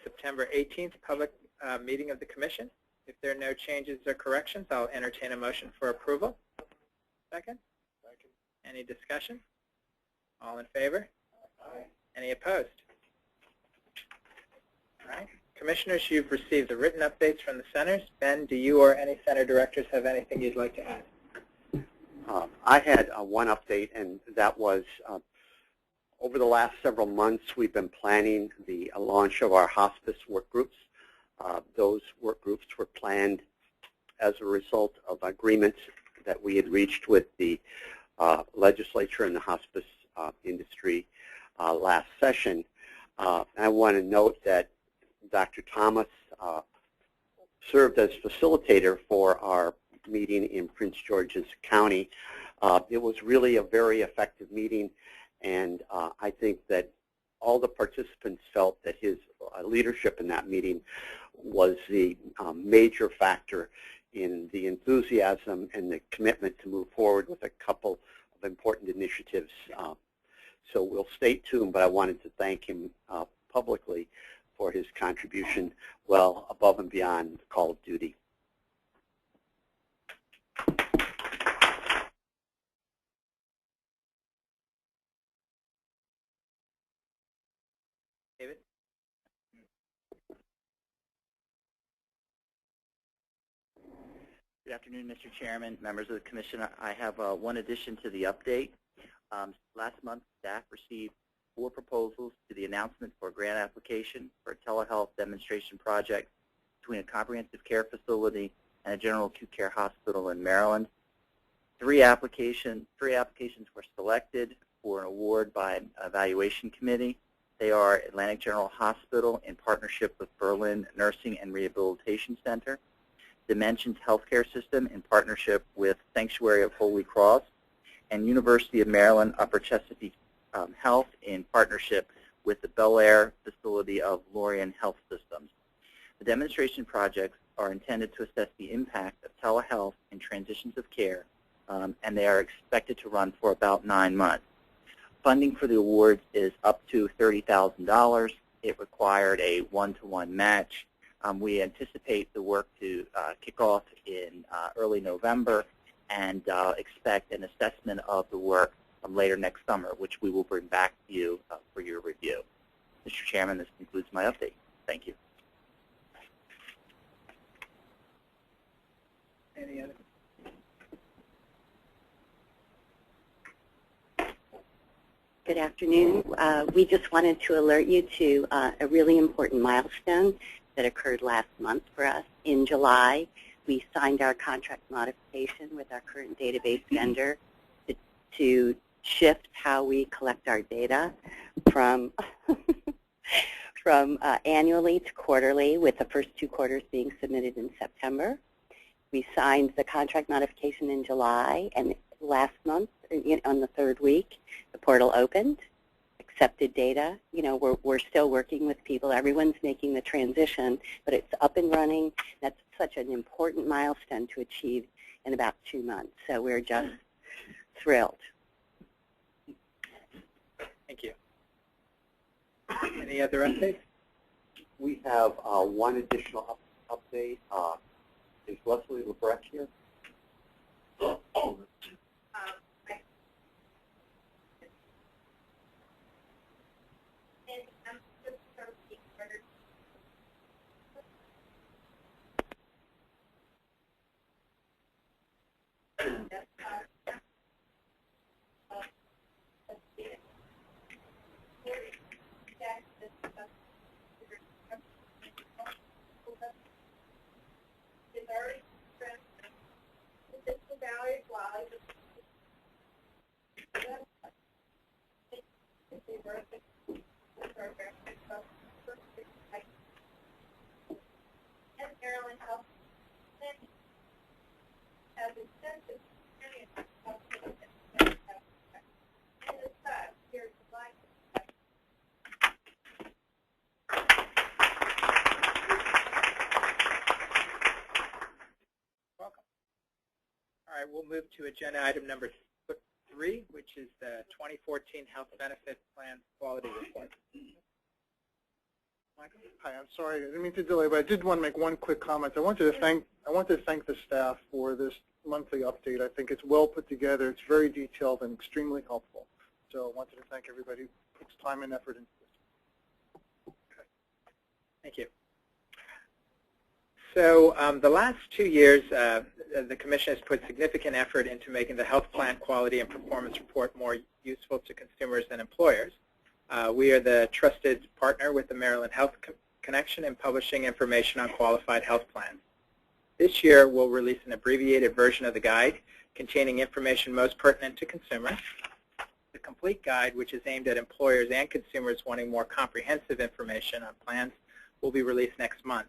September 18th public meeting of the Commission. If there are no changes or corrections, I'll entertain a motion for approval. Second? Second. Any discussion? All in favor? Aye. Any opposed? All right. Commissioners, you've received the written updates from the centers. Ben, do you or any center directors have anything you'd like to add? I had one update, and that was over the last several months, we've been planning the launch of our hospice work groups. Those work groups were planned as a result of agreements that we had reached with the legislature and the hospice industry last session. I want to note that Dr. Thomas served as facilitator for our meeting in Prince George's County. It was really a very effective meeting, and I think that all the participants felt that his leadership in that meeting was the major factor in the enthusiasm and the commitment to move forward with a couple of important initiatives. So we'll stay tuned, but I wanted to thank him publicly for his contribution well above and beyond the call of duty. David? Good afternoon, Mr. Chairman, members of the Commission. I have one addition to the update. Last month, staff received 4 proposals to the announcement for a grant application for a telehealth demonstration project between a comprehensive care facility and a general acute care hospital in Maryland. 3 applications were selected for an award by an evaluation committee. They are Atlantic General Hospital in partnership with Berlin Nursing and Rehabilitation Center, Dimensions Healthcare System in partnership with Sanctuary of Holy Cross, and University of Maryland Upper Chesapeake Health in partnership with the Bel Air facility of Lorien Health Systems. The demonstration projects are intended to assess the impact of telehealth in transitions of care, and they are expected to run for about 9 months. Funding for the awards is up to $30,000. It required a 1-to-1 match. We anticipate the work to kick off in early November and expect an assessment of the work later next summer, which we will bring back to you for your review. Mr. Chairman, this concludes my update. Thank you. Any other? Good afternoon. We just wanted to alert you to a really important milestone that occurred last month for us. In July, we signed our contract modification with our current database vendor to shift how we collect our data from annually to quarterly, with the first 2 quarters being submitted in September. We signed the contract modification in July, and last month, on the 3rd week, the portal opened, accepted data. You know, we're still working with people. Everyone's making the transition, but it's up and running. That's such an important milestone to achieve in about 2 months. So we're just thrilled. Thank you. Any other updates? We have one additional update. Is Leslie Lebrecht here? All right, we'll move to agenda item number 3, which is the 2014 Health Benefit Plan Quality Report. Michael? Hi, I'm sorry. I didn't mean to delay, but I did want to make one quick comment. I wanted to thank the staff for this monthly update. I think it's well put together. It's very detailed and extremely helpful. So I wanted to thank everybody who puts time and effort into this. Okay. Thank you. So the last 2 years, the Commission has put significant effort into making the Health Plan Quality and Performance Report more useful to consumers and employers. We are the trusted partner with the Maryland Health Connection in publishing information on qualified health plans. This year, we'll release an abbreviated version of the guide containing information most pertinent to consumers. The complete guide, which is aimed at employers and consumers wanting more comprehensive information on plans, will be released next month.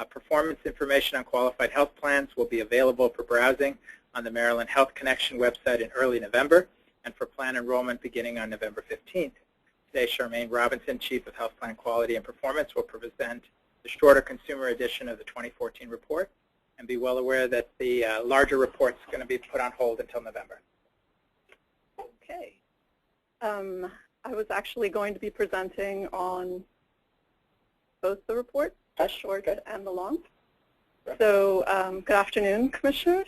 Performance information on qualified health plans will be available for browsing on the Maryland Health Connection website in early November and for plan enrollment beginning on November 15th. Today, Charmaine Robinson, Chief of Health Plan Quality and Performance, will present the shorter consumer edition of the 2014 report, and be well aware that the larger report is going to be put on hold until November. Okay. I was actually going to be presenting on both the reports, the short and the long. So good afternoon, Commissioners.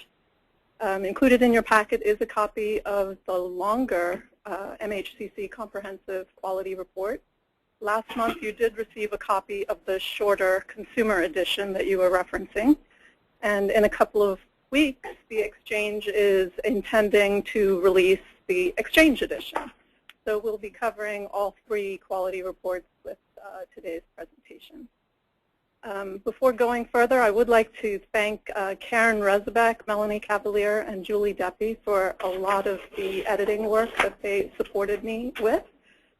Included in your packet is a copy of the longer MHCC Comprehensive Quality Report. Last month you did receive a copy of the shorter consumer edition that you were referencing. And in a couple of weeks, the Exchange is intending to release the Exchange edition. So we'll be covering all 3 quality reports with today's presentation. Before going further, I would like to thank Karen Rezabek, Melanie Cavalier, and Julie Deppy for a lot of the editing work that they supported me with.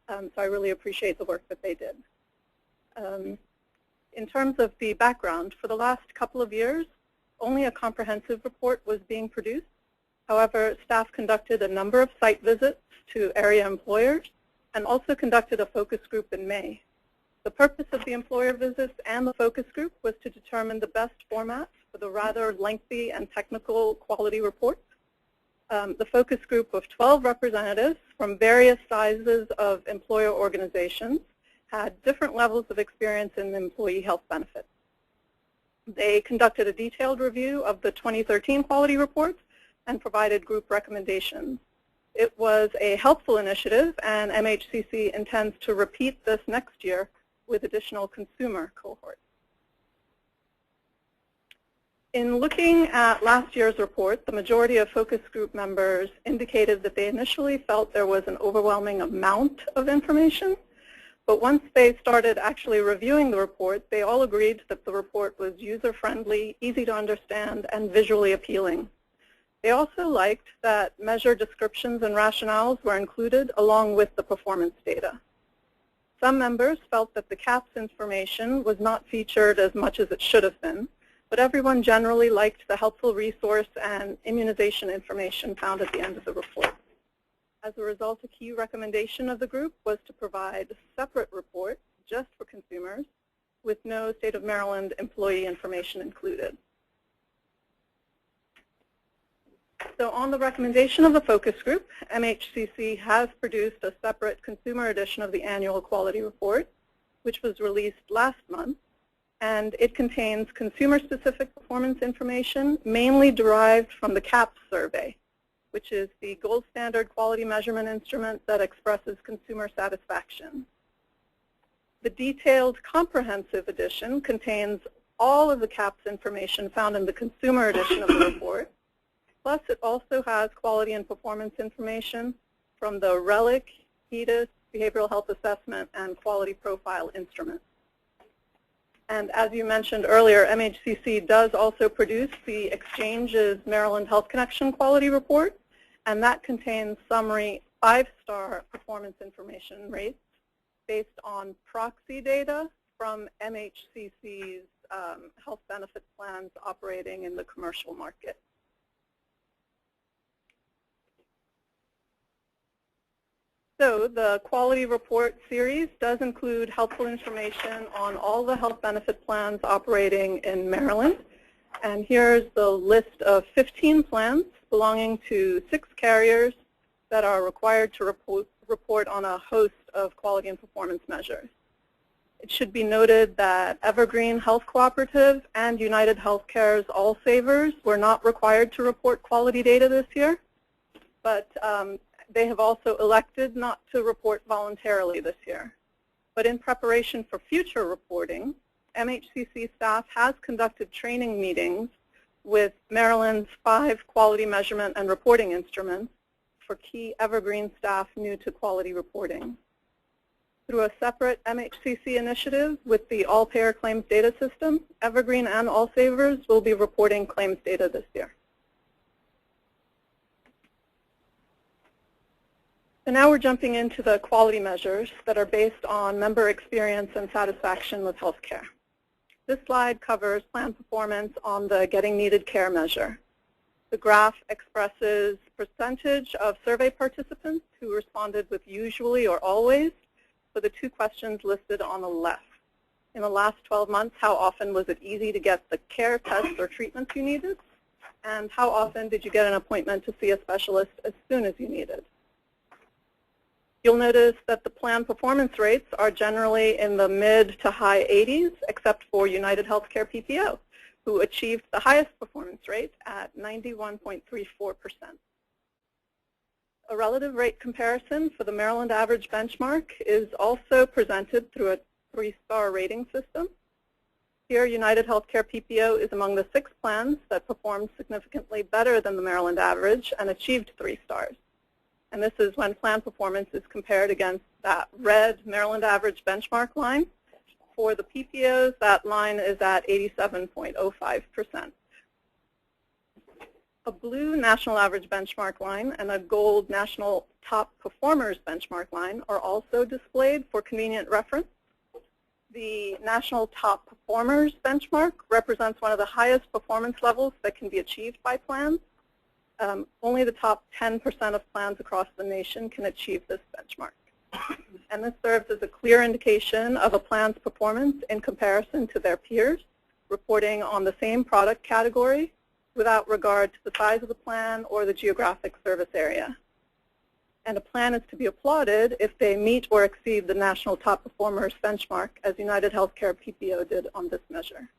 So I really appreciate the work that they did. In terms of the background, for the last couple of years, only a comprehensive report was being produced. However, staff conducted a number of site visits to area employers and also conducted a focus group in May. The purpose of the employer visits and the focus group was to determine the best format for the rather lengthy and technical quality reports. The focus group of 12 representatives from various sizes of employer organizations had different levels of experience in employee health benefits. They conducted a detailed review of the 2013 quality reports and provided group recommendations. It was a helpful initiative, and MHCC intends to repeat this next year with additional consumer cohorts. In looking at last year's report, the majority of focus group members indicated that they initially felt there was an overwhelming amount of information, but once they started actually reviewing the report, they all agreed that the report was user-friendly, easy to understand, and visually appealing. They also liked that measure descriptions and rationales were included along with the performance data. Some members felt that the CAHPS information was not featured as much as it should have been, but everyone generally liked the helpful resource and immunization information found at the end of the report. As a result, a key recommendation of the group was to provide a separate report just for consumers with no State of Maryland employee information included. So on the recommendation of the focus group, MHCC has produced a separate consumer edition of the annual quality report, which was released last month, and it contains consumer-specific performance information mainly derived from the CAHPS survey, which is the gold standard quality measurement instrument that expresses consumer satisfaction. The detailed comprehensive edition contains all of the CAHPS information found in the consumer edition of the report. Plus, it also has quality and performance information from the RELIC, HEDIS, Behavioral Health Assessment, and Quality Profile instruments. And as you mentioned earlier, MHCC does also produce the Exchange's Maryland Health Connection Quality Report, and that contains summary 5-star performance information rates based on proxy data from MHCC's health benefit plans operating in the commercial market. So the quality report series does include helpful information on all the health benefit plans operating in Maryland. And here's the list of 15 plans belonging to 6 carriers that are required to report on a host of quality and performance measures. It should be noted that Evergreen Health Cooperative and United Healthcare's All Savers were not required to report quality data this year, but they have also elected not to report voluntarily this year. But in preparation for future reporting, MHCC staff has conducted training meetings with Maryland's 5 quality measurement and reporting instruments for key Evergreen staff new to quality reporting. Through a separate MHCC initiative with the All-Payer Claims Data System, Evergreen and All Savers will be reporting claims data this year. So now we're jumping into the quality measures that are based on member experience and satisfaction with healthcare. This slide covers plan performance on the Getting Needed Care measure. The graph expresses percentage of survey participants who responded with usually or always for the 2 questions listed on the left. In the last 12 months, how often was it easy to get the care, tests, or treatments you needed? And how often did you get an appointment to see a specialist as soon as you needed? You'll notice that the plan performance rates are generally in the mid to high 80s, except for United Healthcare PPO, who achieved the highest performance rate at 91.34%. A relative rate comparison for the Maryland average benchmark is also presented through a 3-star rating system. Here, United Healthcare PPO is among the 6 plans that performed significantly better than the Maryland average and achieved 3 stars. And this is when plan performance is compared against that red Maryland average benchmark line. For the PPOs, that line is at 87.05%. A blue national average benchmark line and a gold national top performers benchmark line are also displayed for convenient reference. The national top performers benchmark represents one of the highest performance levels that can be achieved by plans. Only the top 10% of plans across the nation can achieve this benchmark. And this serves as a clear indication of a plan's performance in comparison to their peers, reporting on the same product category without regard to the size of the plan or the geographic service area. And a plan is to be applauded if they meet or exceed the national top performers benchmark, as United Healthcare PPO did on this measure.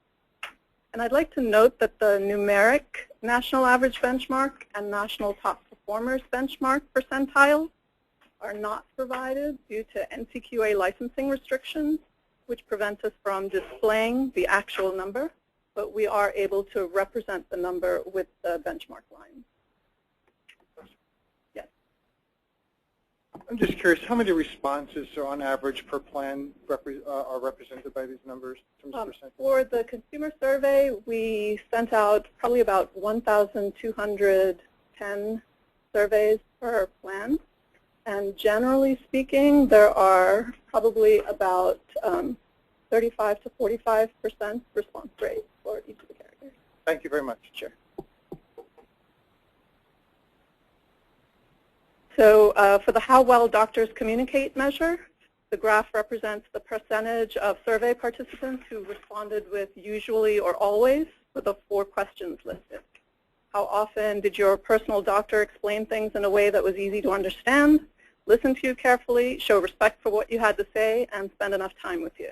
And I'd like to note that the numeric national average benchmark and national top performers benchmark percentiles are not provided due to NCQA licensing restrictions, which prevent us from displaying the actual number, but we are able to represent the number with the benchmark line. Yes? I'm just curious, how many responses are on average per plan are represented by these numbers in terms of percentage? For the consumer survey, we sent out probably about 1,210 surveys per plan. And generally speaking, there are probably about 35 to 45% response rate for each of the carriers. Thank you very much. Sure. So for the How Well Doctors Communicate measure, the graph represents the percentage of survey participants who responded with usually or always for the 4 questions listed. How often did your personal doctor explain things in a way that was easy to understand, listen to you carefully, show respect for what you had to say, and spend enough time with you?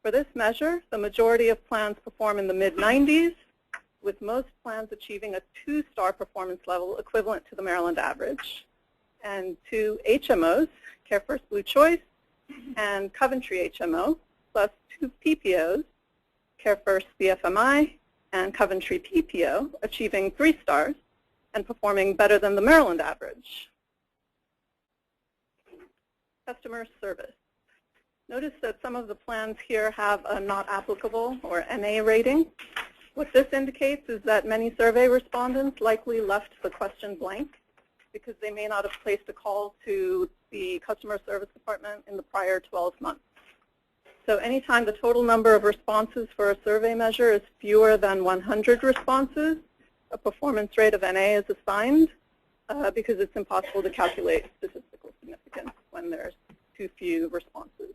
For this measure, the majority of plans perform in the mid-90s, with most plans achieving a 2-star performance level equivalent to the Maryland average. And 2 HMOs, CareFirst Blue Choice and Coventry HMO, plus 2 PPOs, CareFirst CFMI and Coventry PPO, achieving 3 stars and performing better than the Maryland average. Customer service. Notice that some of the plans here have a not applicable or NA rating. What this indicates is that many survey respondents likely left the question blank because they may not have placed a call to the customer service department in the prior 12 months. So anytime the total number of responses for a survey measure is fewer than 100 responses, a performance rate of NA is assigned because it's impossible to calculate statistical significance when there's too few responses.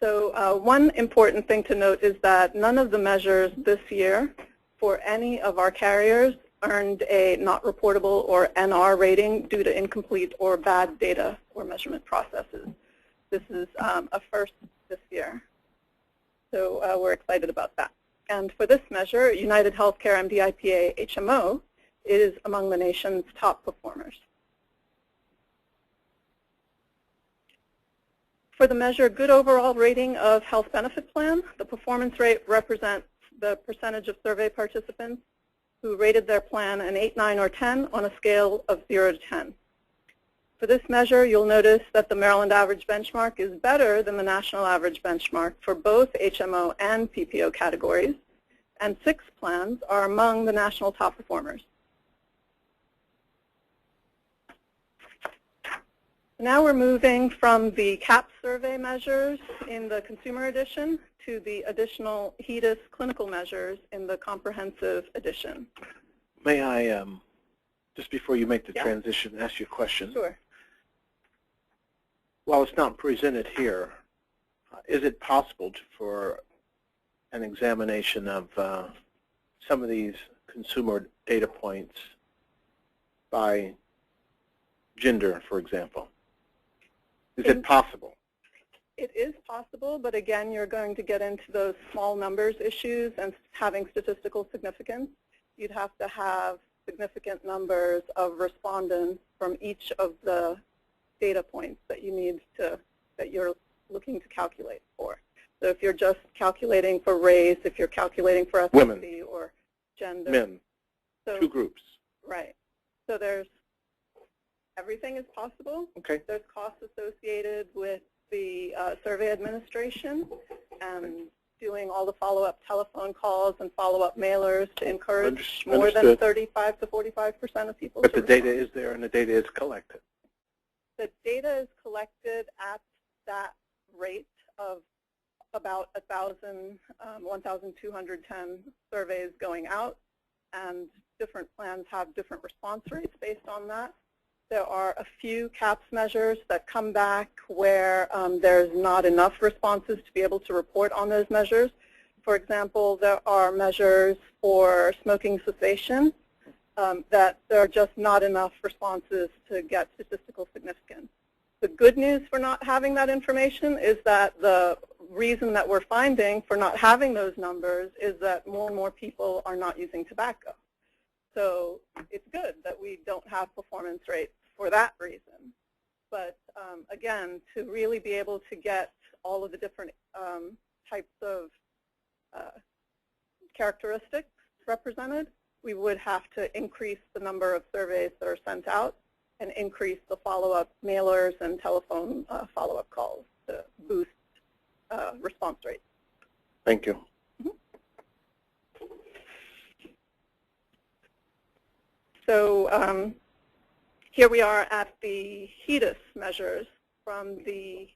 So one important thing to note is that none of the measures this year for any of our carriers earned a not reportable or NR rating due to incomplete or bad data or measurement processes. This is a first this year. So we're excited about that. And for this measure, United Healthcare MDIPA HMO is among the nation's top performers. For the measure Good Overall Rating of Health Benefit Plan, the performance rate represents the percentage of survey participants who rated their plan an 8, 9, or 10 on a scale of 0 to 10. For this measure, you'll notice that the Maryland average benchmark is better than the national average benchmark for both HMO and PPO categories, and 6 plans are among the national top performers. Now we're moving from the CAHPS survey measures in the consumer edition to the additional HEDIS clinical measures in the comprehensive edition. May I, just before you make the Yeah. transition, ask you a question? Sure. While it's not presented here, is it possible for an examination of some of these consumer data points by gender, for example? Is it possible? It is possible, but again, you're going to get into those small numbers issues and having statistical significance. You'd have to have significant numbers of respondents from each of the data points that you need to, that you're looking to calculate for. So if you're just calculating for race, if you're calculating for ethnicity Women. or gender. Men, So, 2 groups. right. So there's, everything is possible. Okay. There's costs associated with the survey administration and doing all the follow-up telephone calls and follow-up mailers to encourage more than Understood. 35 to 45% of people But to the data respond. is there and the data is collected. The data is collected at that rate of about 1,210 surveys going out, and different plans have different response rates based on that. There are a few CAHPS measures that come back where there's not enough responses to be able to report on those measures. For example, there are measures for smoking cessation that there are just not enough responses to get statistical significance. The good news for not having that information is that the reason that we're finding for not having those numbers is that more and more people are not using tobacco. So it's good that we don't have performance rates for that reason. But again, to really be able to get all of the different types of characteristics represented, we would have to increase the number of surveys that are sent out and increase the follow-up mailers and telephone follow-up calls to boost response rates. Thank you. So here we are at the HEDIS measures from the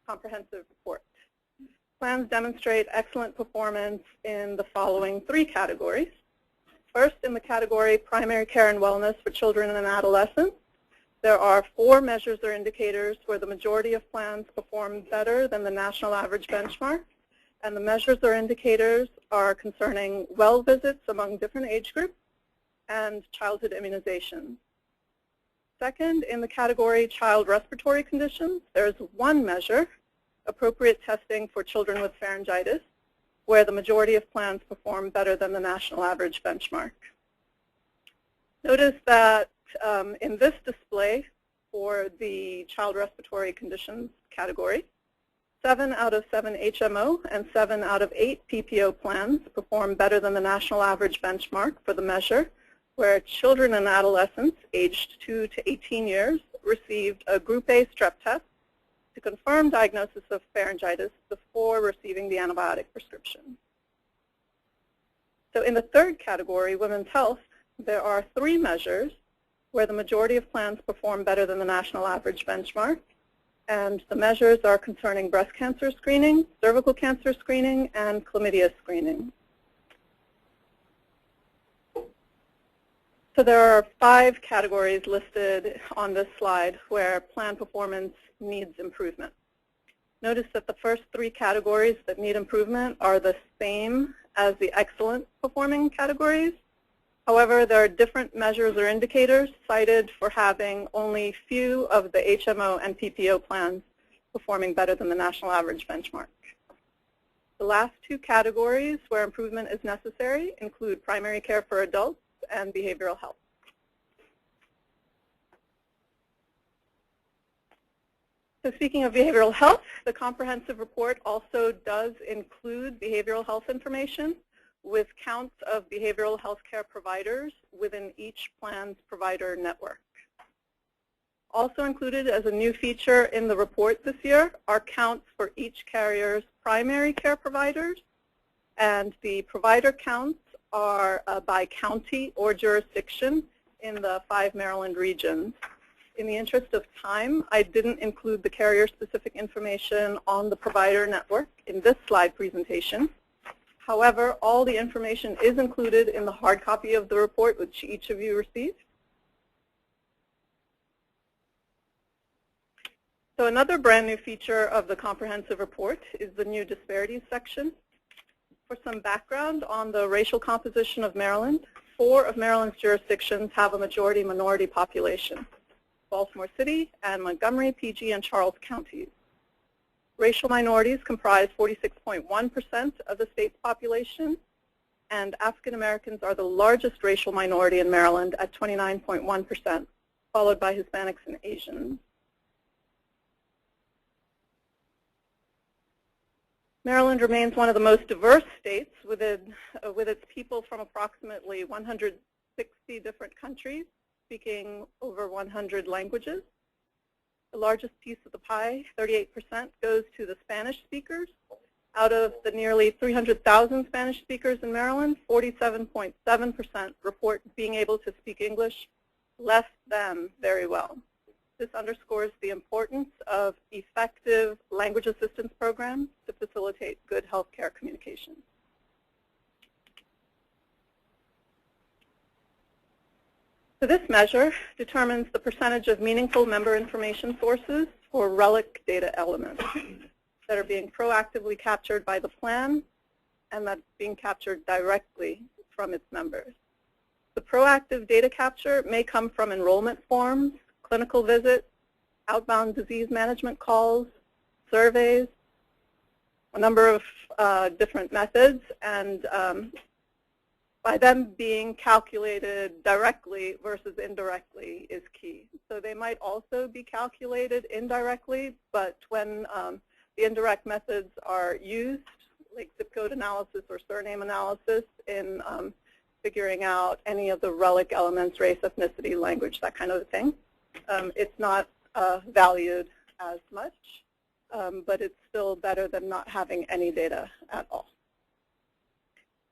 comprehensive report. Plans demonstrate excellent performance in the following 3 categories. First, in the category primary care and wellness for children and adolescents, there are 4 measures or indicators where the majority of plans perform better than the national average benchmark. And the measures or indicators are concerning well visits among different age groups and childhood immunization. Second, in the category child respiratory conditions, there's 1 measure, appropriate testing for children with pharyngitis, where the majority of plans perform better than the national average benchmark. Notice that in this display for the child respiratory conditions category, 7 out of 7 HMO and 7 out of 8 PPO plans perform better than the national average benchmark for the measure, where children and adolescents aged 2 to 18 years received a Group A strep test to confirm diagnosis of pharyngitis before receiving the antibiotic prescription. So in the third category, women's health, there are 3 measures where the majority of plans perform better than the national average benchmark. And the measures are concerning breast cancer screening, cervical cancer screening, and chlamydia screening. So there are 5 categories listed on this slide where plan performance needs improvement. Notice that the first 3 categories that need improvement are the same as the excellent performing categories. However, there are different measures or indicators cited for having only few of the HMO and PPO plans performing better than the national average benchmark. The last two categories where improvement is necessary include primary care for adults and behavioral health. So speaking of behavioral health, the comprehensive report also does include behavioral health information with counts of behavioral health care providers within each plan's provider network. Also included as a new feature in the report this year are counts for each carrier's primary care providers, and the provider counts are by county or jurisdiction in the 5 Maryland regions. In the interest of time, I didn't include the carrier-specific information on the provider network in this slide presentation. However, all the information is included in the hard copy of the report, which each of you received. So another brand new feature of the comprehensive report is the new disparities section. For some background on the racial composition of Maryland, 4 of Maryland's jurisdictions have a majority minority population: Baltimore City and Montgomery, PG, and Charles counties. Racial minorities comprise 46.1% of the state's population, and African Americans are the largest racial minority in Maryland at 29.1%, followed by Hispanics and Asians. Maryland remains one of the most diverse states with its people from approximately 160 different countries, speaking over 100 languages. The largest piece of the pie, 38%, goes to the Spanish speakers. Out of the nearly 300,000 Spanish speakers in Maryland, 47.7% report being able to speak English less than very well. This underscores the importance of effective language assistance programs to facilitate good healthcare communication. So this measure determines the percentage of meaningful member information sources for relic data elements that are being proactively captured by the plan and that's being captured directly from its members. The proactive data capture may come from enrollment forms, clinical visits, outbound disease management calls, surveys, a number of different methods, and by them being calculated directly versus indirectly is key. So they might also be calculated indirectly, but when the indirect methods are used, like zip code analysis or surname analysis in figuring out any of the relic elements, race, ethnicity, language, that kind of thing, it's not valued as much, but it's still better than not having any data at all.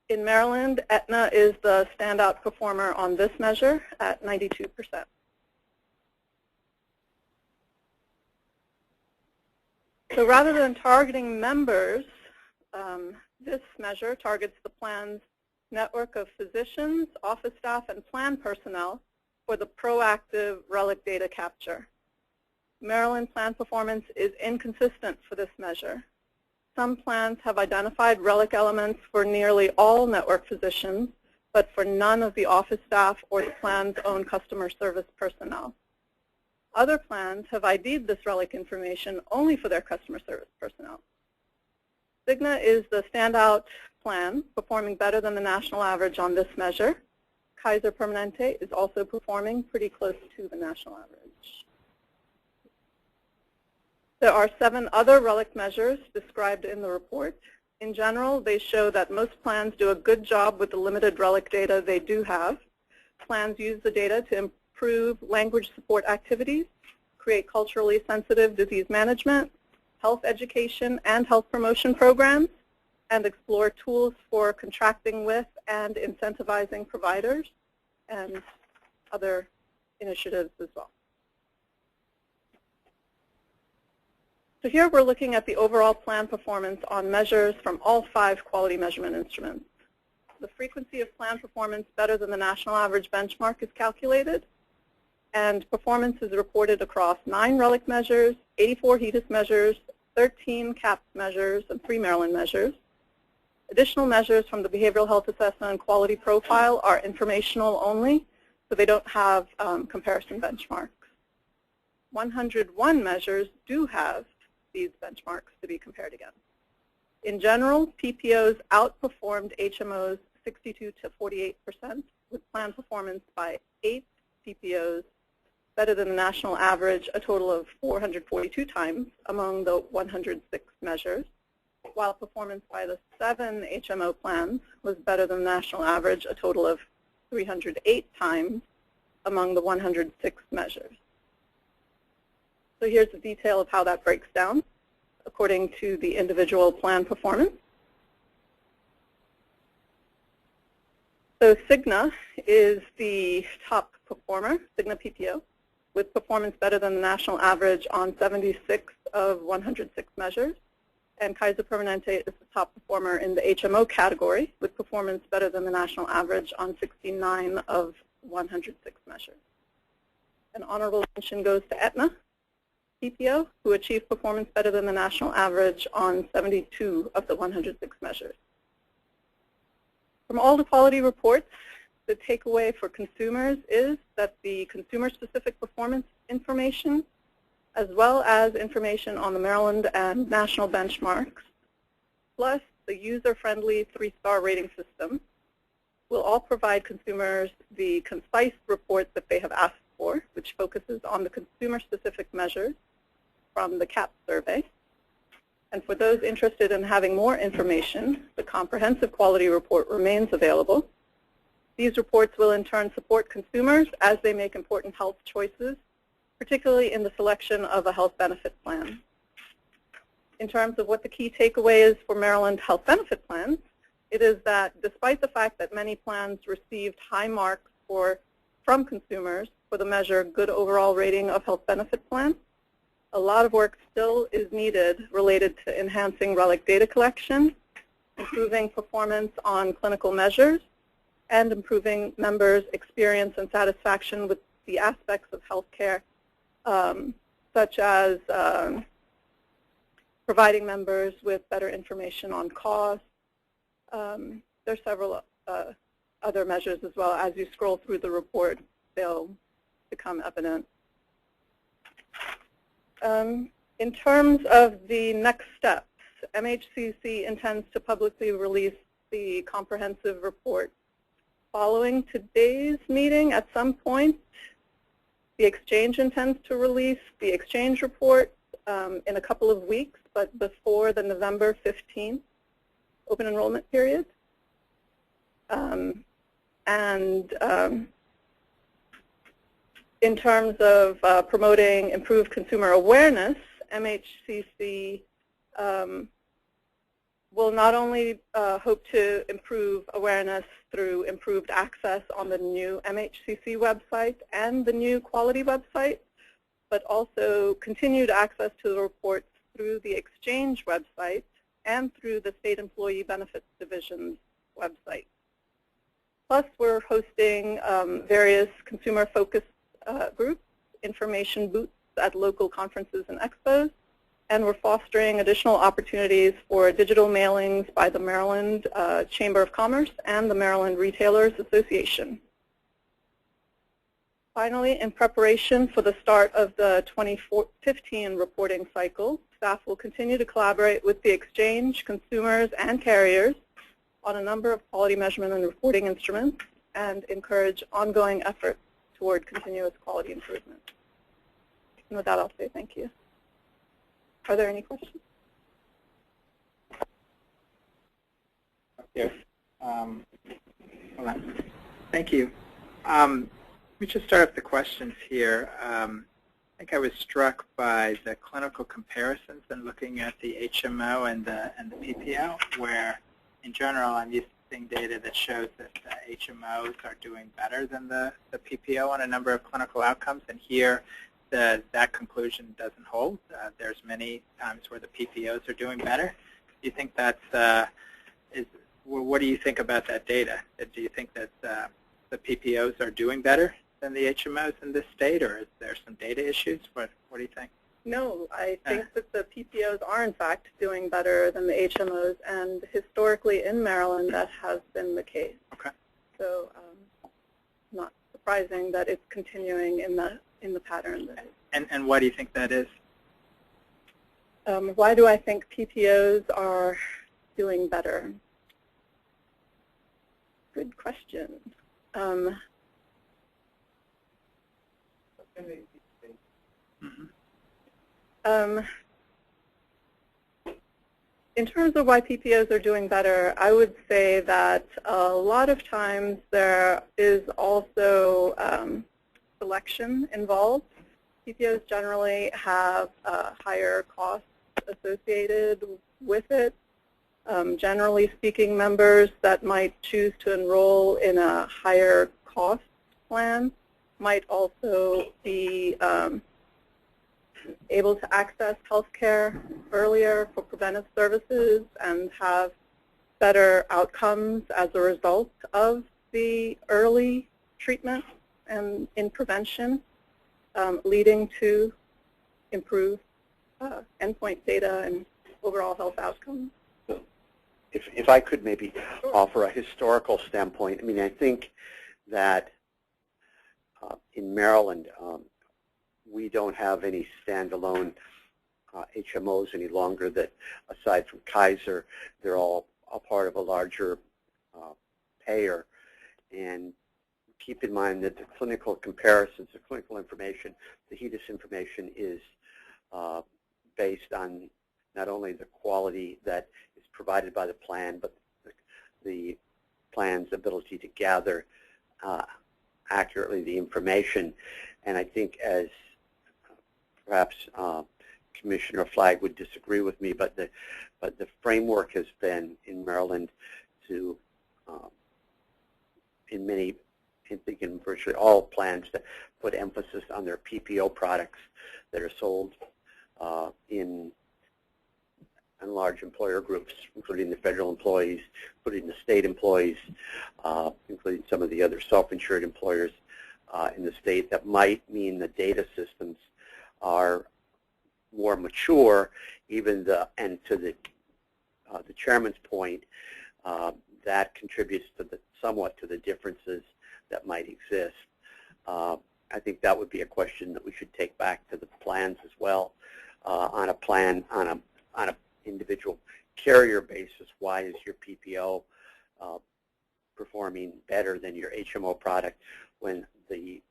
In Maryland, Aetna is the standout performer on this measure at 92%. So rather than targeting members, this measure targets the plan's network of physicians, office staff, and plan personnel for the proactive relic data capture. Maryland plan performance is inconsistent for this measure. Some plans have identified relic elements for nearly all network physicians, but for none of the office staff or the plan's own customer service personnel. Other plans have ID'd this relic information only for their customer service personnel. Cigna is the standout plan, performing better than the national average on this measure. Kaiser Permanente is also performing pretty close to the national average. There are 7 other relic measures described in the report. In general, they show that most plans do a good job with the limited relic data they do have. Plans use the data to improve language support activities, create culturally sensitive disease management, health education and health promotion programs, and explore tools for contracting with and incentivizing providers and other initiatives as well. So here we're looking at the overall plan performance on measures from all 5 quality measurement instruments. The frequency of plan performance better than the national average benchmark is calculated, and performance is reported across 9 relic measures, 84 HEDIS measures, 13 CAHPS measures, and 3 Maryland measures. Additional measures from the Behavioral Health Assessment and Quality Profile are informational only, so they don't have comparison benchmarks. 101 measures do have these benchmarks to be compared against. In general, PPOs outperformed HMOs 62 to 48%, with plan performance by 8 PPOs better than the national average a total of 442 times among the 106 measures, while performance by the 7 HMO plans was better than the national average a total of 308 times among the 106 measures. So here's the detail of how that breaks down according to the individual plan performance. So Cigna is the top performer, Cigna PPO, with performance better than the national average on 76 of 106 measures. And Kaiser Permanente is the top performer in the HMO category, with performance better than the national average on 69 of 106 measures. An honorable mention goes to Aetna PPO, who achieved performance better than the national average on 72 of the 106 measures. From all the quality reports, the takeaway for consumers is that the consumer-specific performance information, as well as information on the Maryland and national benchmarks, plus the user-friendly 3-star rating system, will all provide consumers the concise report that they have asked for, which focuses on the consumer-specific measures from the CAP survey. And for those interested in having more information, the comprehensive quality report remains available. These reports will in turn support consumers as they make important health choices, particularly in the selection of a health benefit plan. In terms of what the key takeaway is for Maryland health benefit plans, it is that despite the fact that many plans received high marks from consumers for the measure good overall rating of health benefit plan, a lot of work still is needed related to enhancing relic data collection, improving performance on clinical measures, and improving members' experience and satisfaction with the aspects of healthcare, such as providing members with better information on cost. There are several other measures as well. As you scroll through the report, they'll become evident. In terms of the next steps, MHCC intends to publicly release the comprehensive report following today's meeting. At some point, the exchange intends to release the exchange report in a couple of weeks, but before the November 15th open enrollment period. In terms of promoting improved consumer awareness, MHCC will not only hope to improve awareness through improved access on the new MHCC website and the new quality website, but also continued access to the reports through the exchange website and through the State Employee Benefits Division's website. Plus, we're hosting various consumer-focused groups, information booths at local conferences and expos, and we're fostering additional opportunities for digital mailings by the Maryland Chamber of Commerce and the Maryland Retailers Association. Finally, in preparation for the start of the 2015 reporting cycle, staff will continue to collaborate with the exchange, consumers, and carriers on a number of quality measurement and reporting instruments and encourage ongoing efforts toward continuous quality improvement. And with that, I'll say thank you. Are there any questions? Yes. Hold on. Thank you. Let me just start with the questions here. I think I was struck by the clinical comparisons and looking at the HMO and the PPO, where in general I'm used to seeing data that shows that the HMOs are doing better than the PPO on a number of clinical outcomes, and here that conclusion doesn't hold. There's many times where the PPOs are doing better. Do you think that's, what do you think about that data? Do you think that the PPOs are doing better than the HMOs in this state, or is there some data issues? What do you think? No, I think that the PPOs are in fact doing better than the HMOs, and historically in Maryland that has been the case. Okay. So not surprising that it's continuing in the pattern. And why do you think that is? Why do I think PPOs are doing better? Good question. In terms of why PPOs are doing better, I would say that a lot of times there is also selection involved. PPOs generally have higher costs associated with it. Generally speaking, members that might choose to enroll in a higher cost plan might also be able to access health care earlier for preventive services and have better outcomes as a result of the early treatment and in prevention, leading to improved endpoint data and overall health outcomes. If I could maybe offer a historical standpoint, I mean, I think that in Maryland, we don't have any standalone HMOs any longer that, aside from Kaiser, they're all a part of a larger payer. And keep in mind that the clinical comparisons, the clinical information, the HEDIS information is based on not only the quality that is provided by the plan, but the plan's ability to gather accurately the information. And I think, as perhaps Commissioner Flagg would disagree with me, but the framework has been in Maryland to, in virtually all plans, to put emphasis on their PPO products that are sold in large employer groups, including the federal employees, including the state employees, including some of the other self-insured employers in the state. That might mean the data systems are more mature, and to the chairman's point, that contributes to somewhat to the differerences that might exist. I think that would be a question that we should take back to the plans as well. On a plan, on a individual carrier basis, why is your PPO performing better than your HMO product, when the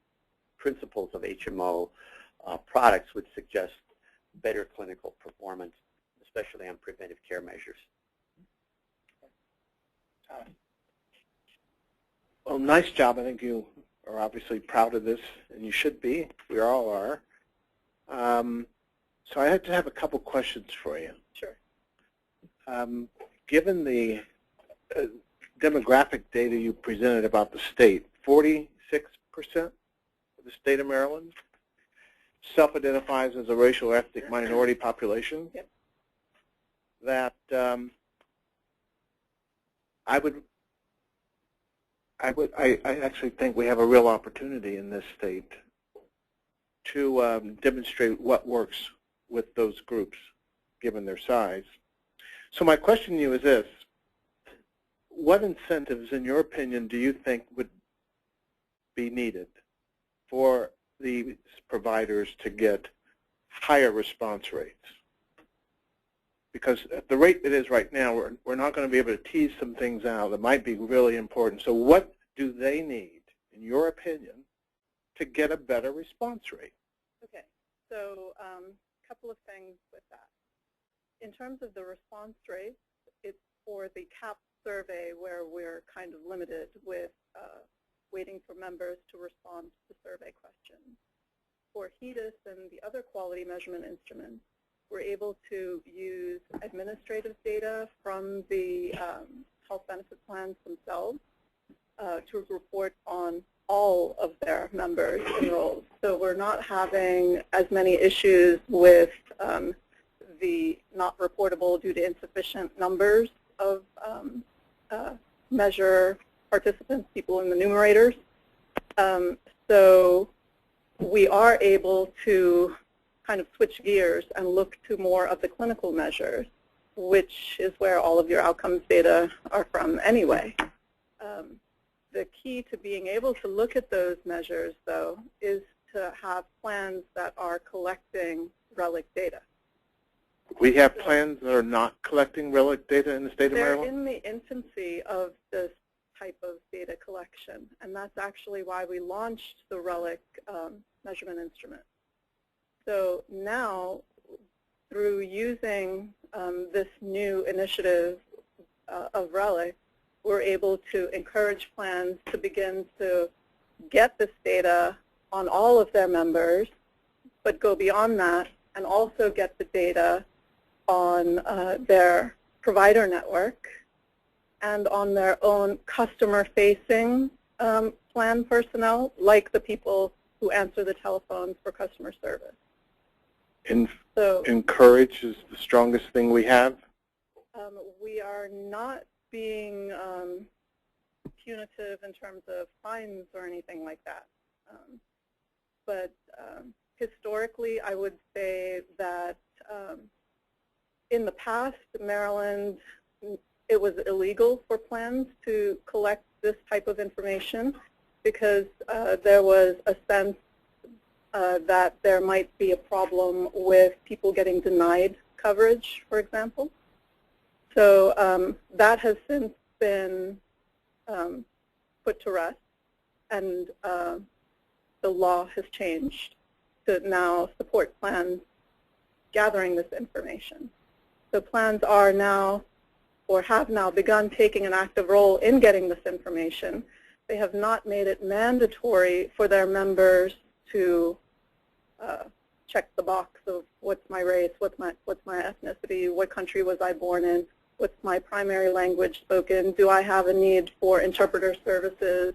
principles of HMO products would suggest better clinical performance, especially on preventive care measures? Well, nice job. I think you are obviously proud of this, and you should be. We all are. So I had to have a couple questions for you. Sure. Given the demographic data you presented about the state, 46% of the state of Maryland self-identifies as a racial ethnic minority population. Yep. That I actually think we have a real opportunity in this state to demonstrate what works with those groups, given their size. So my question to you is this: what incentives, in your opinion, do you think would be needed for these providers to get higher response rates? Because at the rate it is right now, we're not going to be able to tease some things out that might be really important. So what do they need, in your opinion, to get a better response rate? Okay, so a couple of things with that. In terms of the response rate, it's for the CAP survey where we're kind of limited with waiting for members to respond to the survey questions. For HEDIS and the other quality measurement instruments, we're able to use administrative data from the health benefit plans themselves to report on all of their members enrolled. So we're not having as many issues with the not reportable due to insufficient numbers of measure participants, people in the numerators. So we are able to kind of switch gears and look to more of the clinical measures, which is where all of your outcomes data are from anyway. The key to being able to look at those measures, though, is to have plans that are collecting RELIC data. We have plans that are not collecting relic data in the state of They're Maryland? in the infancy of this type of data collection, and that's actually why we launched the relic measurement instrument. So now, through using this new initiative of relic, we're able to encourage plans to begin to get this data on all of their members, but go beyond that and also get the data on their provider network and on their own customer-facing plan personnel, like the people who answer the telephones for customer service. So Encourage is the strongest thing we have? we are not being punitive in terms of fines or anything like that. But historically, I would say that in the past, Maryland, it was illegal for plans to collect this type of information because there was a sense that there might be a problem with people getting denied coverage, for example. So that has since been put to rest, and the law has changed to now support plans gathering this information. So plans are now, or have now begun taking an active role in getting this information. They have not made it mandatory for their members to check the box of what's my race, what's my ethnicity, what country was I born in, what's my primary language spoken, do I have a need for interpreter services.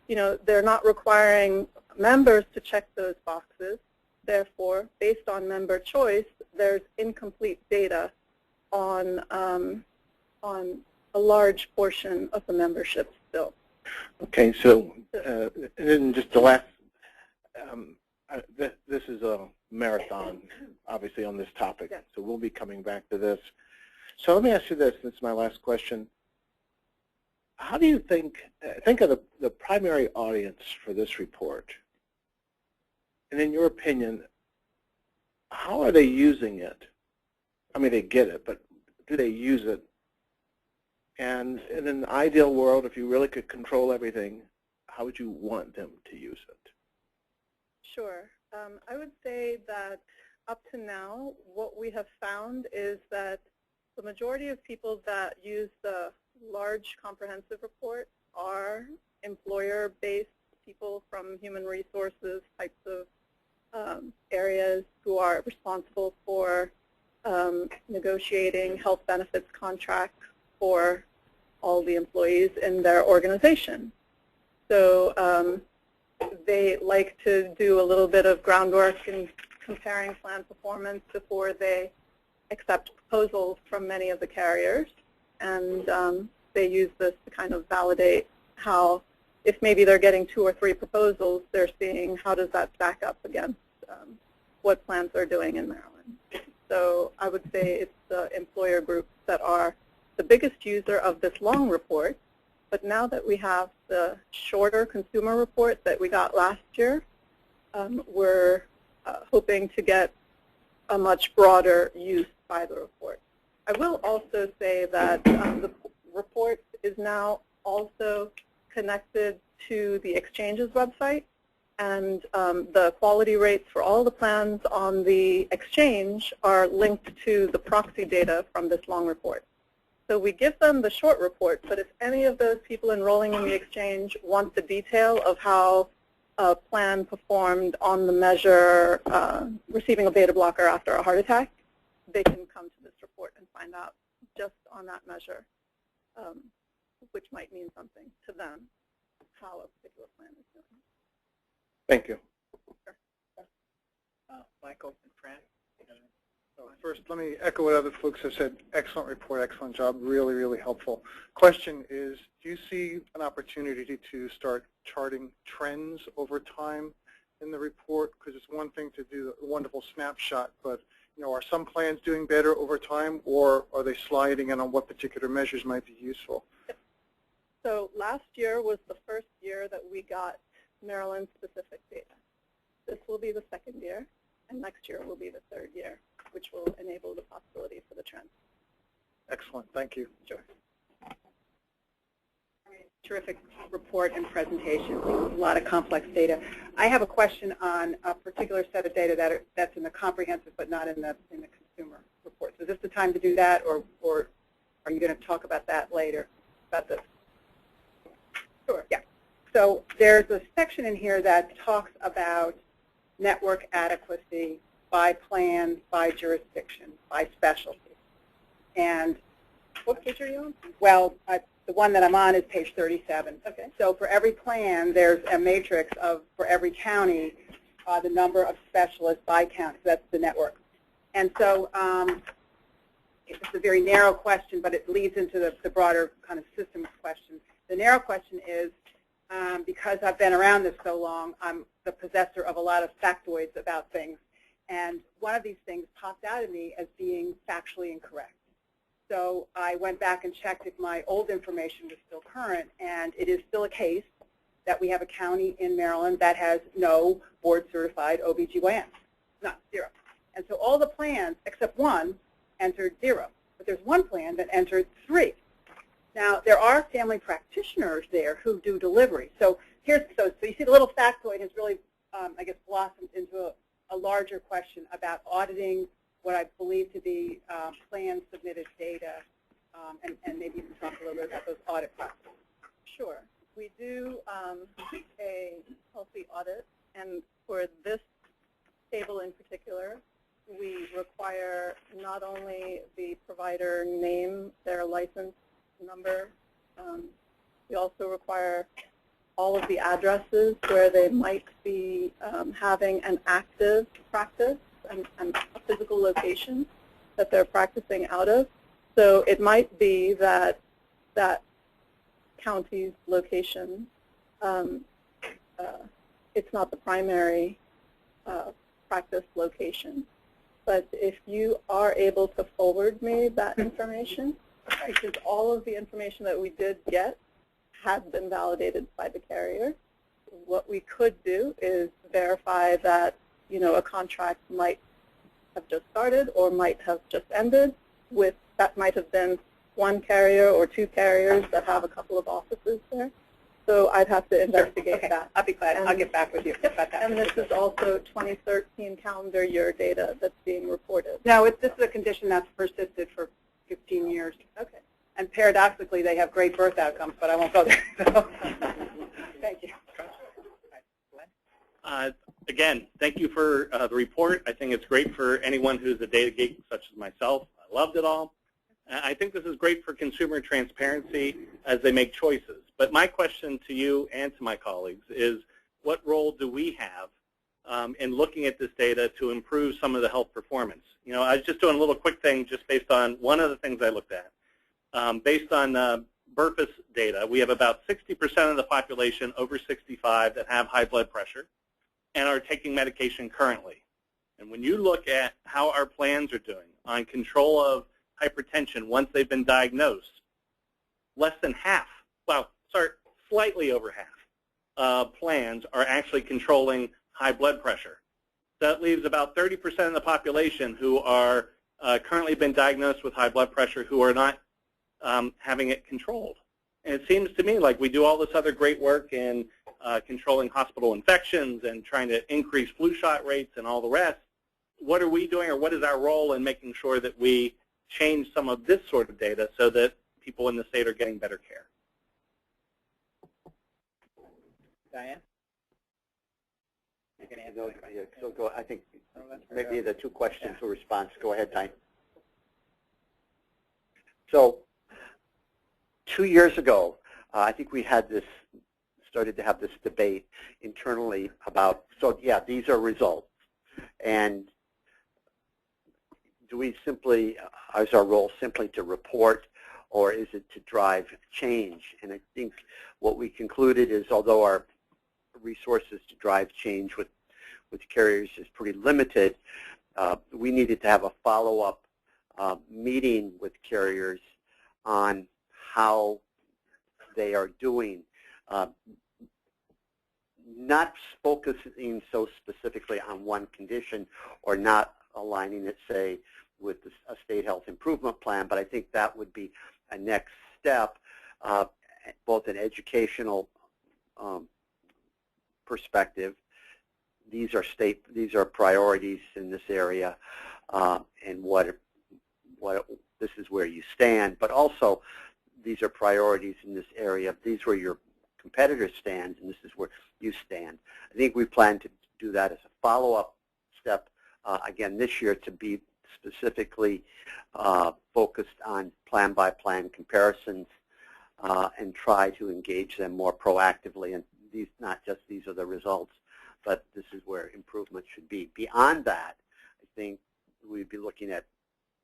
You know, they're not requiring members to check those boxes. Therefore, based on member choice, there's incomplete data on a large portion of the membership still. Okay, so and then just the last, this is a marathon, obviously, on this topic, Yes. so we'll be coming back to this. So let me ask you this, this is my last question. How do you think of the primary audience for this report? And in your opinion, how are they using it? I mean, they get it, but do they use it? And in an ideal world, if you really could control everything, how would you want them to use it? Sure. I would say that up to now, what we have found is that the majority of people that use the large comprehensive report are employer-based people from human resources types of areas who are responsible for negotiating health benefits contracts for all the employees in their organization. So they like to do a little bit of groundwork in comparing plan performance before they accept proposals from many of the carriers. And they use this to kind of validate how, if maybe they're getting 2 or 3 proposals, they're seeing how does that stack up against what plans they're doing in Maryland. So I would say it's the employer groups that are the biggest user of this long report. But now that we have the shorter consumer report that we got last year, we're hoping to get a much broader use by the report. I will also say that the report is now also connected to the exchange's website, and the quality rates for all the plans on the exchange are linked to the proxy data from this long report. So we give them the short report, but if any of those people enrolling in the exchange want the detail of how a plan performed on the measure receiving a beta blocker after a heart attack, they can come to this report and find out just on that measure, which might mean something to them, how a particular plan is doing. Thank you. Sure. Michael and Fran? So first, let me echo what other folks have said. Excellent report, excellent job, really, really helpful. Question is, do you see an opportunity to start charting trends over time in the report? Because it's one thing to do a wonderful snapshot, but you know, are some plans doing better over time, or are they sliding in on what particular measures might be useful? So last year was the first year that we got Maryland-specific data. This will be the second year, and next year will be the third year, which will enable the possibility Excellent. Thank you. Sure. Terrific report and presentation. A lot of complex data. I have a question on a particular set of data that's in the comprehensive but not in the consumer report. So is this the time to do that, or are you going to talk about that later, about this? Sure. Yeah. So there's a section in here that talks about network adequacy by plan, by jurisdiction, by specialty. And What page are you on? well, the one that I'm on is page 37. Okay. So for every plan, there's a matrix of, for every county, the number of specialists by county. So that's the network. And so it's a very narrow question, but it leads into the broader kind of systems question. The narrow question is, because I've been around this so long, I'm the possessor of a lot of factoids about things. And one of these things popped out at me as being factually incorrect. So I went back and checked if my old information was still current, and it is still a case that we have a county in Maryland that has no board-certified OBGYN, not zero. And so all the plans, except one, entered 0. But there's one plan that entered 3. Now, there are family practitioners there who do delivery. So you see the little factoid has really, I guess, blossomed into a larger question about auditing what I believe to be plan-submitted data, and maybe you can talk a little bit about those audit processes. Sure. We do a healthy audit, and for this table in particular, we require not only the provider name, their license number, we also require all of the addresses where they might be having an active practice and a physical location that they're practicing out of. So it might be that that county's location, it's not the primary practice location. But if you are able to forward me that information, because all of the information that we did get has been validated by the carrier, what we could do is verify that a contract might have just started or might have just ended with, that might have been one carrier or 2 carriers that have a couple of offices there. So I'd have to investigate that. I'll be glad. I'll get back with you about that. And this is also 2013 calendar year data that's being reported. No, this is a condition that's persisted for 15 years. Okay. And paradoxically, they have great birth outcomes, but I won't go there. So. Thank you. Again, thank you for the report. I think it's great for anyone who's a data geek such as myself. I loved it all. I think this is great for consumer transparency as they make choices. But my question to you and to my colleagues is, what role do we have in looking at this data to improve some of the health performance? I was just doing a little quick thing just based on one of the things I looked at. Based on BRFIS data, we have about 60% of the population over 65 that have high blood pressure and are taking medication currently. And when you look at how our plans are doing on control of hypertension once they've been diagnosed, less than half, slightly over half plans are actually controlling high blood pressure. That leaves about 30% of the population who are currently been diagnosed with high blood pressure who are not having it controlled. And it seems to me like we do all this other great work in controlling hospital infections and trying to increase flu shot rates and all the rest. What are we doing, or what is our role in making sure that we change some of this sort of data so that people in the state are getting better care? Diane? You can answer that question. So go, I think maybe the 2 questions to response. Go ahead, Diane. So 2 years ago, I think we had started to have this debate internally about, so yeah, these are results. And do we simply, is our role simply to report, or is it to drive change? And I think what we concluded is, although our resources to drive change with carriers is pretty limited, we needed to have a follow-up meeting with carriers on how they are doing, not focusing so specifically on one condition or not aligning it, say, with a state health improvement plan, but I think that would be a next step, both an educational perspective. These are priorities in this area, and this is where you stand, but also these are priorities in this area. These are where your competitors stand, and this is where you stand. I think we plan to do that as a follow-up step again this year, to be specifically focused on plan-by-plan comparisons and try to engage them more proactively. And these, not just these are the results, but this is where improvement should be. Beyond that, I think we'd be looking at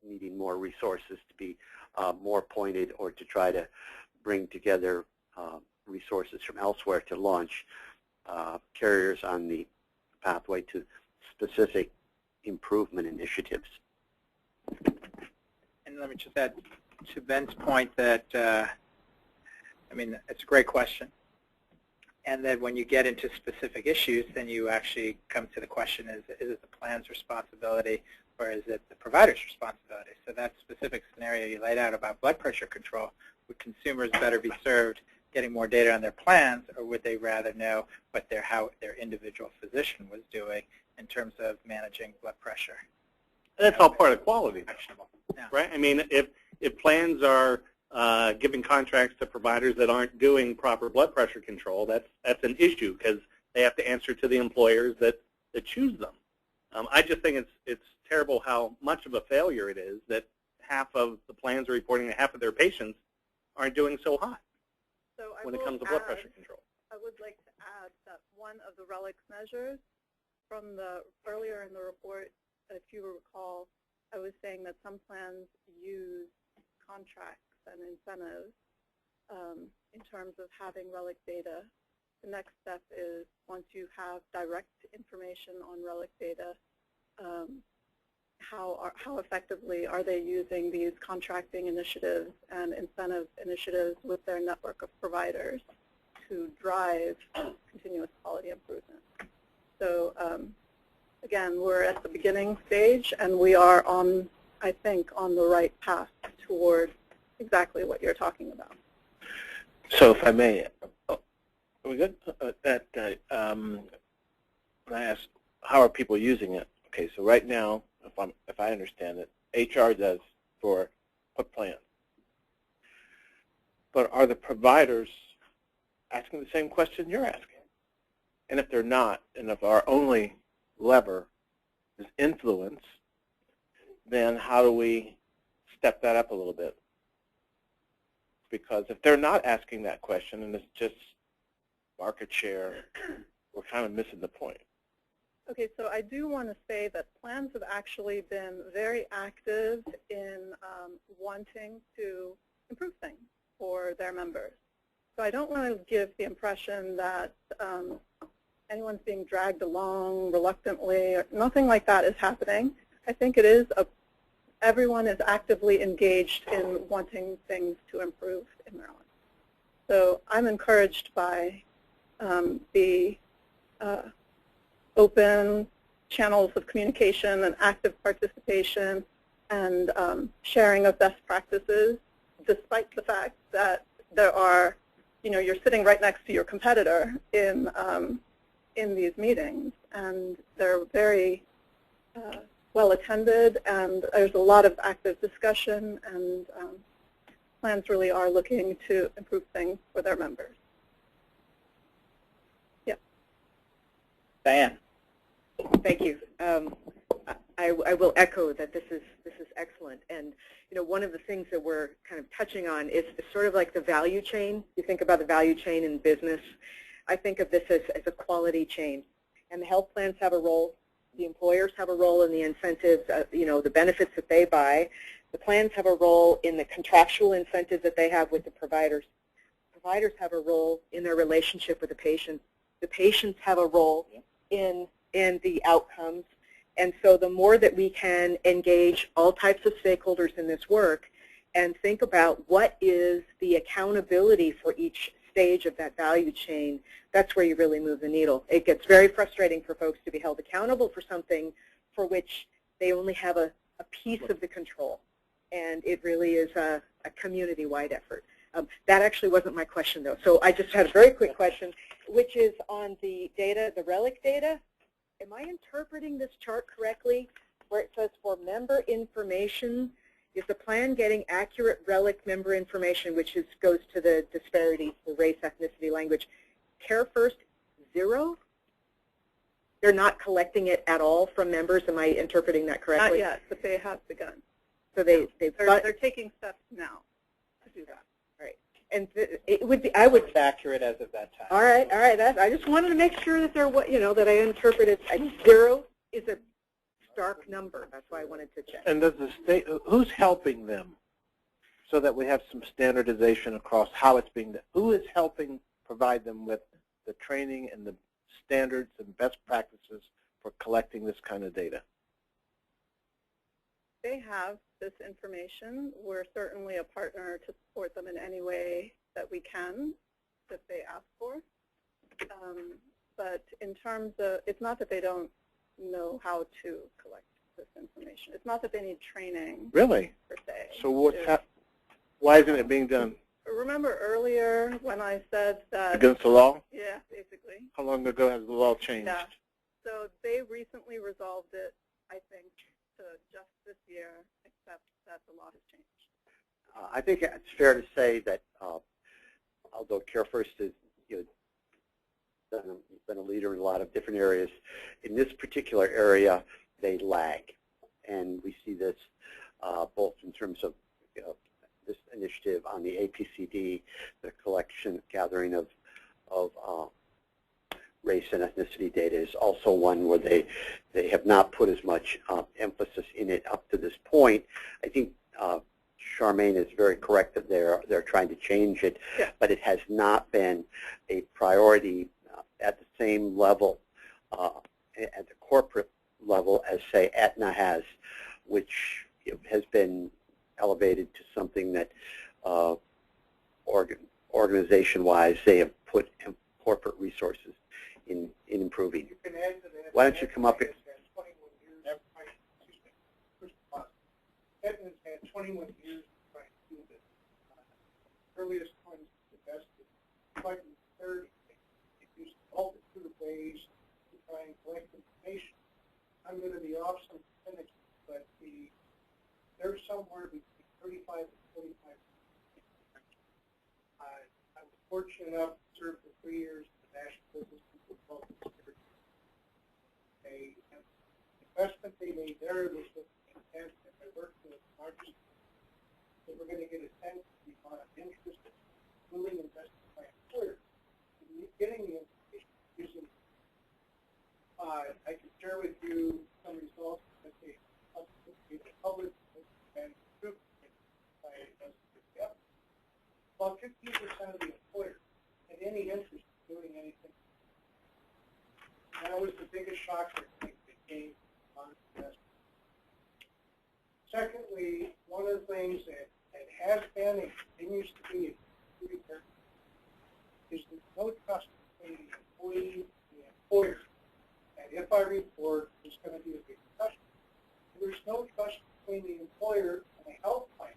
needing more resources to be more pointed, or to try to bring together resources from elsewhere to launch carriers on the pathway to specific improvement initiatives. And let me just add to Ben's point that, I mean, it's a great question. And then when you get into specific issues, then you actually come to the question, is it the plan's responsibility or is it the provider's responsibility? So that specific scenario you laid out about blood pressure control, would consumers better be served getting more data on their plans, or would they rather know what how their individual physician was doing in terms of managing blood pressure? And that's all part of quality, Actionable. Yeah. right? I mean, if plans are giving contracts to providers that aren't doing proper blood pressure control, that's an issue, because they have to answer to the employers that choose them. I just think it's terrible how much of a failure it is that half of the plans are reporting that half of their patients aren't doing so hot when it comes to blood pressure control. I would like to add that one of the RELICS measures from earlier in the report, if you recall, I was saying that some plans use contracts and incentives in terms of having RELIC data. The next step is, once you have direct information on RELIC data, how effectively are they using these contracting initiatives and incentive initiatives with their network of providers to drive continuous quality improvement. So again, we're at the beginning stage, and we are on, I think, on the right path toward exactly what you're talking about. So if I may, are we good? When I asked, how are people using it? Okay, so right now, if I understand it, HR does for what plan? But are the providers asking the same question you're asking? And if they're not, and if our only lever is influence, then how do we step that up a little bit? Because if they're not asking that question and it's just market share, we're kind of missing the point. Okay, so I do want to say that plans have actually been very active in wanting to improve things for their members. So I don't want to give the impression that anyone's being dragged along reluctantly. Or nothing like that is happening. I think it is everyone is actively engaged in wanting things to improve in their lives. So I'm encouraged by the open channels of communication and active participation and sharing of best practices, despite the fact that there are, you're sitting right next to your competitor in these meetings, and they're very well attended, and there's a lot of active discussion, and plans really are looking to improve things for their members. Yeah. Diane. Thank you. I will echo that this is excellent, and one of the things that we're kind of touching on is sort of like the value chain. You think about the value chain in business. I think of this as a quality chain, and the health plans have a role. The employers have a role in the incentives, the benefits that they buy. The plans have a role in the contractual incentives that they have with the providers. Providers have a role in their relationship with the patients. The patients have a role in the outcomes. And so the more that we can engage all types of stakeholders in this work and think about what is the accountability for each stage of that value chain, that's where you really move the needle. It gets very frustrating for folks to be held accountable for something for which they only have a a piece of the control, and it really is a community-wide effort. That actually wasn't my question, though. So I just had a very quick question, which is on the data, the RELIC data. Am I interpreting this chart correctly, where it says for member information, is the plan getting accurate RELIC member information, which goes to the disparities, the race, ethnicity, language? CareFirst, 0? They're not collecting it at all from members? Am I interpreting that correctly? Not yet, but they have begun. So they're taking steps now to do that. All right. And it would be, I would. It's accurate as of that time. All right, all right. I just wanted to make sure that that I interpreted 0 is a stark number. That's why I wanted to check. And does the state, who's helping them so that we have some standardization across how it's being done? Who is helping provide them with the training and the standards and best practices for collecting this kind of data? They have this information. We're certainly a partner to support them in any way that we can if they ask for. But in terms of, it's not that they don't know how to collect this information. It's not that they need training. Really? Per se. So why isn't it being done? Remember earlier when I said that... Against the law? Yeah, basically. How long ago has the law changed? Yeah. So they recently resolved it, I think, to just this year, except that the law has changed. I think it's fair to say that although CareFirst is been a leader in a lot of different areas, in this particular area they lag, and we see this both in terms of this initiative on the APCD, the collection, gathering of race and ethnicity data is also one where they have not put as much emphasis in it up to this point. I think Charmaine is very correct that they're trying to change it, yeah. But it has not been a priority at the same level, at the corporate level as, say, Aetna has, which has been elevated to something that organization-wise they have put corporate resources in improving. You can add to that. Why don't you come up here? Aetna's had 21 years to try to do this. Earliest ones, the best, like in the 30s, they used multitude of ways to try and collect information. I'm going to be off some percentage, but they're somewhere between 35 and 45. I was fortunate enough to serve for 3 years in the National Business Consulting Security. The investment they made there was with the intent that I worked with largest, that we're going to get a sense of the amount of interest really invested by employers in getting the information using. I can share with you some results that they published and group by about 15% of the employers had any interest in doing anything. That was the biggest shocker that came on investment. Secondly, one of the things that has been and continues to be is there's no trust between the employee and the employer. And if I report, there's going to be a big discussion. There's no trust between the employer and the health plan.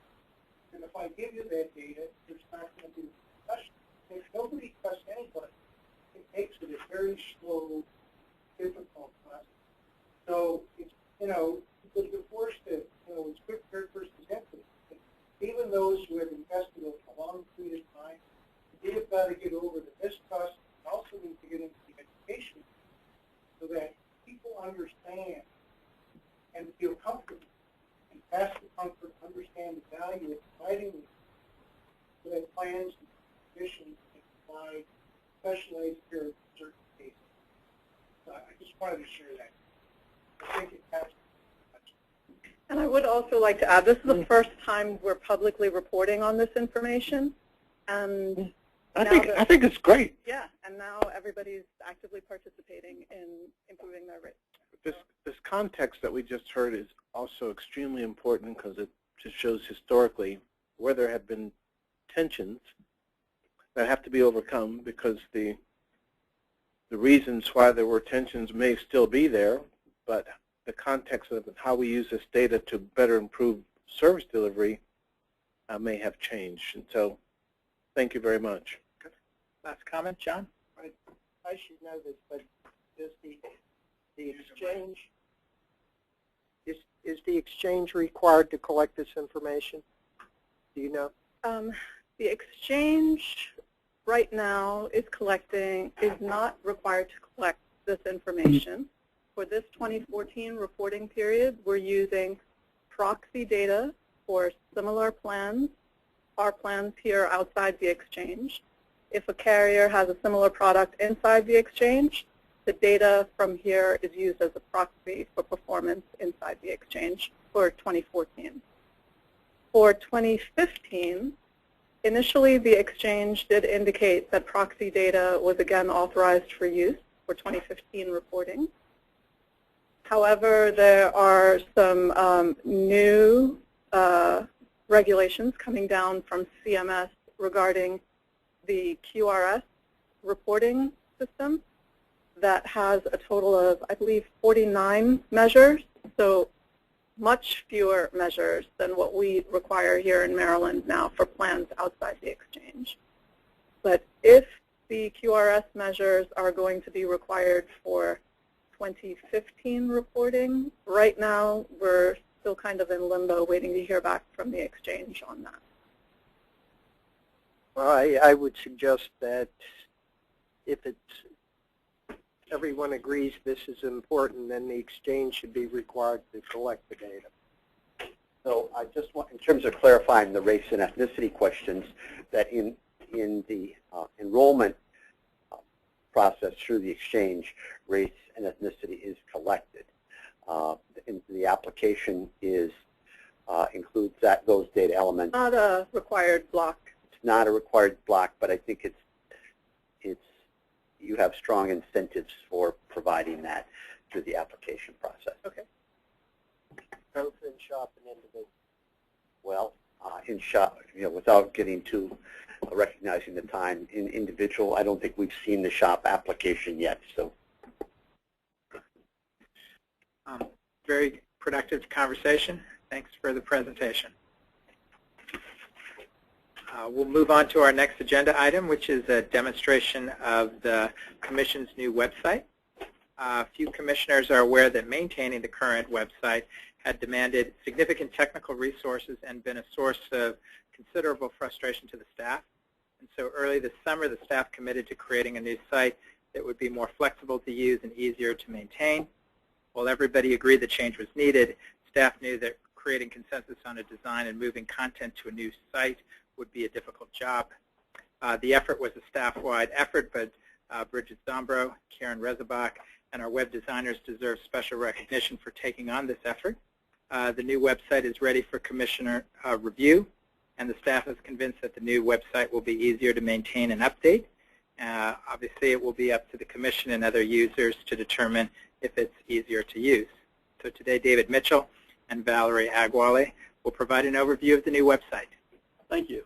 And if I give you that data, there's not going to be a discussion. If nobody trusts anybody, it makes it a very slow, difficult process. So it's, because we're forced to, it's good CareFirst example. Even those who have invested a long period of time, they have got to get over the mistrust and also need to get into the education so that people understand and feel comfortable and pass the comfort, understand the value of providing these so that plans and conditions can provide specialized care in certain cases. So I just wanted to share that. I think it has. And I would also like to add, this is the first time we're publicly reporting on this information. And I think it's great. yeah, and now everybody's actively participating in improving their rates. This context that we just heard is also extremely important because it just shows historically where there have been tensions that have to be overcome because the reasons why there were tensions may still be there, but the context of how we use this data to better improve service delivery may have changed. And so thank you very much. Good. Last comment, John? I should know this, but is the exchange is the exchange required to collect this information? Do you know? The exchange right now is not required to collect this information. For this 2014 reporting period, we're using proxy data for similar plans, our plans here outside the exchange. If a carrier has a similar product inside the exchange, the data from here is used as a proxy for performance inside the exchange for 2014. For 2015, initially the exchange did indicate that proxy data was again authorized for use for 2015 reporting. However, there are some new regulations coming down from CMS regarding the QRS reporting system that has a total of, I believe, 49 measures, so much fewer measures than what we require here in Maryland now for plans outside the exchange. But if the QRS measures are going to be required for 2015 reporting, right now we're still kind of in limbo waiting to hear back from the exchange on that. Well, I would suggest that if everyone agrees this is important, then the exchange should be required to collect the data. So I just want, in terms of clarifying the race and ethnicity questions, that in the enrollment process through the exchange, race and ethnicity is collected. And the application includes those data elements. Not a required block. It's not a required block, but I think you have strong incentives for providing that through the application process. Okay. Both in shop and individual. Well, in shop, without getting to recognizing the time, in individual, I don't think we've seen the shop application yet. So, very productive conversation. Thanks for the presentation. We'll move on to our next agenda item, which is a demonstration of the Commission's new website. A few commissioners are aware that maintaining the current website had demanded significant technical resources and been a source of considerable frustration to the staff. And so early this summer, the staff committed to creating a new site that would be more flexible to use and easier to maintain. While everybody agreed the change was needed, staff knew that creating consensus on a design and moving content to a new site would be a difficult job. The effort was a staff-wide effort, but Bridget Zombro, Karen Rezabach, and our web designers deserve special recognition for taking on this effort. The new website is ready for Commissioner review, and the staff is convinced that the new website will be easier to maintain and update. Obviously, it will be up to the Commission and other users to determine if it's easier to use. So today, David Mitchell and Valerie Agwale will provide an overview of the new website. Thank you.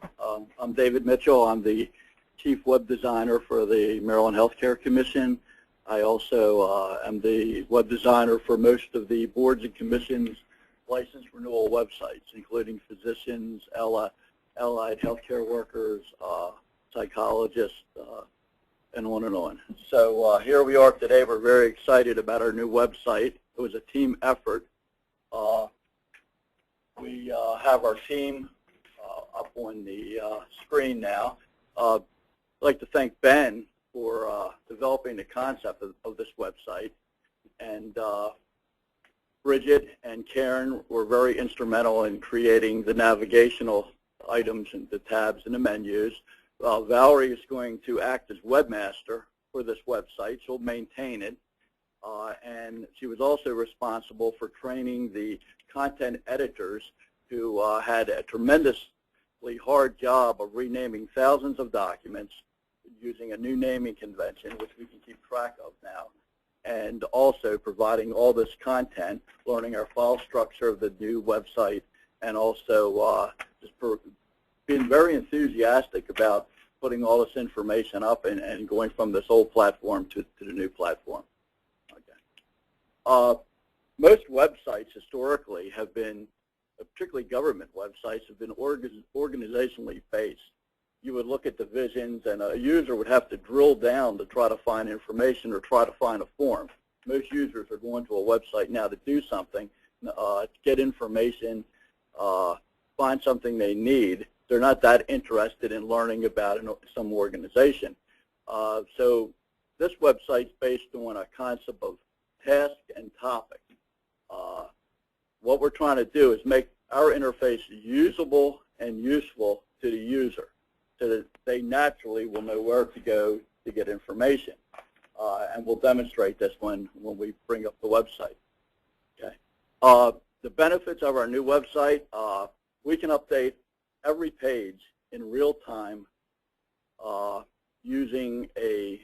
I'm David Mitchell. I'm the Chief Web Designer for the Maryland Healthcare Commission. I also am the web designer for most of the boards and commissions license renewal websites, including physicians, allied healthcare workers, psychologists, and on and on. So here we are today. We're very excited about our new website. It was a team effort. We have our team up on the screen now. I'd like to thank Ben for developing the concept of this website. And Bridget and Karen were very instrumental in creating the navigational items and the tabs and the menus. Valerie is going to act as webmaster for this website. She'll maintain it. And she was also responsible for training the content editors who had a tremendously hard job of renaming thousands of documents using a new naming convention, which we can keep track of now, and also providing all this content, learning our file structure of the new website, and also just being very enthusiastic about putting all this information up and going from this old platform to the new platform. Okay. most websites historically have been, particularly government websites, have been organizationally based. You would look at divisions, and a user would have to drill down to try to find information or try to find a form. Most users are going to a website now to do something, to get information, find something they need. They're not that interested in learning about some organization. So this website's based on a concept of task and topic. What we're trying to do is make our interface usable and useful to the user so that they naturally will know where to go to get information. And we'll demonstrate this when we bring up the website. Okay. The benefits of our new website, we can update every page in real time using an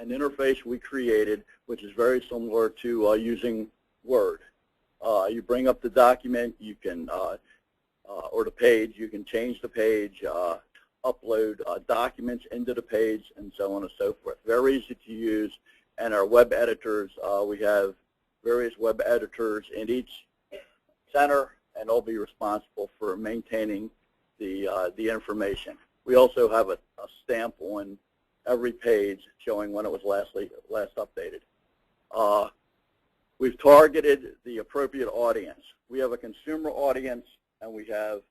interface we created, which is very similar to using Word. You bring up the document, you can, or the page, you can change the page, upload documents into the page, and so on and so forth. Very easy to use. And our web editors, we have various web editors in each center, and they'll be responsible for maintaining the information. We also have a stamp on every page showing when it was last updated. We've targeted the appropriate audience. We have a consumer audience, and we have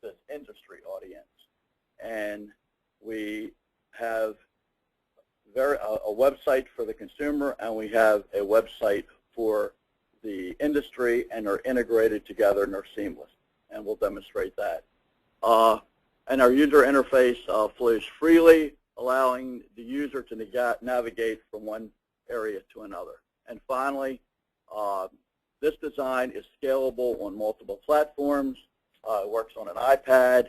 this industry audience. And we have a website for the consumer, and we have a website for the industry, and they're integrated together and they're seamless. And we'll demonstrate that. And our user interface flows freely, allowing the user to navigate from one area to another. And finally, this design is scalable on multiple platforms. It works on an iPad.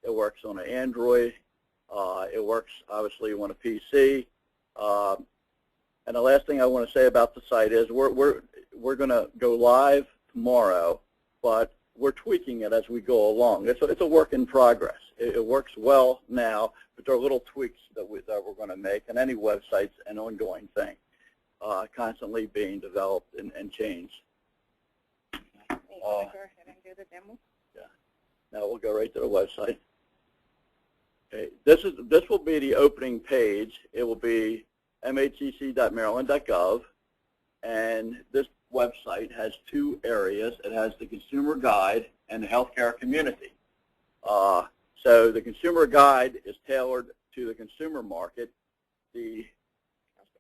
It works on an Android. It works, obviously, on a PC. And the last thing I want to say about the site is we're going to go live tomorrow, but we're tweaking it as we go along. It's a work in progress. It works well now, but there are little tweaks that we're going to make, and any website's an ongoing thing, constantly being developed and changed. Go ahead and do the demo. Yeah. Now we'll go right to the website. Okay. This will be the opening page. It will be mhcc.maryland.gov, and this website has two areas. It has the consumer guide and the healthcare community. So the consumer guide is tailored to the consumer market. The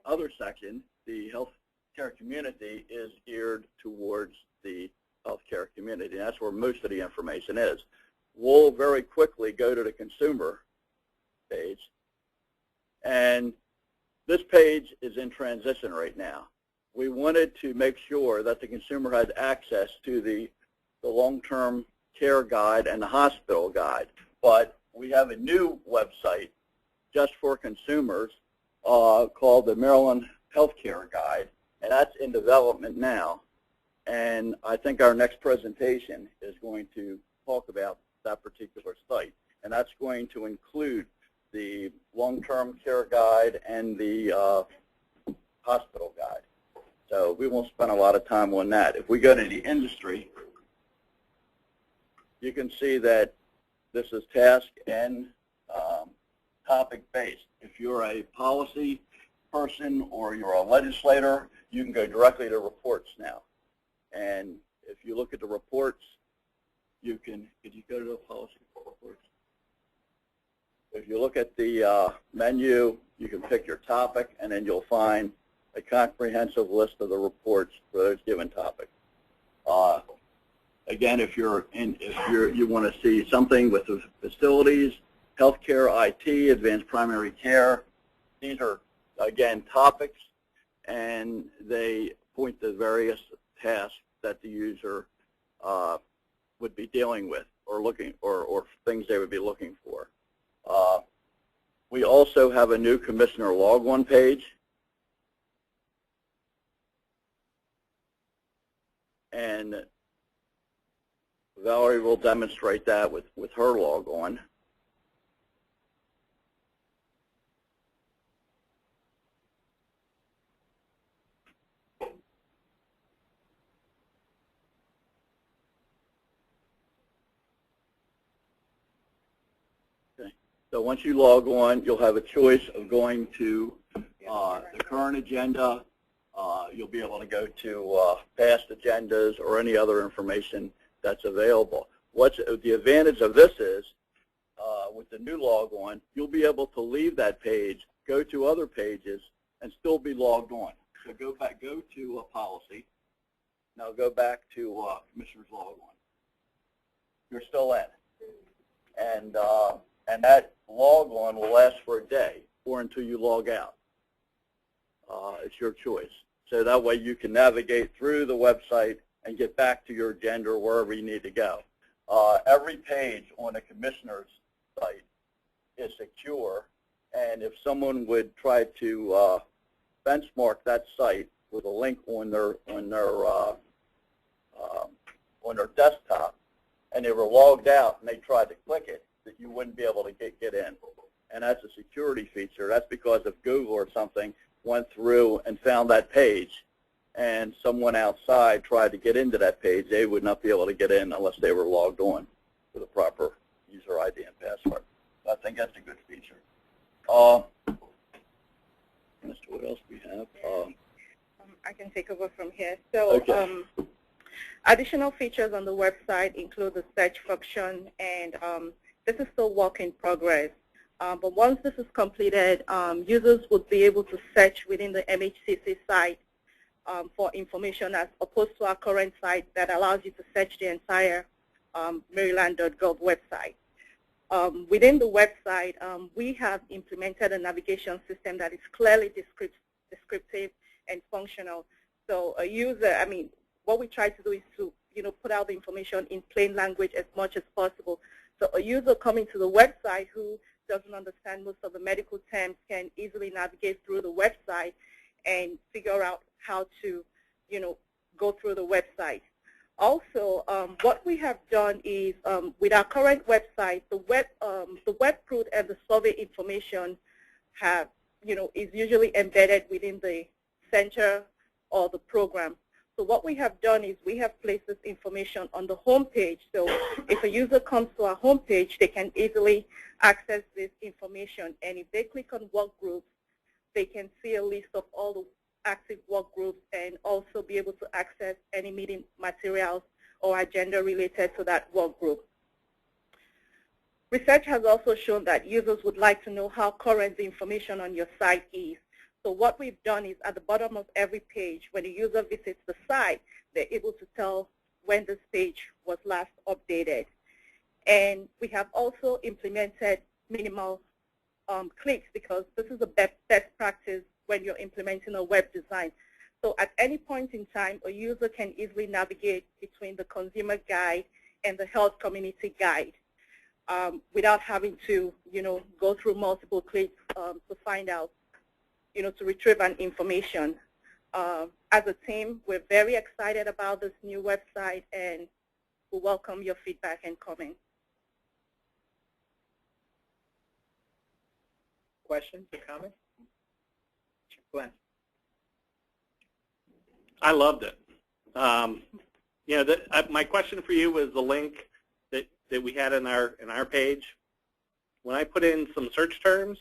other section, the healthcare community, is geared towards the healthcare community. And that's where most of the information is. We'll very quickly go to the consumer page. And this page is in transition right now. We wanted to make sure that the consumer had access to the long-term care guide and the hospital guide. But we have a new website just for consumers called the Maryland Healthcare Guide, and that's in development now. And I think our next presentation is going to talk about that particular site, and that's going to include the long-term care guide and the hospital guide. So we won't spend a lot of time on that. If we go to the industry, you can see that this is task and topic-based. If you're a policy person or you're a legislator, you can go directly to reports now. And if you look at the reports, you can, could you go to the policy reports? If you look at the menu, you can pick your topic, and then you'll find a comprehensive list of the reports for those given topics. Again, if you want to see something with the facilities, healthcare, IT, advanced primary care, these are again topics, and they point to various tasks that the user would be dealing with or looking or things they would be looking for. We also have a new Commissioner Log On page. And Valerie will demonstrate that with her log on. So once you log on, you'll have a choice of going to the current agenda. You'll be able to go to past agendas or any other information that's available. What's the advantage of this is, with the new log on, you'll be able to leave that page, go to other pages, and still be logged on. So go to policy. Now go back to Commissioner's log on. You're still in, and that log on will last for a day or until you log out. It's your choice. So that way you can navigate through the website and get back to your agenda or wherever you need to go. Every page on a commissioner's site is secure, and if someone would try to benchmark that site with a link on their desktop, and they were logged out and they tried to click it, that you wouldn't be able to get in. And that's a security feature. That's because if Google or something went through and found that page and someone outside tried to get into that page, they would not be able to get in unless they were logged on with a proper user ID and password. So I think that's a good feature. What else do we have? I can take over from here. So okay. Additional features on the website include the search function, and this is still work in progress. But once this is completed, users would be able to search within the MHCC site for information as opposed to our current site that allows you to search the entire Maryland.gov website. Within the website, we have implemented a navigation system that is clearly descriptive and functional. So a user, what we try to do is to put out the information in plain language as much as possible. So a user coming to the website who doesn't understand most of the medical terms can easily navigate through the website and figure out how to, go through the website. Also, what we have done is, with our current website, the web proof and the survey information have, is usually embedded within the center or the program. So what we have done is we have placed this information on the home page. So if a user comes to our home page, they can easily access this information. And if they click on work groups, they can see a list of all the active work groups and also be able to access any meeting materials or agenda related to that work group. Research has also shown that users would like to know how current the information on your site is. So what we've done is at the bottom of every page, when a user visits the site, they're able to tell when this page was last updated. And we have also implemented minimal clicks, because this is a best practice when you're implementing a web design. So at any point in time, a user can easily navigate between the consumer guide and the health community guide without having to, go through multiple clicks to find out, to retrieve an information. As a team, we're very excited about this new website, and we welcome your feedback and comments. Questions or comments? Glenn. I loved it. My question for you was the link that we had in our page. When I put in some search terms,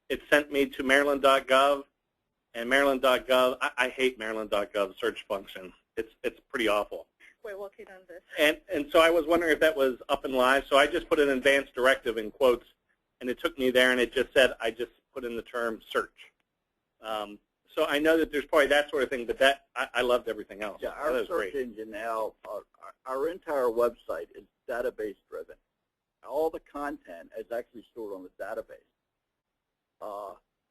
it sent me to Maryland.gov, and Maryland.gov, I hate Maryland.gov search function. It's pretty awful. We're working on this. And so I was wondering if that was up and live. So I just put an advanced directive in quotes, and it took me there, and it just said I just put in the term search. So I know that there's probably that sort of thing, but I loved everything else. Yeah, our search engine now, our entire website is database driven. All the content is actually stored on the database.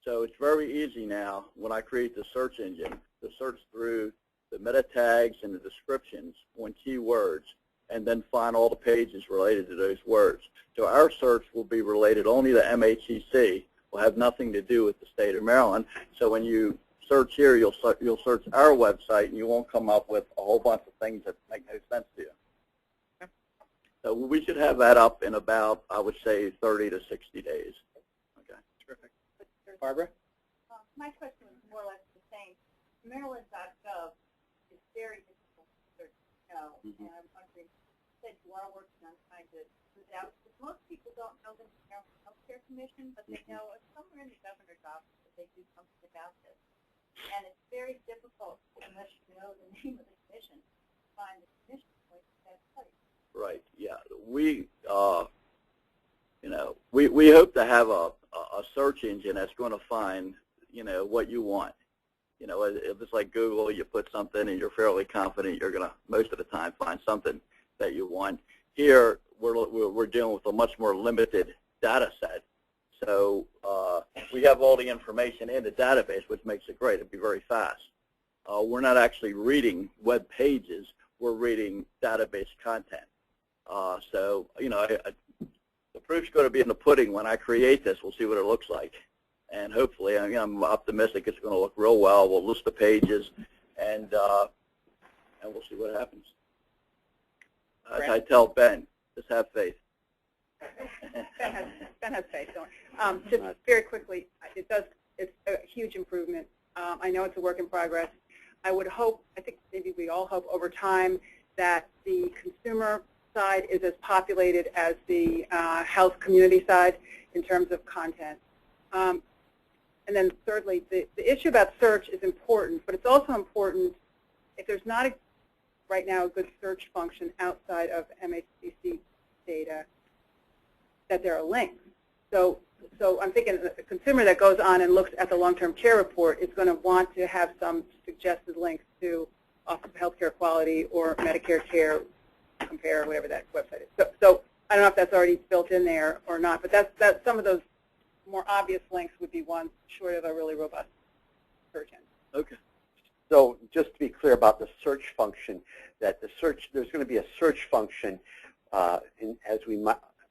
So it's very easy now when I create the search engine to search through the meta tags and the descriptions on keywords and then find all the pages related to those words. So our search will be related only to MHCC, will have nothing to do with the state of Maryland. So when you search here, you'll search our website, and you won't come up with a whole bunch of things that make no sense to you. Okay. So we should have that up in about, I would say, 30 to 60 days. Okay. Terrific. Barbara? My question was more or less the same. Maryland.gov is very difficult to search, and I'm wondering, you said you are working on trying to put it out, because most people don't know the Maryland Healthcare Commission, but they know it's somewhere in the governor's office that they do something about this. And it's very difficult, unless you know the name of the commission, to find the commission point in that place. Right. Yeah. We, we hope to have a search engine that's going to find, what you want. If it's like Google, you put something and you're fairly confident you're going to, most of the time, find something that you want. Here, we're dealing with a much more limited data set. So we have all the information in the database, which makes it great. It'd be very fast. We're not actually reading web pages. We're reading database content. So, the proof's going to be in the pudding. When I create this, we'll see what it looks like. And hopefully, I'm optimistic it's going to look real well. We'll list the pages, and we'll see what happens. As I tell Ben, just have faith. Ben has faith. Just very quickly, it's a huge improvement. I know it's a work in progress. I think maybe we all hope over time that the consumer side is as populated as the health community side in terms of content. And then thirdly, the issue about search is important, but it's also important if there's not right now a good search function outside of MHCC data, that there are links. So I'm thinking that the consumer that goes on and looks at the long-term care report is going to want to have some suggested links to Office of Healthcare Quality or Medicare Care Compare, whatever that website is. So I don't know if that's already built in there or not, but that's some of those more obvious links would be one short of a really robust search engine. Okay. So just to be clear about the search function, that there's going to be a search function when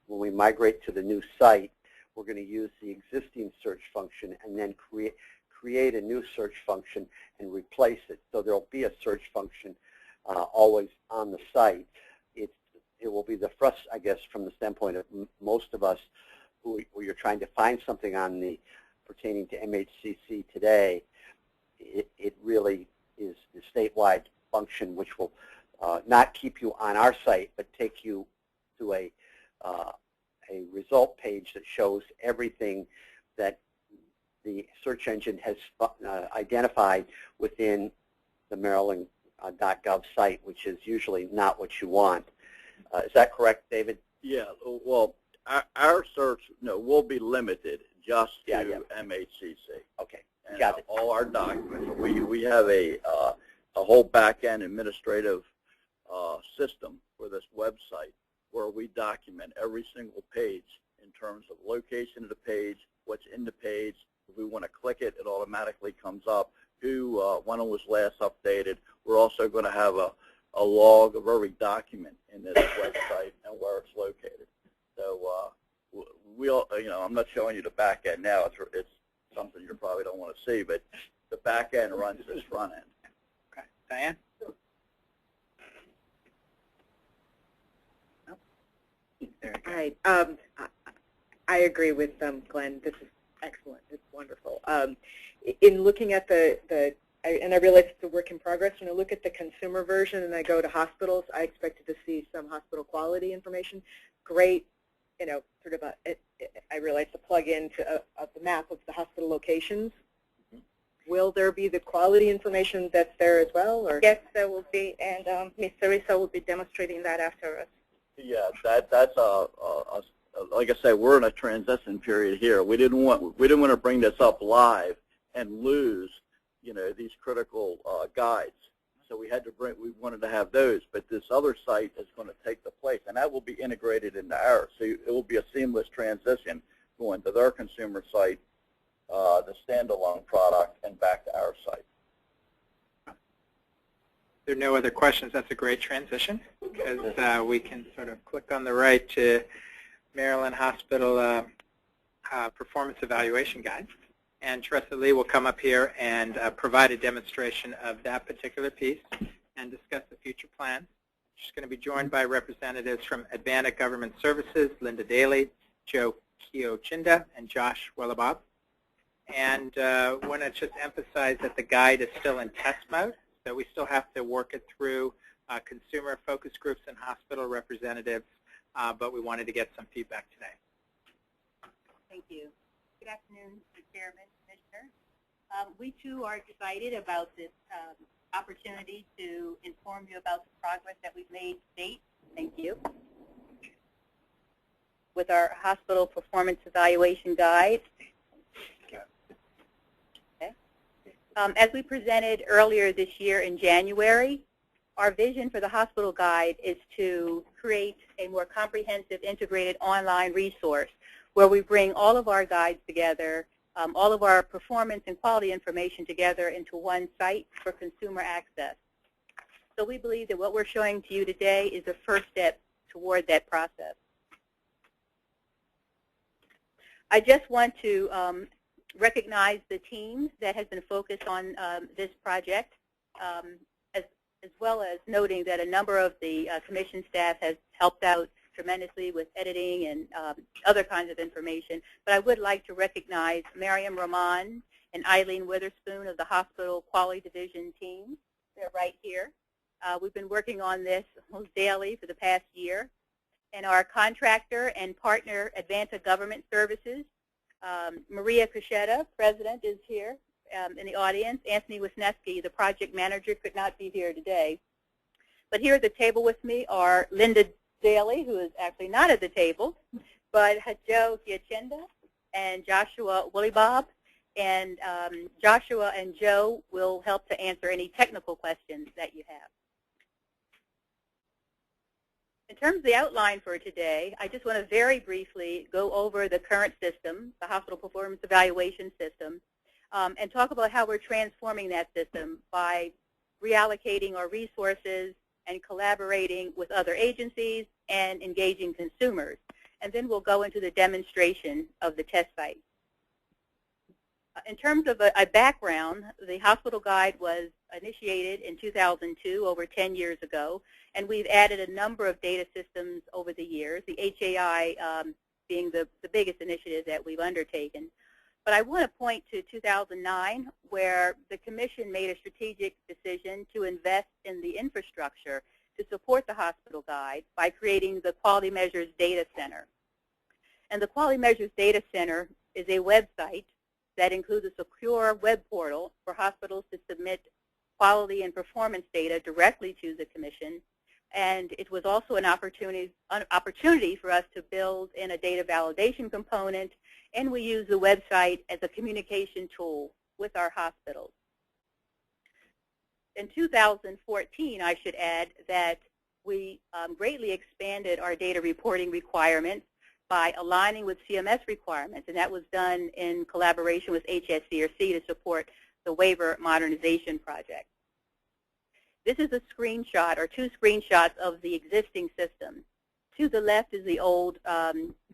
we migrate to the new site. We're going to use the existing search function and then create a new search function and replace it. So there will be a search function always on the site. It will be the first, I guess, from the standpoint of most of us who you're trying to find something on pertaining to MHCC today. It really is the statewide function, which will not keep you on our site, but take you to a result page that shows everything that the search engine has identified within the Maryland.gov site, which is usually not what you want. Is that correct, David? Yeah. Well, our search will be limited just to MHCC. Okay. And got it. All our documents. We have a whole back-end administrative system for this website where we document every single page in terms of location of the page, what's in the page. If we want to click it, it automatically comes up. When it was last updated. We're also going to have a log of every document in this website and where it's located. So I'm not showing you the back end now. It's something you probably don't want to see, but the back end runs this front end. Okay. Diane? All right. I agree with Glenn. This is excellent. It's wonderful. In looking at and I realize it's a work in progress, when I look at the consumer version and I go to hospitals, I expected to see some hospital quality information. Great, sort of I realize the plug-in to the map of the hospital locations. Will there be the quality information that's there as well? Or? Yes, there will be, and Ms. Teresa will be demonstrating that after us. Yeah, that's like I said, we're in a transition period here. We didn't want to bring this up live and lose, these critical guides. So we wanted to have those, but this other site is going to take the place, and that will be integrated into ours. So it will be a seamless transition going to their consumer site, the standalone product, and back to our site. If there are no other questions, that's a great transition, because we can sort of click on the right to Maryland Hospital Performance Evaluation Guide. And Teresa Lee will come up here and provide a demonstration of that particular piece and discuss the future plans. She's going to be joined by representatives from Advanta Government Services, Linda Daly, Joe Kiochinda, and Josh Wellebaugh. And I want to just emphasize that the guide is still in test mode, so we still have to work it through consumer focus groups and hospital representatives, but we wanted to get some feedback today. Thank you. Good afternoon, Mr. Chairman, Commissioner. We too are excited about this opportunity to inform you about the progress that we've made to date. Thank you. With our hospital performance evaluation guide. Okay. As we presented earlier this year in January, our vision for the hospital guide is to create a more comprehensive, integrated online resource where we bring all of our guides together, all of our performance and quality information together into one site for consumer access. So we believe that what we're showing to you today is a first step toward that process. I just want to recognize the team that has been focused on this project, as well as noting that a number of the commission staff has helped out tremendously with editing and other kinds of information. But I would like to recognize Miriam Rahman and Eileen Witherspoon of the Hospital Quality Division team. They're right here. We've been working on this almost daily for the past year. And our contractor and partner, Advanta Government Services, Maria Kusheta, President, is here in the audience. Anthony Wisniewski, the project manager, could not be here today. But here at the table with me are Linda Daly, who is actually not at the table, but Joe Giachinda and Joshua Willibob. And Joshua and Joe will help to answer any technical questions that you have. In terms of the outline for today, I just want to very briefly go over the current system, the Hospital Performance Evaluation System, and talk about how we're transforming that system by reallocating our resources and collaborating with other agencies and engaging consumers. And then we'll go into the demonstration of the test site. In terms of a background, the hospital guide was initiated in 2002, over 10 years ago, and we've added a number of data systems over the years, the HAI being the biggest initiative that we've undertaken. But I want to point to 2009, where the Commission made a strategic decision to invest in the infrastructure to support the hospital guide by creating the Quality Measures Data Center. And the Quality Measures Data Center is a website that includes a secure web portal for hospitals to submit quality and performance data directly to the Commission. And it was also an opportunity for us to build in a data validation component, and we use the website as a communication tool with our hospitals. In 2014, I should add that we greatly expanded our data reporting requirements by aligning with CMS requirements, and that was done in collaboration with HSCRC to support the waiver modernization project. This is a screenshot, or two screenshots, of the existing system. To the left is the old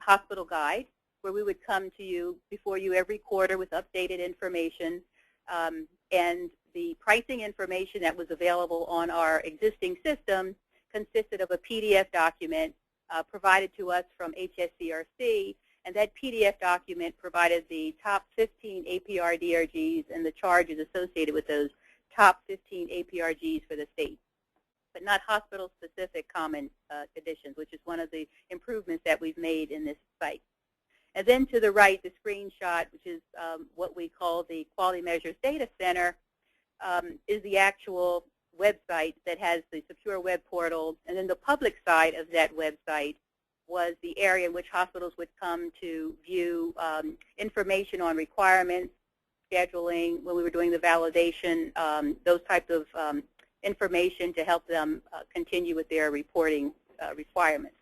hospital guide, where we would come to you before you every quarter with updated information, and the pricing information that was available on our existing system consisted of a PDF document provided to us from HSCRC, and that PDF document provided the top 15 APR DRGs and the charges associated with those top 15 APRGs for the state, but not hospital-specific common conditions, which is one of the improvements that we've made in this site. And then to the right, the screenshot, which is what we call the Quality Measures Data Center, is the actual website that has the secure web portal. And then the public side of that website was the area in which hospitals would come to view information on requirements, scheduling, when we were doing the validation, those types of information to help them continue with their reporting requirements.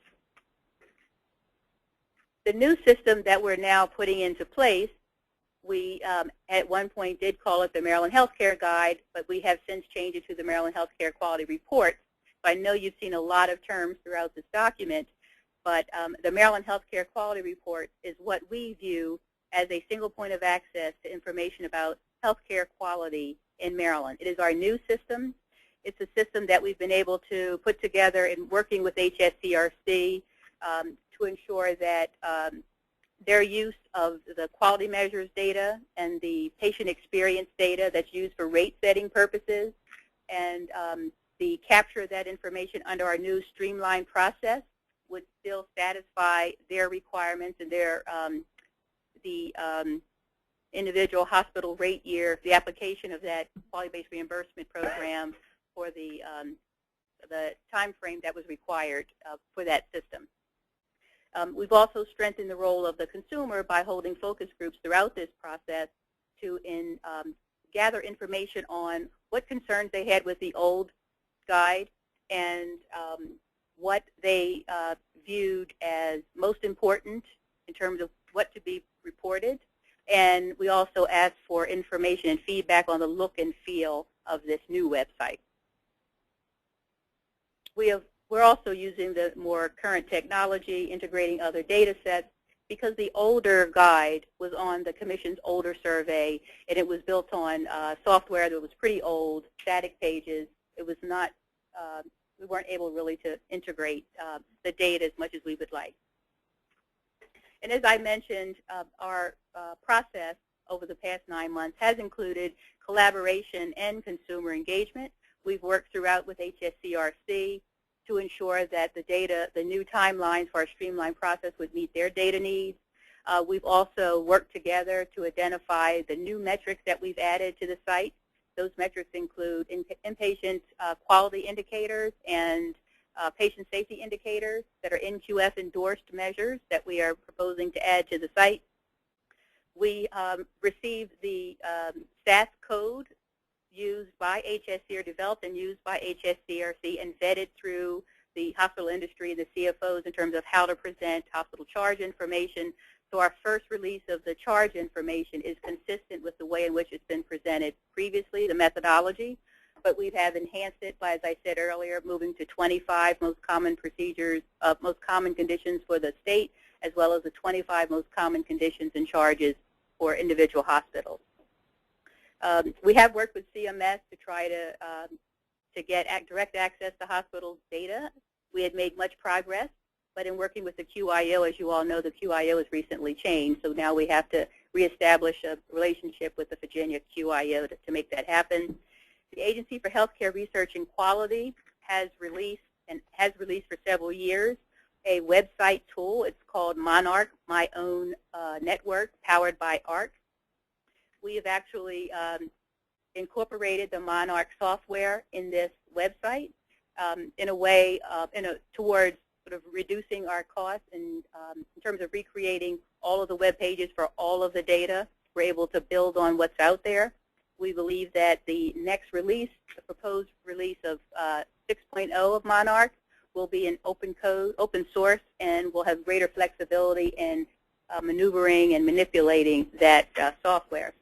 The new system that we're now putting into place, we at one point did call it the Maryland Healthcare Guide, but we have since changed it to the Maryland Healthcare Quality Report. So I know you've seen a lot of terms throughout this document, but the Maryland Healthcare Quality Report is what we view as a single point of access to information about healthcare quality in Maryland. It is our new system. It's a system that we've been able to put together in working with HSCRC to ensure that their use of the quality measures data and the patient experience data that's used for rate setting purposes, and the capture of that information under our new streamlined process would still satisfy their requirements and their the individual hospital rate year, the application of that quality-based reimbursement program for the time frame that was required for that system. We've also strengthened the role of the consumer by holding focus groups throughout this process to gather information on what concerns they had with the old guide and what they viewed as most important in terms of what to be reported. And we also asked for information and feedback on the look and feel of this new website. We're also using the more current technology, integrating other data sets, because the older guide was on the Commission's older survey, and it was built on software that was pretty old, static pages. It was not, we weren't able really to integrate the data as much as we would like. And as I mentioned, our process over the past 9 months has included collaboration and consumer engagement. We've worked throughout with HSCRC to ensure that the data, the new timelines for our streamlined process would meet their data needs. We've also worked together to identify the new metrics that we've added to the site. Those metrics include inpatient quality indicators and patient safety indicators that are NQF endorsed measures that we are proposing to add to the site. We received the SAS code used by HSC, or developed and used by HSCRC and vetted through the hospital industry and the CFOs in terms of how to present hospital charge information. So our first release of the charge information is consistent with the way in which it's been presented previously, the methodology, but we have enhanced it by, as I said earlier, moving to 25 most common procedures, most common conditions for the state, as well as the 25 most common conditions and charges for individual hospitals. We have worked with CMS to try to get direct access to hospital data. We had made much progress, but in working with the QIO, as you all know, the QIO has recently changed, so now we have to reestablish a relationship with the Virginia QIO to make that happen. The Agency for Healthcare Research and Quality has released for several years a website tool. It's called Monarch, My Own Network, powered by ARC. We have actually incorporated the Monarch software in this website in a way towards sort of reducing our costs in terms of recreating all of the web pages for all of the data. We're able to build on what's out there. We believe that the next release, the proposed release of 6.0 of Monarch, will be an open code, open source, and will have greater flexibility in maneuvering and manipulating that software.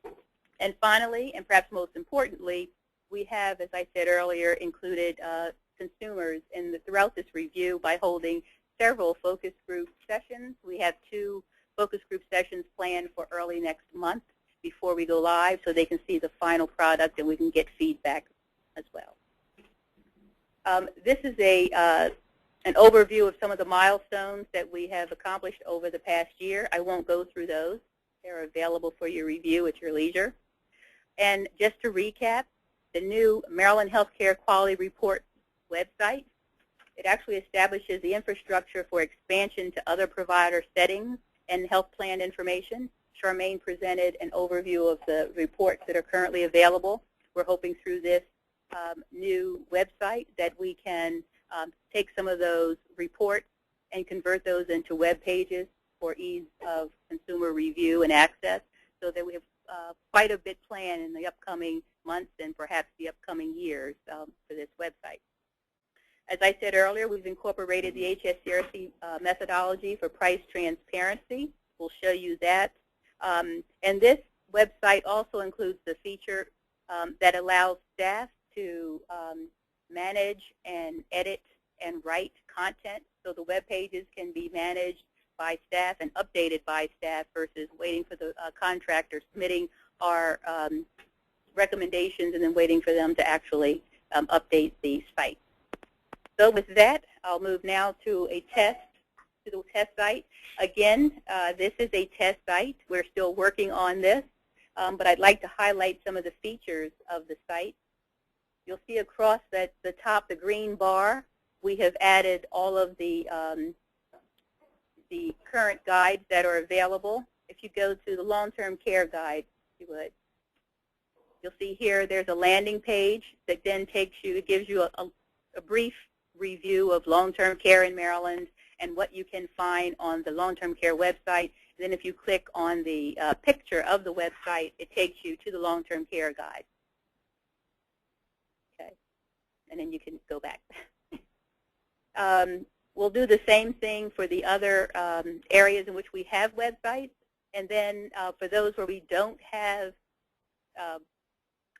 And finally, and perhaps most importantly, we have, as I said earlier, included consumers throughout this review by holding several focus group sessions. We have 2 focus group sessions planned for early next month before we go live, so they can see the final product and we can get feedback as well. This is an overview of some of the milestones that we have accomplished over the past year. I won't go through those. They're available for your review at your leisure. And just to recap, the new Maryland Healthcare Quality Report website, it actually establishes the infrastructure for expansion to other provider settings and health plan information. Charmaine presented an overview of the reports that are currently available. We're hoping through this new website that we can take some of those reports and convert those into web pages for ease of consumer review and access, so that we have quite a bit planned in the upcoming months and perhaps the upcoming years for this website. As I said earlier, we've incorporated the HSCRC methodology for price transparency. We'll show you that. And this website also includes the feature that allows staff to manage and edit and write content, so the web pages can be managed by staff and updated by staff versus waiting for the contractor submitting our recommendations and then waiting for them to actually update the site. So with that, I'll move now to a test, to the test site. Again, this is a test site. We're still working on this, but I'd like to highlight some of the features of the site. You'll see across the top, the green bar, we have added all of the current guides that are available. If you go to the long-term care guide, if you would, you'll see here there's a landing page that then takes you, it gives you a brief review of long-term care in Maryland and what you can find on the long-term care website. And then if you click on the picture of the website, it takes you to the long-term care guide. Okay, and then you can go back. We'll do the same thing for the other areas in which we have websites. And then for those where we don't have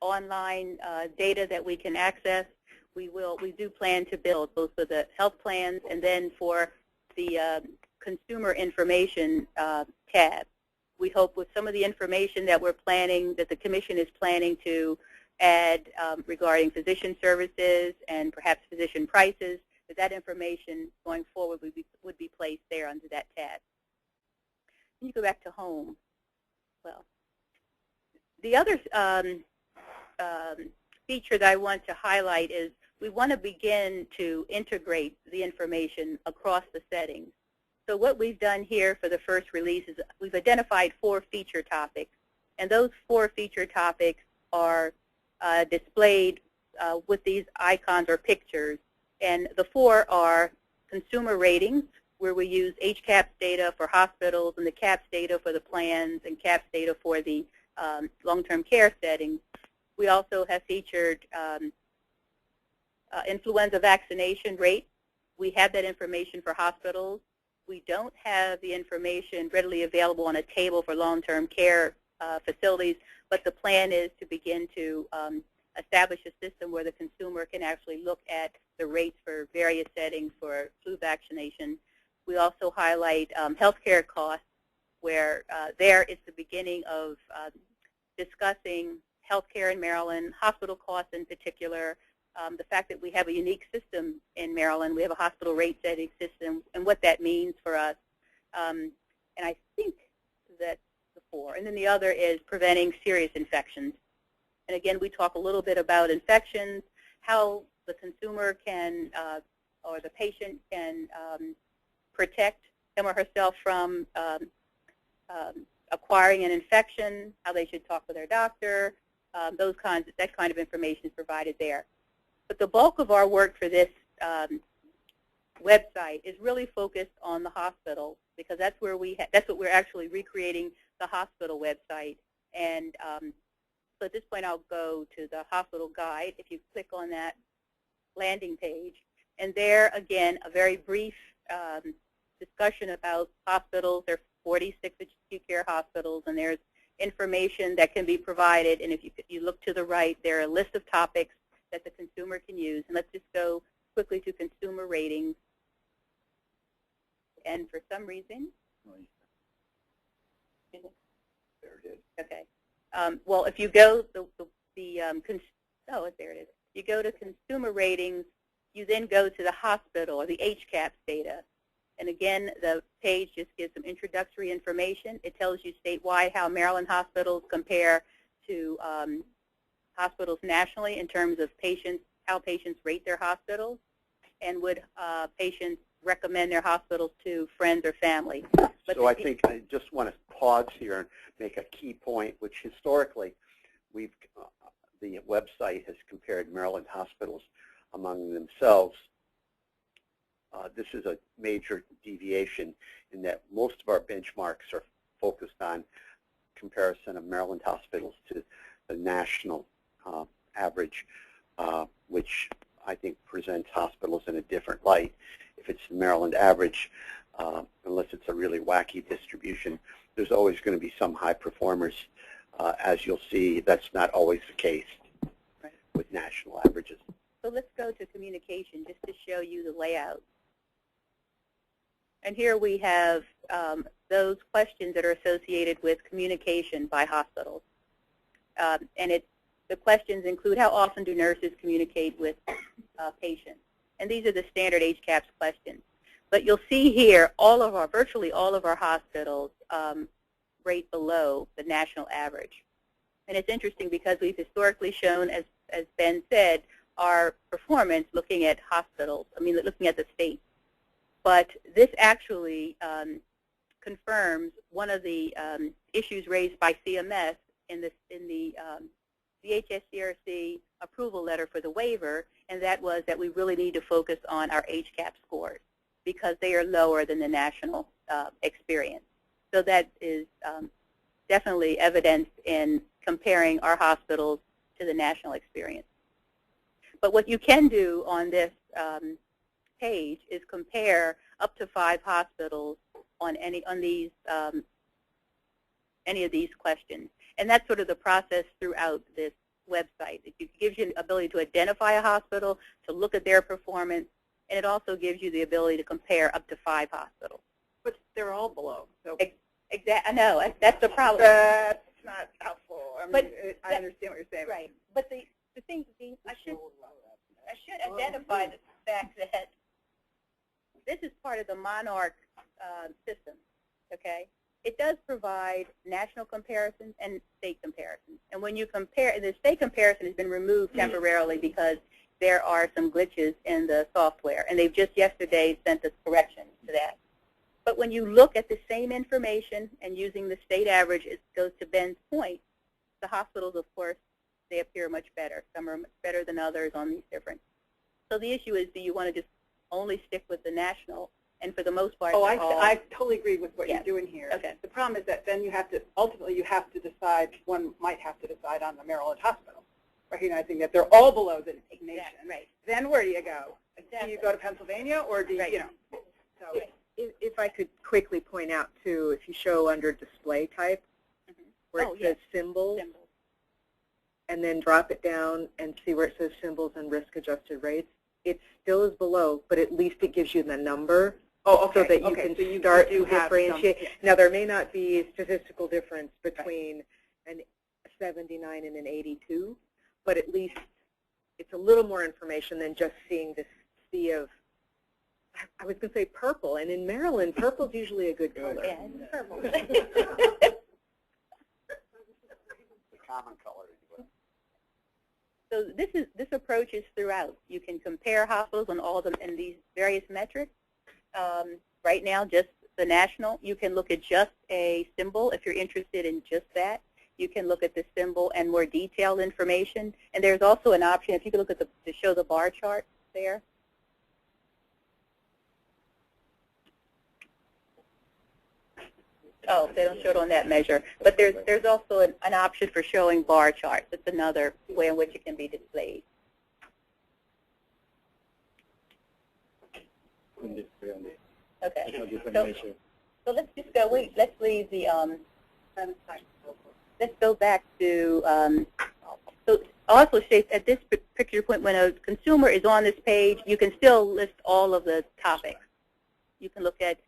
online data that we can access, we do plan to build both for the health plans and then for the consumer information tab. We hope with some of the information that we're planning, that the Commission is planning to add regarding physician services and perhaps physician prices, that information going forward would be placed there under that tab. When you go back to home, well, the other feature that I want to highlight is we want to begin to integrate the information across the settings. So what we've done here for the first release is we've identified 4 feature topics, and those 4 feature topics are displayed with these icons or pictures. And the 4 are consumer ratings, where we use HCAHPS data for hospitals and the CAHPS data for the plans and CAHPS data for the long-term care settings. We also have featured influenza vaccination rate. We have that information for hospitals. We don't have the information readily available on a table for long-term care facilities, but the plan is to begin to establish a system where the consumer can actually look at the rates for various settings for flu vaccination. We also highlight healthcare costs, where there is the beginning of discussing healthcare in Maryland, hospital costs in particular, the fact that we have a unique system in Maryland. We have a hospital rate setting system and what that means for us. And I think that's the 4. And then the other is preventing serious infections. And again, we talk a little bit about infections, how the consumer can, or the patient can protect him or herself from acquiring an infection, how they should talk with their doctor, that kind of information is provided there. But the bulk of our work for this website is really focused on the hospital, because that's where that's what we're actually recreating, the hospital website. And so at this point, I'll go to the hospital guide. If you click on that landing page, and there again, a very brief discussion about hospitals. There are 46 acute care hospitals, and there's information that can be provided. And if you look to the right, there are a list of topics that the consumer can use. And let's just go quickly to consumer ratings. And for some reason, there it is. Okay. Well, if you go there it is. You go to consumer ratings. You then go to the hospital or the HCAHPS data. And again, the page just gives some introductory information. It tells you statewide how Maryland hospitals compare to hospitals nationally in terms of how patients rate their hospitals, and would patients recommend their hospitals to friends or family. But so I think I just want to pause here and make a key point, which historically the website has compared Maryland hospitals among themselves. This is a major deviation in that most of our benchmarks are focused on comparison of Maryland hospitals to the national average, which I think presents hospitals in a different light. If it's the Maryland average, unless it's a really wacky distribution, there's always going to be some high performers. As you'll see, that's not always the case with national averages. So let's go to communication just to show you the layout. And here we have those questions that are associated with communication by hospitals. And the questions include, how often do nurses communicate with patients? And these are the standard HCAHPS questions. But you'll see here, virtually all of our hospitals rate below the national average. And it's interesting because we've historically shown, as Ben said, our performance looking at hospitals, looking at the state. But this actually confirms one of the issues raised by CMS in the DHSCRC approval letter for the waiver, and that was that we really need to focus on our HCAHPS scores because they are lower than the national experience. So that is definitely evidenced in comparing our hospitals to the national experience. But what you can do on this page is compare up to 5 hospitals on any of these questions. And that's sort of the process throughout this website. It gives you the ability to identify a hospital, to look at their performance, and it also gives you the ability to compare up to 5 hospitals. But they're all below. So I know. That's the problem. that's not helpful. I mean, But I understand what you're saying. Right. But the thing, I should identify the fact that this is part of the Monarch system, okay? It does provide national comparisons and state comparisons. And when you compare, the state comparison has been removed temporarily because there are some glitches in the software. And they've just yesterday sent us corrections to that. But when you look at the same information and using the state average, it goes to Ben's point, the hospitals, of course, they appear much better. Some are much better than others on these different. So the issue is, do you want to just only stick with the national? And for the most part, I totally agree with what you're doing here. Okay. The problem is that then you have to, ultimately you have to decide, one might have to decide on the Maryland hospital, recognizing that they're all below the nation. Right. Then where do you go? Exactly. Do you go to Pennsylvania or do you, you know? So. Right. If I could quickly point out, too, if you show under display type, where it says symbols, and then drop it down and see where it says symbols and risk-adjusted rates, it still is below, but at least it gives you the number so that you can start to differentiate. Now, there may not be a statistical difference between a 79 and an 82, but at least it's a little more information than just seeing this sea of, I was going to say purple, and in Maryland, purple's usually a good color. Yeah, it's purple. Common color. So this approach is throughout. You can compare hospitals on all of them in these various metrics. Right now, just the national. You can look at just a symbol if you're interested in just that. You can look at the symbol and more detailed information. And there's also an option, if you could look at to show the bar chart there. Oh, they don't show it on that measure. But there's also an option for showing bar charts. It's another way in which it can be displayed. Okay. So let's just go. Let's leave the. Let's go back to. So also, Shafe, at this particular point, when a consumer is on this page, you can still list all of the topics. You can look at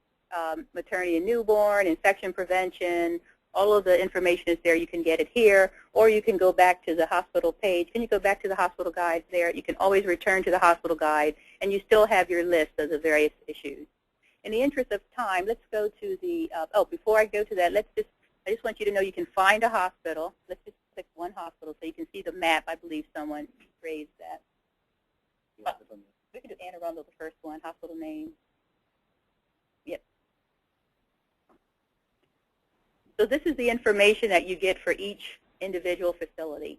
maternity and newborn, infection prevention, all of the information is there. You can get it here, or you can go back to the hospital page. Can you go back to the hospital guide there? You can always return to the hospital guide, and you still have your list of the various issues. In the interest of time, let's go to the, before I go to that, I just want you to know you can find a hospital. Let's just click one hospital so you can see the map. I believe someone raised that. We can do Anne Arundel, the first one, hospital name. Yep. So this is the information that you get for each individual facility.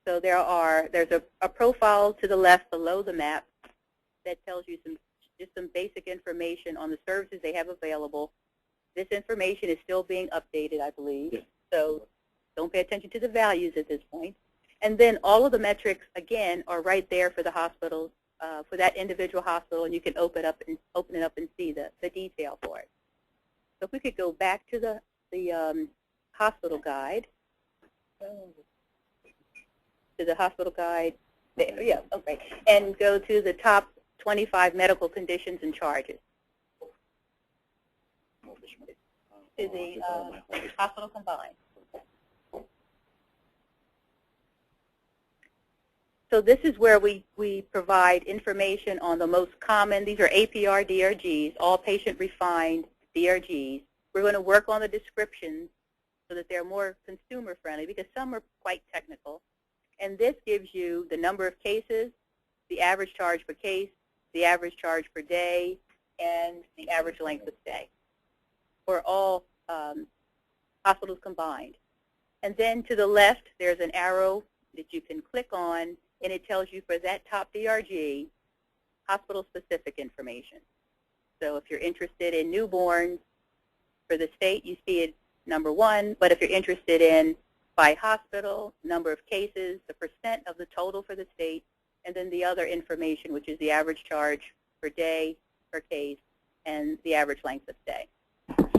So there's a profile to the left below the map that tells you just some basic information on the services they have available. This information is still being updated, I believe. Yeah. So don't pay attention to the values at this point. And then all of the metrics, again, are right there for the hospitals, for that individual hospital, and you can open it up and see the detail for it. So if we could go back to the hospital guide, there, yeah, okay, and go to the top 25 medical conditions and charges. To the hospital combined. So this is where we provide information on the most common. These are APR DRGs, all patient-refined DRGs. We're going to work on the descriptions so that they're more consumer-friendly because some are quite technical. And this gives you the number of cases, the average charge per case, the average charge per day, and the average length of stay. for all hospitals combined. And then to the left, there's an arrow that you can click on, and it tells you for that top DRG, hospital-specific information. So if you're interested in newborns for the state, you see it number 1. But if you're interested in by hospital, number of cases, the % of the total for the state, and then the other information, which is the average charge per day, per case, and the average length of stay.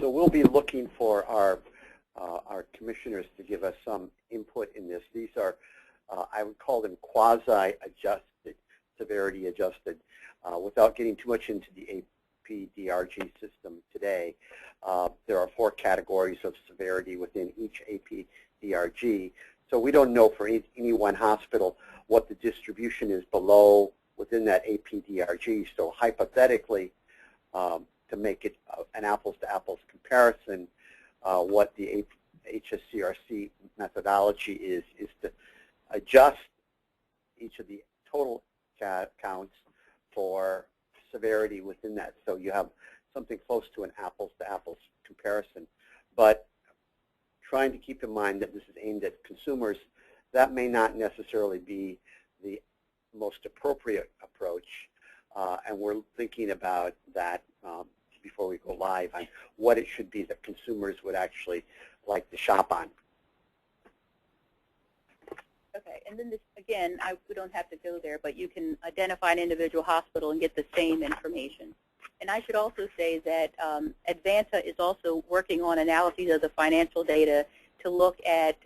So we'll be looking for our commissioners to give us some input in this. These are, I would call them quasi-adjusted, severity adjusted. Without getting too much into the APDRG system today, there are 4 categories of severity within each APDRG. So we don't know for any one hospital what the distribution is below within that APDRG. So hypothetically, to make it an apples-to-apples comparison, what the HSCRC methodology is to adjust each of the total counts for severity within that. So you have something close to an apples-to-apples comparison. But trying to keep in mind that this is aimed at consumers, that may not necessarily be the most appropriate approach. And we're thinking about that before we go live on what it should be that consumers would actually like to shop on. Okay, and then this, again, we don't have to go there, but you can identify an individual hospital and get the same information. And I should also say that Advanta is also working on analyses of the financial data to look at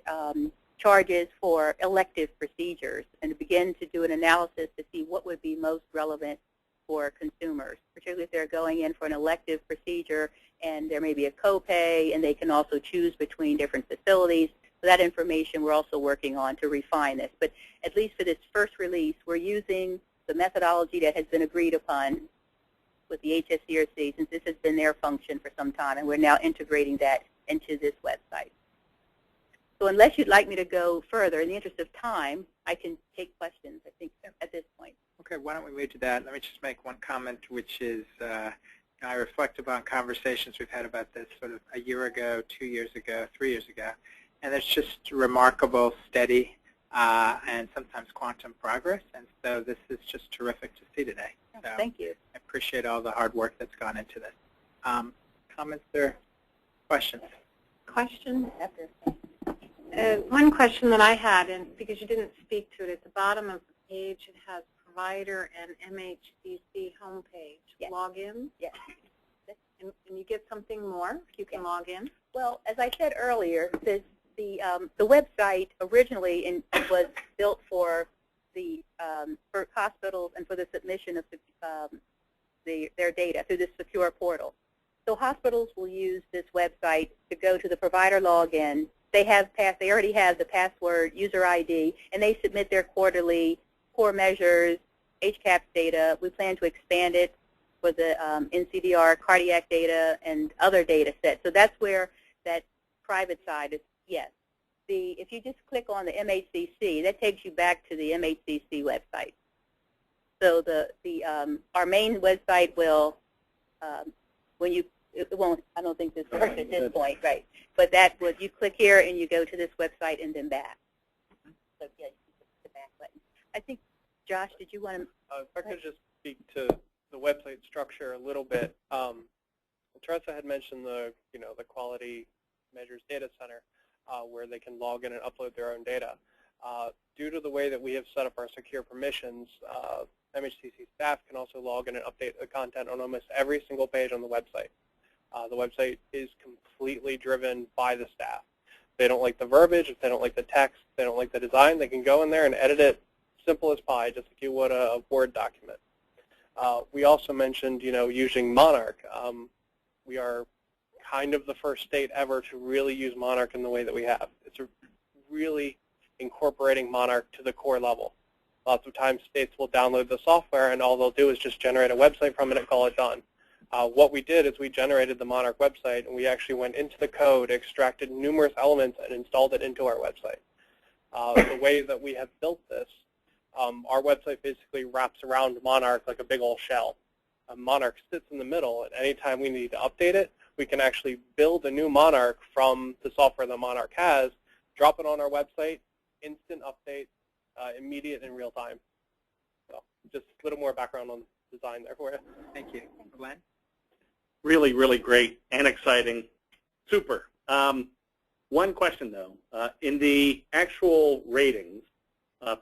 charges for elective procedures and to begin to do an analysis to see what would be most relevant for consumers, particularly if they're going in for an elective procedure and there may be a copay, and they can also choose between different facilities. So that information we're also working on to refine this. But at least for this first release, we're using the methodology that has been agreed upon with the HSCRC, since this has been their function for some time, and we're now integrating that into this website. So unless you'd like me to go further, in the interest of time, I can take questions, I think, at this point. Okay, why don't we move to that? Let me just make one comment, which is I reflect upon conversations we've had about this sort of a year ago, 2 years ago, 3 years ago, and it's just remarkable, steady, and sometimes quantum progress, and so this is just terrific to see today. So thank you. I appreciate all the hard work that's gone into this. Comments or questions? Question? One question that I had, and because you didn't speak to it, at the bottom of the page it has provider and MHCC homepage. Yes. Login? Yes. And you get something more if you can log in? Well, as I said earlier, the website originally was built for for hospitals and for the submission of their data through this secure portal. So hospitals will use this website to go to the provider login. They already have the password, user ID, and they submit their quarterly core measures, HCAHPS data. We plan to expand it for the NCDR, cardiac data, and other data sets. So that's where that private side is, yes. If you just click on the MHCC, that takes you back to the MHCC website. So our main website will, it won't, I don't think this works at this point, right? But that would, you click here and you go to this website and then back. So yeah, you click the back button. I think, Josh, did you want to? If I could just speak to the website structure a little bit. Teresa had mentioned the quality measures data center where they can log in and upload their own data. Due to the way that we have set up our secure permissions, MHCC staff can also log in and update the content on almost every single page on the website. The website is completely driven by the staff. If they don't like the verbiage, if they don't like the text, if they don't like the design, they can go in there and edit it simple as pie, just like you would a Word document. We also mentioned, using Monarch. We are kind of the first state ever to really use Monarch in the way that we have. It's really incorporating Monarch to the core level. Lots of times states will download the software and all they'll do is just generate a website from it and call it done. What we did is we generated the Monarch website and we actually went into the code, extracted numerous elements, and installed it into our website. The way that we have built this, our website basically wraps around Monarch like a big old shell. Monarch sits in the middle, and anytime we need to update it, we can actually build a new Monarch from the software that Monarch has, drop it on our website, instant update, immediate and real time. So just a little more background on design there for you. Thank you. Glenn? Really, really great and exciting. Super. One question, though. In the actual ratings,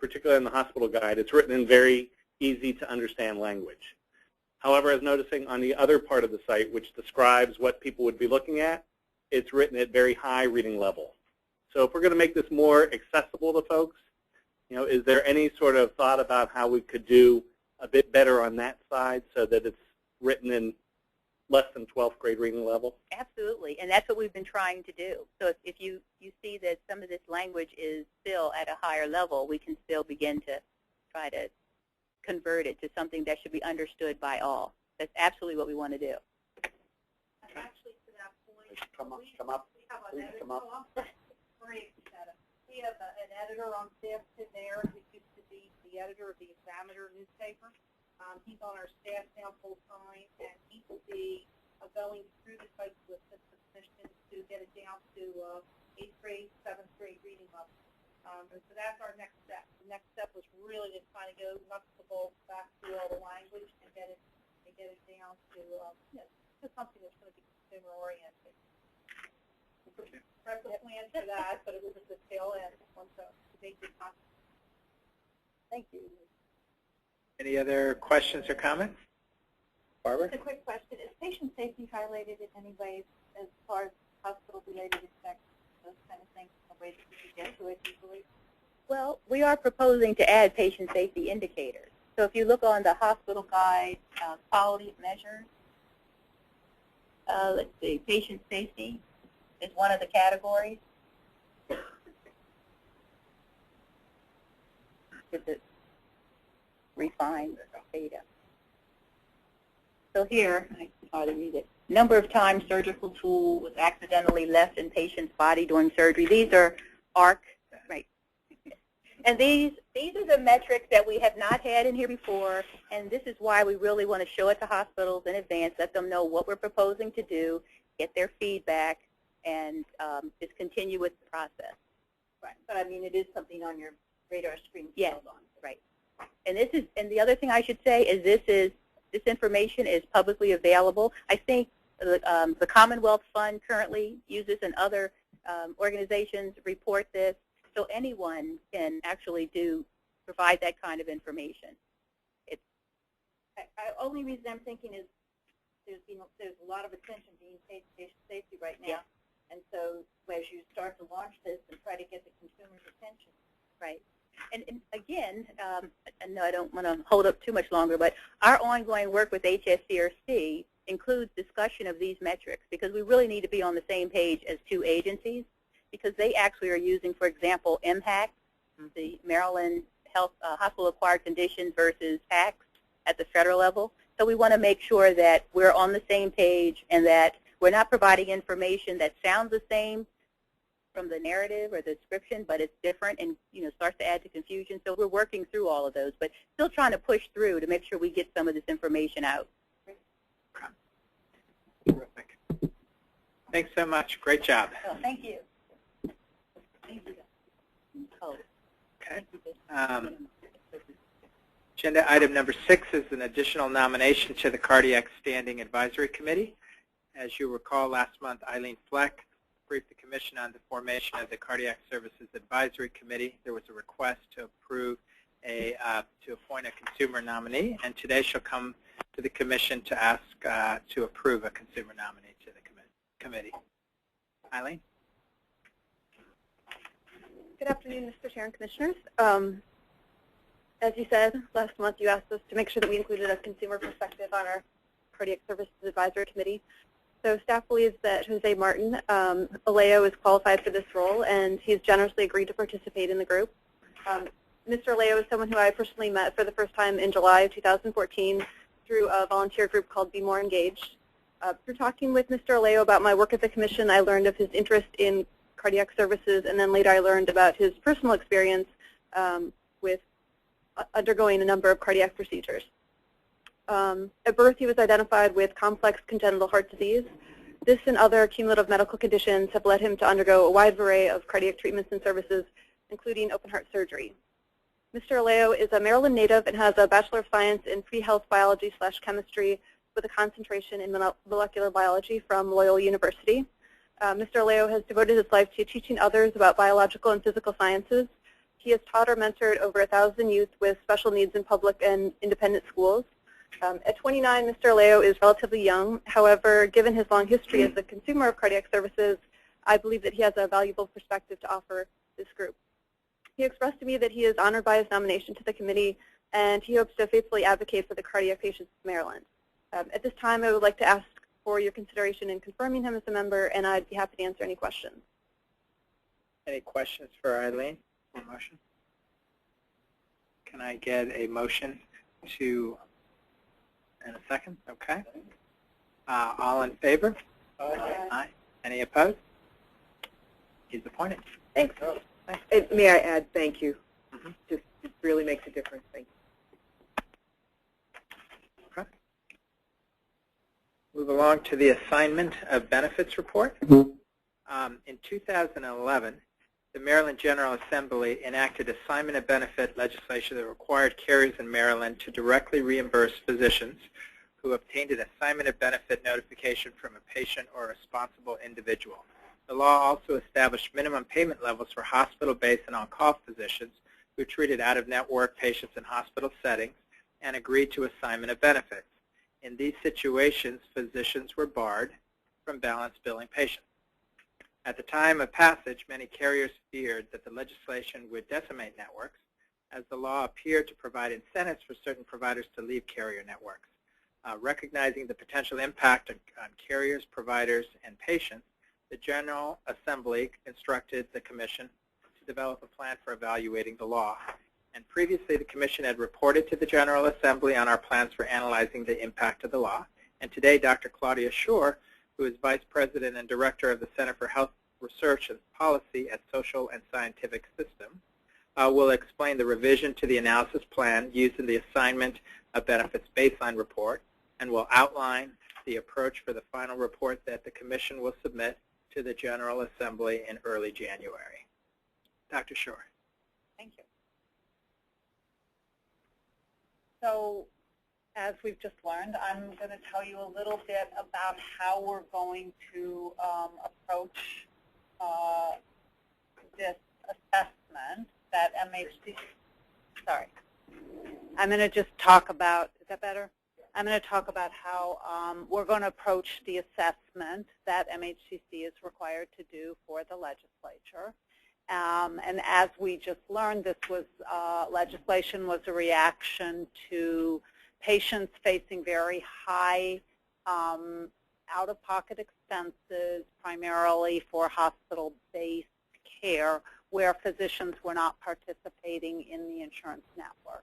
particularly in the hospital guide, it's written in very easy-to-understand language. However, I was noticing on the other part of the site, which describes what people would be looking at, it's written at very high reading level. So if we're going to make this more accessible to folks, is there any sort of thought about how we could do a bit better on that side so that it's written in less than 12th grade reading level? Absolutely, and that's what we've been trying to do. So if you see that some of this language is still at a higher level, we can still begin to try to convert it to something that should be understood by all. That's absolutely what we want to do. And actually, to that point, Come up. we have an editor on staff there who used to be the editor of the Examiner newspaper. He's on our staff now full time, and he will be going through the types of submissions to get it down to 8th grade, 7th grade reading level. And so that's our next step. The next step was really to kind of go nuts to bolts back through all the language and get it down to to something that's going to be consumer oriented. Prep the plan for that, but it was at the tail end once the date did not. Thank you. Any other questions or comments? Barbara? Just a quick question. Is patient safety highlighted in any way as far as hospital-related inspections, those kind of things, a way that you can get to it easily? Well, we are proposing to add patient safety indicators. So if you look on the hospital guide, quality measures, let's see, patient safety is one of the categories. Is it refined data? So here, I can hardly read it. Number of times surgical tool was accidentally left in patient's body during surgery. These are ARC, right? And these are the metrics that we have not had in here before, and this is why we really want to show it to hospitals in advance, let them know what we're proposing to do, get their feedback, and just continue with the process. Right, but I mean, it is something on your radar screen. Yes, right. And the other thing I should say is this information is publicly available. I think the Commonwealth Fund currently uses, and other organizations report this, so anyone can actually provide that kind of information. Only reason I'm thinking is there's a lot of attention being paid to patient safety right now. Yeah. And so as you start to launch this and try to get the consumer's attention. Right. And again, I know I don't want to hold up too much longer, but our ongoing work with HSCRC includes discussion of these metrics, because we really need to be on the same page as two agencies, because they actually are using, for example, MHAC, the Maryland Health Hospital-Acquired Conditions versus HACs at the federal level. So we want to make sure that we're on the same page and that we're not providing information that sounds the same from the narrative or the description, but it's different and starts to add to confusion. So we're working through all of those, but still trying to push through to make sure we get some of this information out. Terrific. Thanks so much. Great job. Oh, thank you. Thank you. Oh. Okay. Agenda item number 6 is an additional nomination to the Cardiac Standing Advisory Committee. As you recall, last month Eileen Fleck briefed the Commission on the formation of the Cardiac Services Advisory Committee. There was a request to approve to appoint a consumer nominee, and today she'll come to the Commission to ask to approve a consumer nominee to the committee. Eileen? Good afternoon, Mr. Chair and Commissioners. As you said, last month you asked us to make sure that we included a consumer perspective on our Cardiac Services Advisory Committee. So staff believes that Jose Martin Aleo is qualified for this role, and he's generously agreed to participate in the group. Mr. Aleo is someone who I personally met for the first time in July of 2014 through a volunteer group called Be More Engaged. Through talking with Mr. Aleo about my work at the Commission, I learned of his interest in cardiac services, and then later I learned about his personal experience with undergoing a number of cardiac procedures. At birth, he was identified with complex congenital heart disease, This and other cumulative medical conditions have led him to undergo a wide array of cardiac treatments and services, including open heart surgery. Mr. Aleo is a Maryland native and has a Bachelor of Science in Pre-Health Biology/Chemistry with a concentration in molecular biology from Loyola University. Mr. Aleo has devoted his life to teaching others about biological and physical sciences. He has taught or mentored over 1,000 youth with special needs in public and independent schools. At 29, Mr. Aleo is relatively young. However, given his long history as a consumer of cardiac services, I believe that he has a valuable perspective to offer this group. He expressed to me that he is honored by his nomination to the committee, and he hopes to faithfully advocate for the cardiac patients of Maryland. At this time, I would like to ask for your consideration in confirming him as a member, and I'd be happy to answer any questions. Any questions for Eileen or motion? Can I get a motion to, and a second? Okay. All in favor? Aye. Aye. Any opposed? He's appointed. Thanks. May I add thank you? Just it really makes a difference. Thank you. Okay. Move along to the assignment of benefits report. In 2011, the Maryland General Assembly enacted assignment of benefit legislation that required carriers in Maryland to directly reimburse physicians who obtained an assignment of benefit notification from a patient or responsible individual. The law also established minimum payment levels for hospital-based and on-call physicians who treated out-of-network patients in hospital settings and agreed to assignment of benefits. In these situations, physicians were barred from balance billing patients. At the time of passage, many carriers feared that the legislation would decimate networks, as the law appeared to provide incentives for certain providers to leave carrier networks. Recognizing the potential impact on carriers, providers, and patients, the General Assembly instructed the Commission to develop a plan for evaluating the law. And previously, the Commission had reported to the General Assembly on our plans for analyzing the impact of the law. And today, Dr. Claudia Schor, who is Vice President and Director of the Center for Health Research and Policy at Social and Scientific Systems, will explain the revision to the analysis plan used in the assignment of benefits baseline report, and will outline the approach for the final report that the Commission will submit to the General Assembly in early January. Dr. Schor. Thank you. So, as we've just learned, I'm going to tell you a little bit about how we're going to approach this assessment that MHCC, sorry. I'm going to just talk about, is that better? I'm going to talk about how we're going to approach the assessment that MHCC is required to do for the legislature. And as we just learned, this was legislation was a reaction to patients facing very high out-of-pocket expenses, primarily for hospital-based care, where physicians were not participating in the insurance network.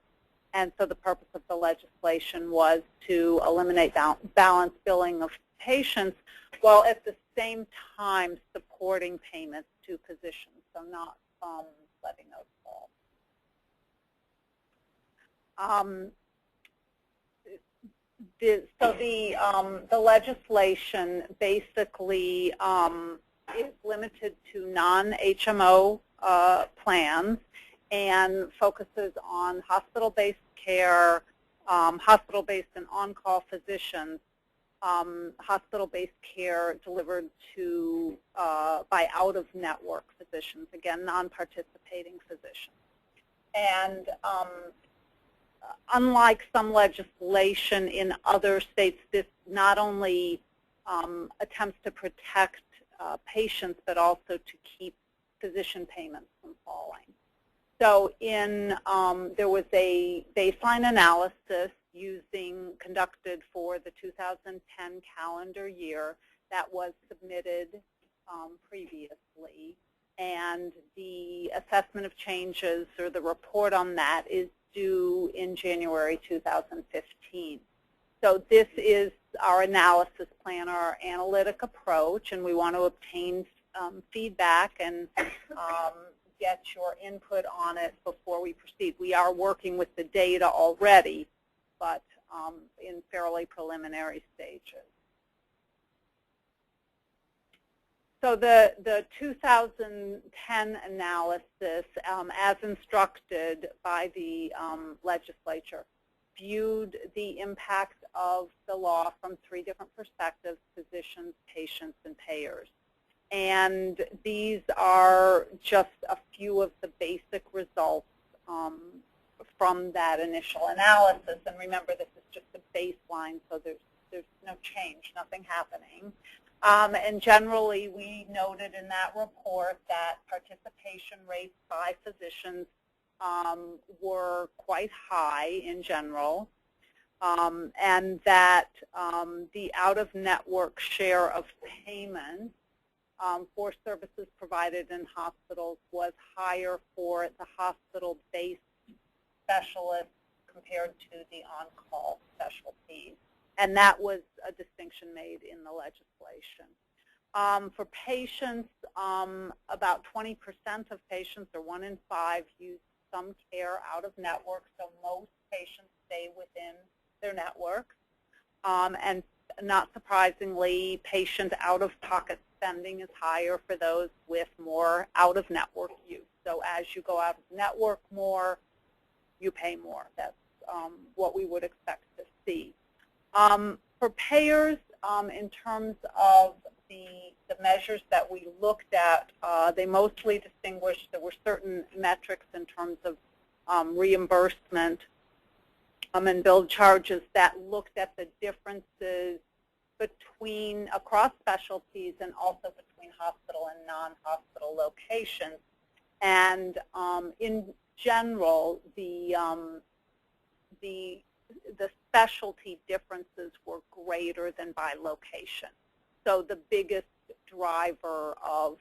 And so the purpose of the legislation was to eliminate balance billing of patients while at the same time supporting payments to physicians, so not letting those fall. The legislation basically is limited to non-HMO plans and focuses on hospital-based care, hospital-based and on-call physicians, hospital-based care delivered to by out-of-network physicians, again, non-participating physicians. And unlike some legislation in other states, this not only attempts to protect patients, but also to keep physician payments from falling. So there was a baseline analysis conducted for the 2010 calendar year that was submitted previously, and the assessment of changes, or the report on that, is due in January 2015. So this is our analysis plan, our analytic approach, and we want to obtain feedback and get your input on it before we proceed. We are working with the data already, but in fairly preliminary stages. So the 2010 analysis, as instructed by the legislature, viewed the impact of the law from 3 different perspectives: physicians, patients, and payers. And these are just a few of the basic results from that initial analysis. And remember, this is just a baseline, so there's no change, nothing happening. And generally, we noted in that report that participation rates by physicians were quite high in general, and that the out-of-network share of payment for services provided in hospitals was higher for the hospital-based specialists compared to the on-call specialties. And that was a distinction made in the legislation. For patients, about 20% of patients, or 1 in 5, use some care out of network, so most patients stay within their networks. And not surprisingly, patient out-of-pocket spending is higher for those with more out-of-network use. So as you go out of network more, you pay more. That's what we would expect to see. For payers, in terms of the measures that we looked at, they mostly distinguished. There were certain metrics in terms of reimbursement and billed charges that looked at the differences between across specialties and also between hospital and non-hospital locations. And in general, the specialty differences were greater than by location. So the biggest driver of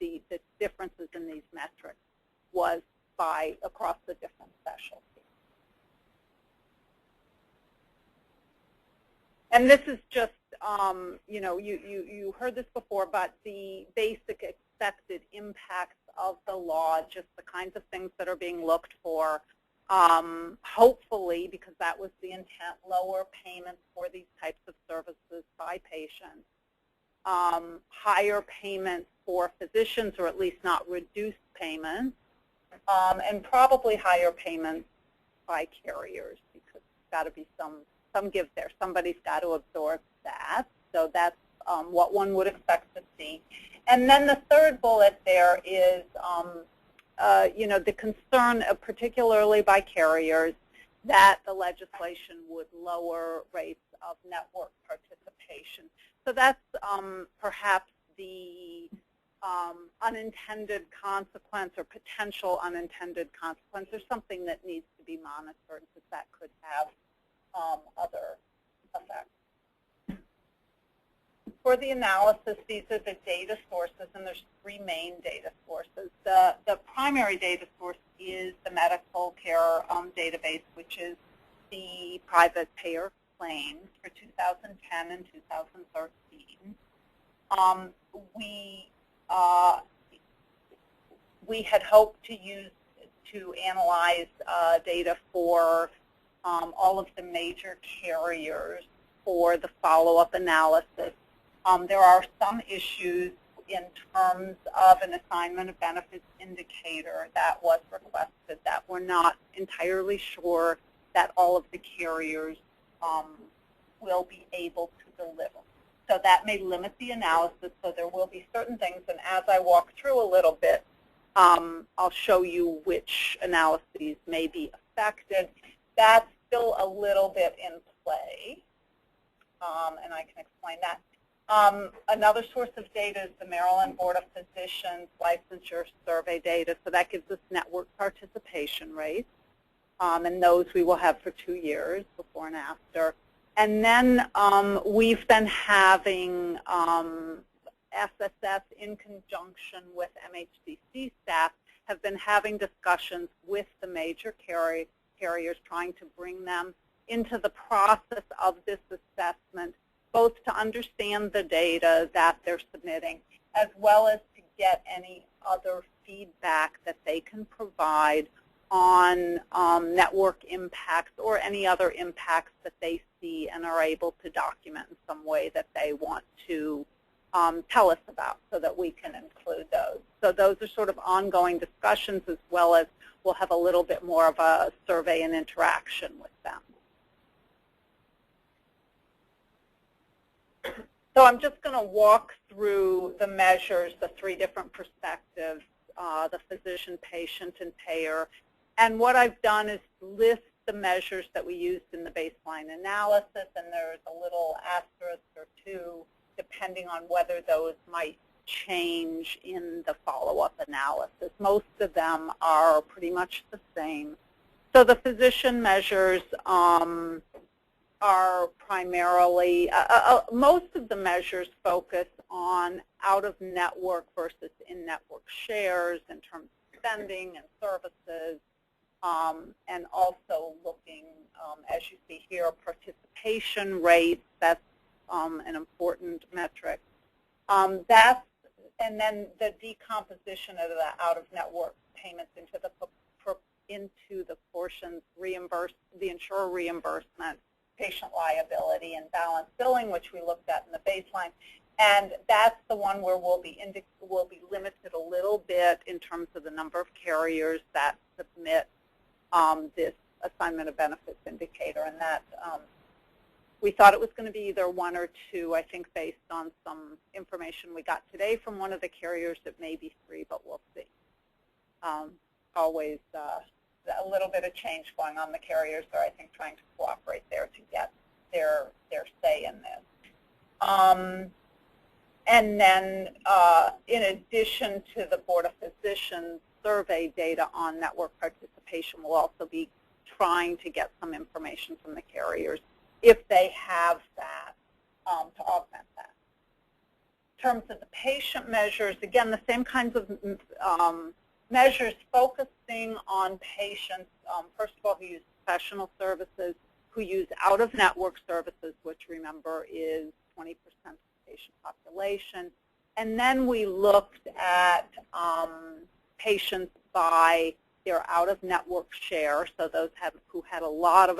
the differences in these metrics was by across the different specialties. And this is just, you know, you heard this before, but the basic expected impacts of the law, just the kinds of things that are being looked for. Hopefully, because that was the intent, lower payments for these types of services by patients. Higher payments for physicians, or at least not reduced payments. And probably higher payments by carriers, because there's got to be some give there. Somebody's got to absorb that. So that's what one would expect to see. And then the third bullet there is, you know, the concern, particularly by carriers, that the legislation would lower rates of network participation. So that's perhaps the unintended consequence or potential unintended consequence, or something that needs to be monitored, because that could have other effects. For the analysis, these are the data sources, and there's 3 main data sources. The primary data source is the medical care database, which is the private payer claims for 2010 and 2013. We had hoped to analyze data for all of the major carriers for the follow-up analysis. There are some issues in terms of an assignment of benefits indicator that was requested that we're not entirely sure that all of the carriers will be able to deliver. So that may limit the analysis, so there will be certain things, and as I walk through a little bit, I'll show you which analyses may be affected. That's still a little bit in play, and I can explain that. Another source of data is the Maryland Board of Physicians licensure survey data, so that gives us network participation rates, and those we will have for 2 years, before and after. And then we've been having SSS, in conjunction with MHCC staff, have been having discussions with the major carriers, trying to bring them into the process of this assessment, both to understand the data that they're submitting, as well as to get any other feedback that they can provide on network impacts or any other impacts that they see and are able to document in some way that they want to tell us about so that we can include those. So those are sort of ongoing discussions, as well as we'll have a little bit more of a survey and interaction with them. So I'm just going to walk through the measures, the three different perspectives, the physician, patient, and payer. And what I've done is list the measures that we used in the baseline analysis, and there's a little asterisk or two depending on whether those might change in the follow-up analysis. Most of them are pretty much the same. So the physician measures are primarily, most of the measures focus on out-of-network versus in-network shares in terms of spending and services, and also looking, as you see here, participation rates. That's an important metric. And then the decomposition of the out-of-network payments into the portions, the insurer reimbursement, patient liability, and balance billing, which we looked at in the baseline. And that's the one where we'll be limited a little bit in terms of the number of carriers that submit this assignment of benefits indicator, and that we thought it was going to be either one or two. I think based on some information we got today from one of the carriers, it may be three, but we'll see. Always a little bit of change going on. The carriers are, I think, trying to cooperate there to get their say in this. And then in addition to the Board of Physicians survey data on network participation, we'll also be trying to get some information from the carriers if they have that, to augment that. In terms of the patient measures, again, the same kinds of measures focusing on patients, first of all, who use professional services, who use out-of-network services, which, remember, is 20% of the patient population. And then we looked at patients by their out-of-network share, so those who had a lot of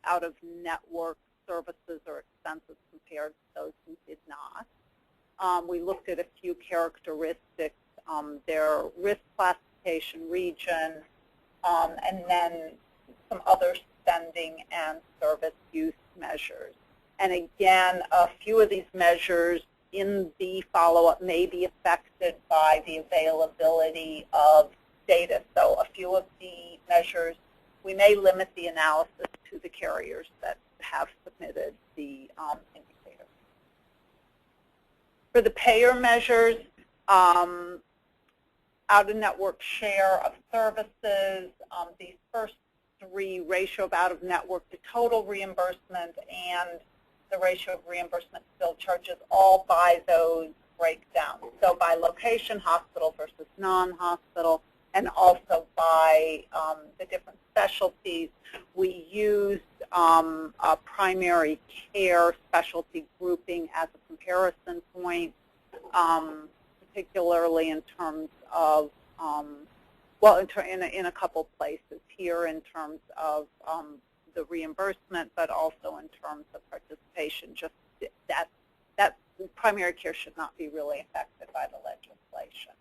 out-of-network services or expenses compared to those who did not. We looked at a few characteristics, their risk classification, region, and then some other spending and service use measures. And again, a few of these measures in the follow-up may be affected by the availability of data. So a few of the measures, we may limit the analysis to the carriers that have submitted the indicator. For the payer measures, out-of-network share of services, these first three, ratio of out-of-network to total reimbursement and the ratio of reimbursement to billed charges, all by those breakdowns. So by location, hospital versus non-hospital, and also by the different specialties. We used a primary care specialty grouping as a comparison point, particularly in terms of, well, in a couple places here in terms of the reimbursement, but also in terms of participation. Just that primary care should not be really affected by the legislation.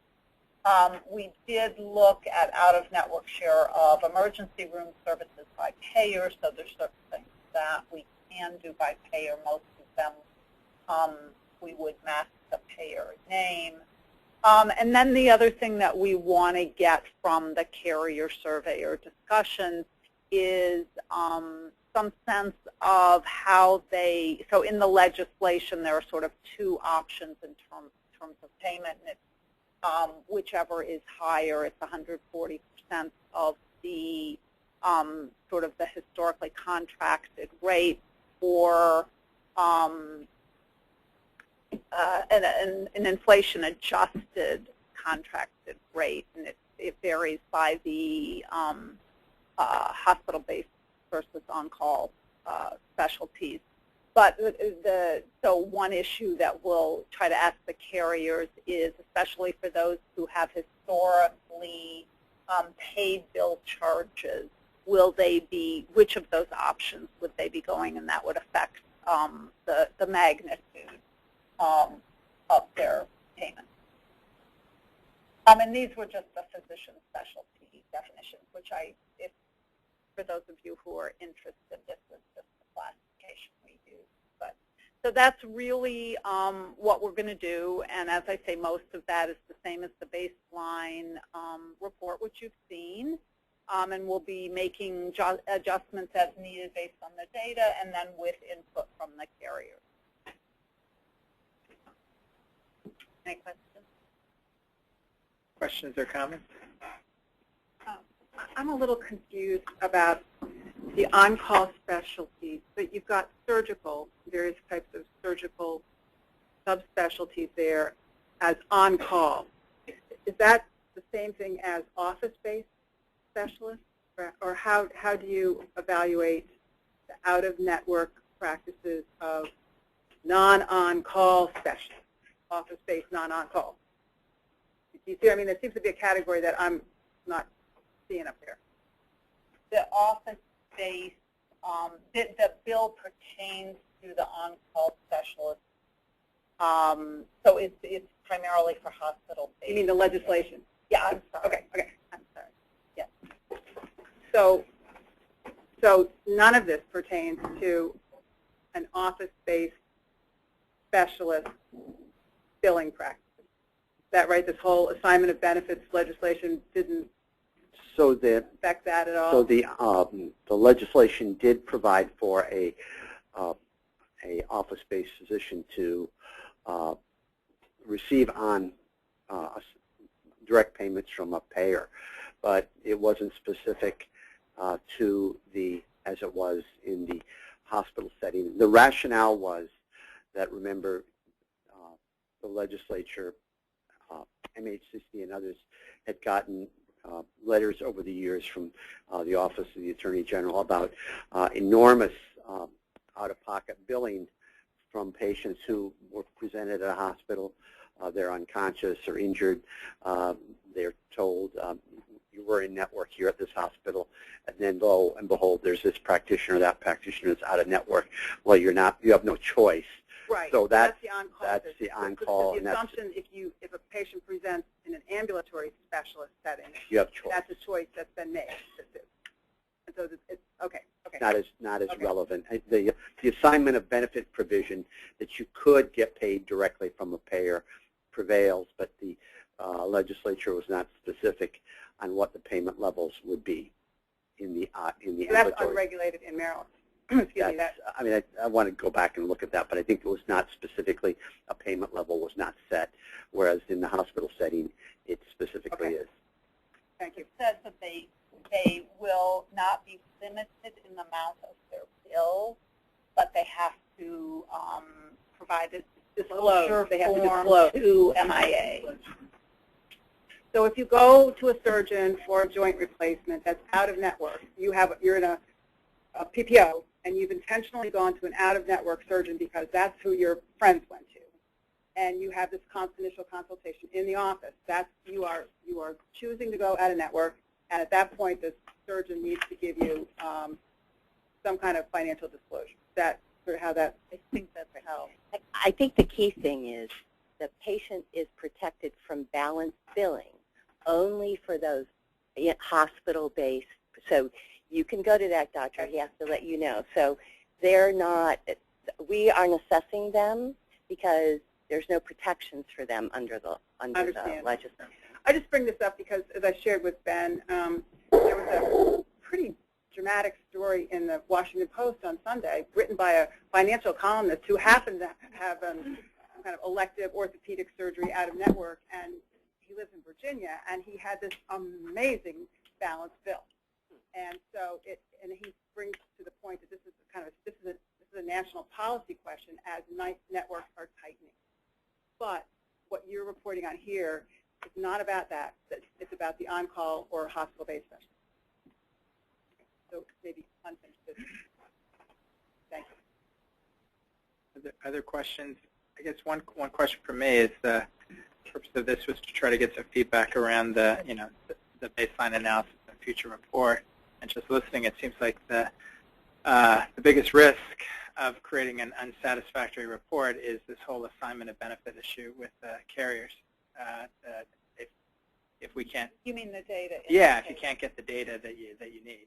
We did look at out-of-network share of emergency room services by payer, so there's certain things that we can do by payer. Most of them we would mask the payer name. And then the other thing that we want to get from the carrier survey or discussions is some sense of how they, so in the legislation there are sort of two options in terms of payment, and it's whichever is higher, it's 140% of the sort of the historically contracted rate, or an inflation-adjusted contracted rate, and it varies by the hospital-based versus on-call specialties. But so one issue that we'll try to ask the carriers is, especially for those who have historically paid bill charges, will they be, which of those options would they be going, and that would affect the magnitude. of their payment. And these were just the physician specialty definitions, which for those of you who are interested, this is just the classification we use. But so that's really what we're going to do, and as I say, most of that is the same as the baseline report, which you've seen, and we'll be making adjustments as needed based on the data, and then with input from the carriers. Any questions? Questions or comments? I'm a little confused about the on-call specialties. But you've got surgical, various types of surgical subspecialties there as on-call. Is that the same thing as office-based specialists? Or how do you evaluate the out-of-network practices of non-on-call specialists, office-based non-on-call? Do you see? I mean, there seems to be a category that I'm not seeing up there. The office-based, the bill pertains to the on-call specialist. So it's primarily for hospital-based. You mean the legislation? Yeah, I'm sorry. Okay. I'm sorry. Yes. So none of this pertains to an office-based specialist billing practice. Is that right? This whole assignment of benefits legislation didn't affect that at all? So the legislation did provide for a office-based physician to receive on direct payments from a payer, but it wasn't specific to as it was in the hospital setting. The rationale was that, remember, the legislature, MHCC and others had gotten letters over the years from the Office of the Attorney General about enormous out-of-pocket billing from patients who were presented at a hospital. They're unconscious or injured. They're told, you were in network here at this hospital, and then lo and behold, there's this practitioner, that practitioner is out of network. Well, you're not. You have no choice. Right. So that's the on-call. That's the on-call. The assumption, if a patient presents in an ambulatory specialist setting, you have choice. That's a choice that's been made. And so it's okay. Not as relevant. The assignment of benefit provision that you could get paid directly from a payer prevails, but the legislature was not specific on what the payment levels would be in the ambulatory. That's unregulated in Maryland. Excuse me. I mean, I want to go back and look at that, but I think it was not specifically, a payment level was not set, whereas in the hospital setting, it specifically is. Thank you. It says that they will not be limited in the amount of their bill, but they have to provide a disclosure form to MIA. So if you go to a surgeon for a joint replacement that's out of network, you're in a PPO, and you've intentionally gone to an out-of-network surgeon because that's who your friends went to, and you have this initial consultation in the office. You are choosing to go out-of-network, and at that point, the surgeon needs to give you some kind of financial disclosure. Is that sort of how that? I think that's how. I think the key thing is the patient is protected from balanced billing only for those hospital-based. So you can go to that doctor. He has to let you know. So they're not. We aren't assessing them because there's no protections for them under the legislation. I just bring this up because, as I shared with Ben, there was a pretty dramatic story in the Washington Post on Sunday, written by a financial columnist who happened to have some kind of elective orthopedic surgery out of network, and he lives in Virginia, and he had this amazing balanced bill. And so and he brings to the point that this is a national policy question as networks are tightening. But what you're reporting on here is not about that. It's about the on-call or hospital-based specialist. So maybe unfinished business. Thank you. Other questions? I guess one question for me is the purpose of this was to try to get some feedback around the baseline analysis and future report. And just listening, it seems like the biggest risk of creating an unsatisfactory report is this whole assignment of benefit issue with carriers. If we can't. You mean the data? Yeah, if you can't get the data that you need.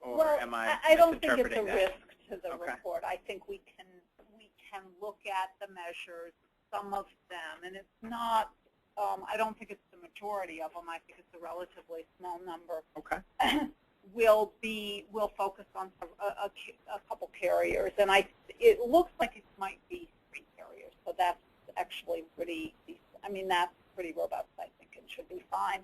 Or well, am I don't think it's a that? risk to the Okay. report. I think we can look at the measures, some of them, and it's not. I don't think it's the majority of them. I think it's a relatively small number. Okay. We'll focus on a couple carriers, and it looks like it might be 3 carriers, so that's actually pretty decent. I mean, that's pretty robust, I think, and should be fine.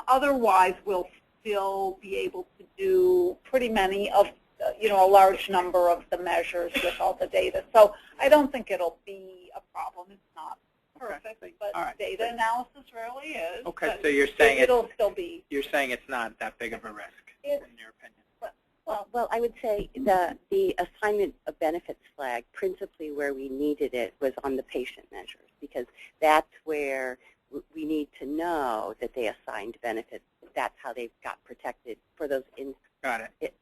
Otherwise, we'll still be able to do pretty many of, a large number of the measures with all the data. So I don't think it'll be a problem. It's not perfect, but all right. Data analysis really is. Okay, so you're saying it'll still be. You're saying it's not that big of a risk, in your opinion. Well, I would say the assignment of benefits flag, principally where we needed it, was on the patient measures, because that's where we need to know that they assigned benefits. That's how they got protected for those. Got it.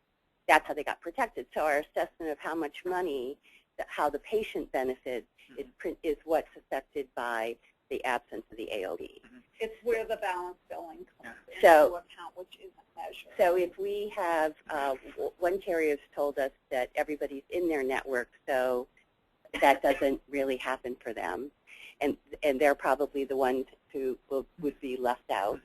That's how they got protected. So our assessment of how much money, how the patient benefits, is what's affected by the absence of the AOB. It's where the balance billing comes So, into account, which isn't measured. So if we have, one carrier's told us that everybody's in their network, so that doesn't really happen for them. And they're probably the ones who would be left out.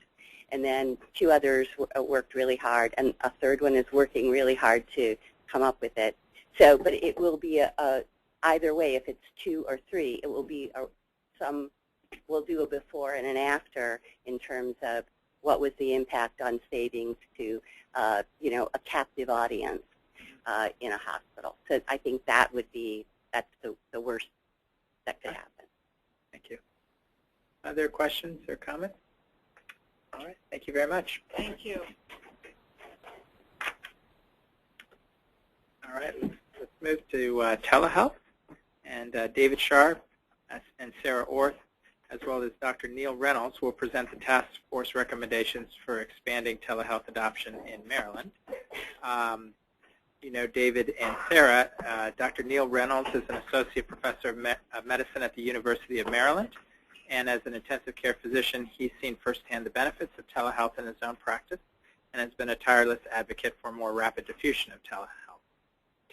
And then 2 others worked really hard, and a 3rd one is working really hard to come up with it. So, but it will be either way, if it's 2 or 3, it will be we'll do a before and an after in terms of what was the impact on savings to, a captive audience in a hospital. So I think that's the worst that could happen. Thank you. Other questions or comments? All right, thank you very much. Thank you. All right, let's move to telehealth. And David Sharp and Sarah Orth, as well as Dr. Neil Reynolds, will present the task force recommendations for expanding telehealth adoption in Maryland. David and Sarah, Dr. Neil Reynolds is an associate professor of medicine at the University of Maryland. And as an intensive care physician, he's seen firsthand the benefits of telehealth in his own practice and has been a tireless advocate for more rapid diffusion of telehealth.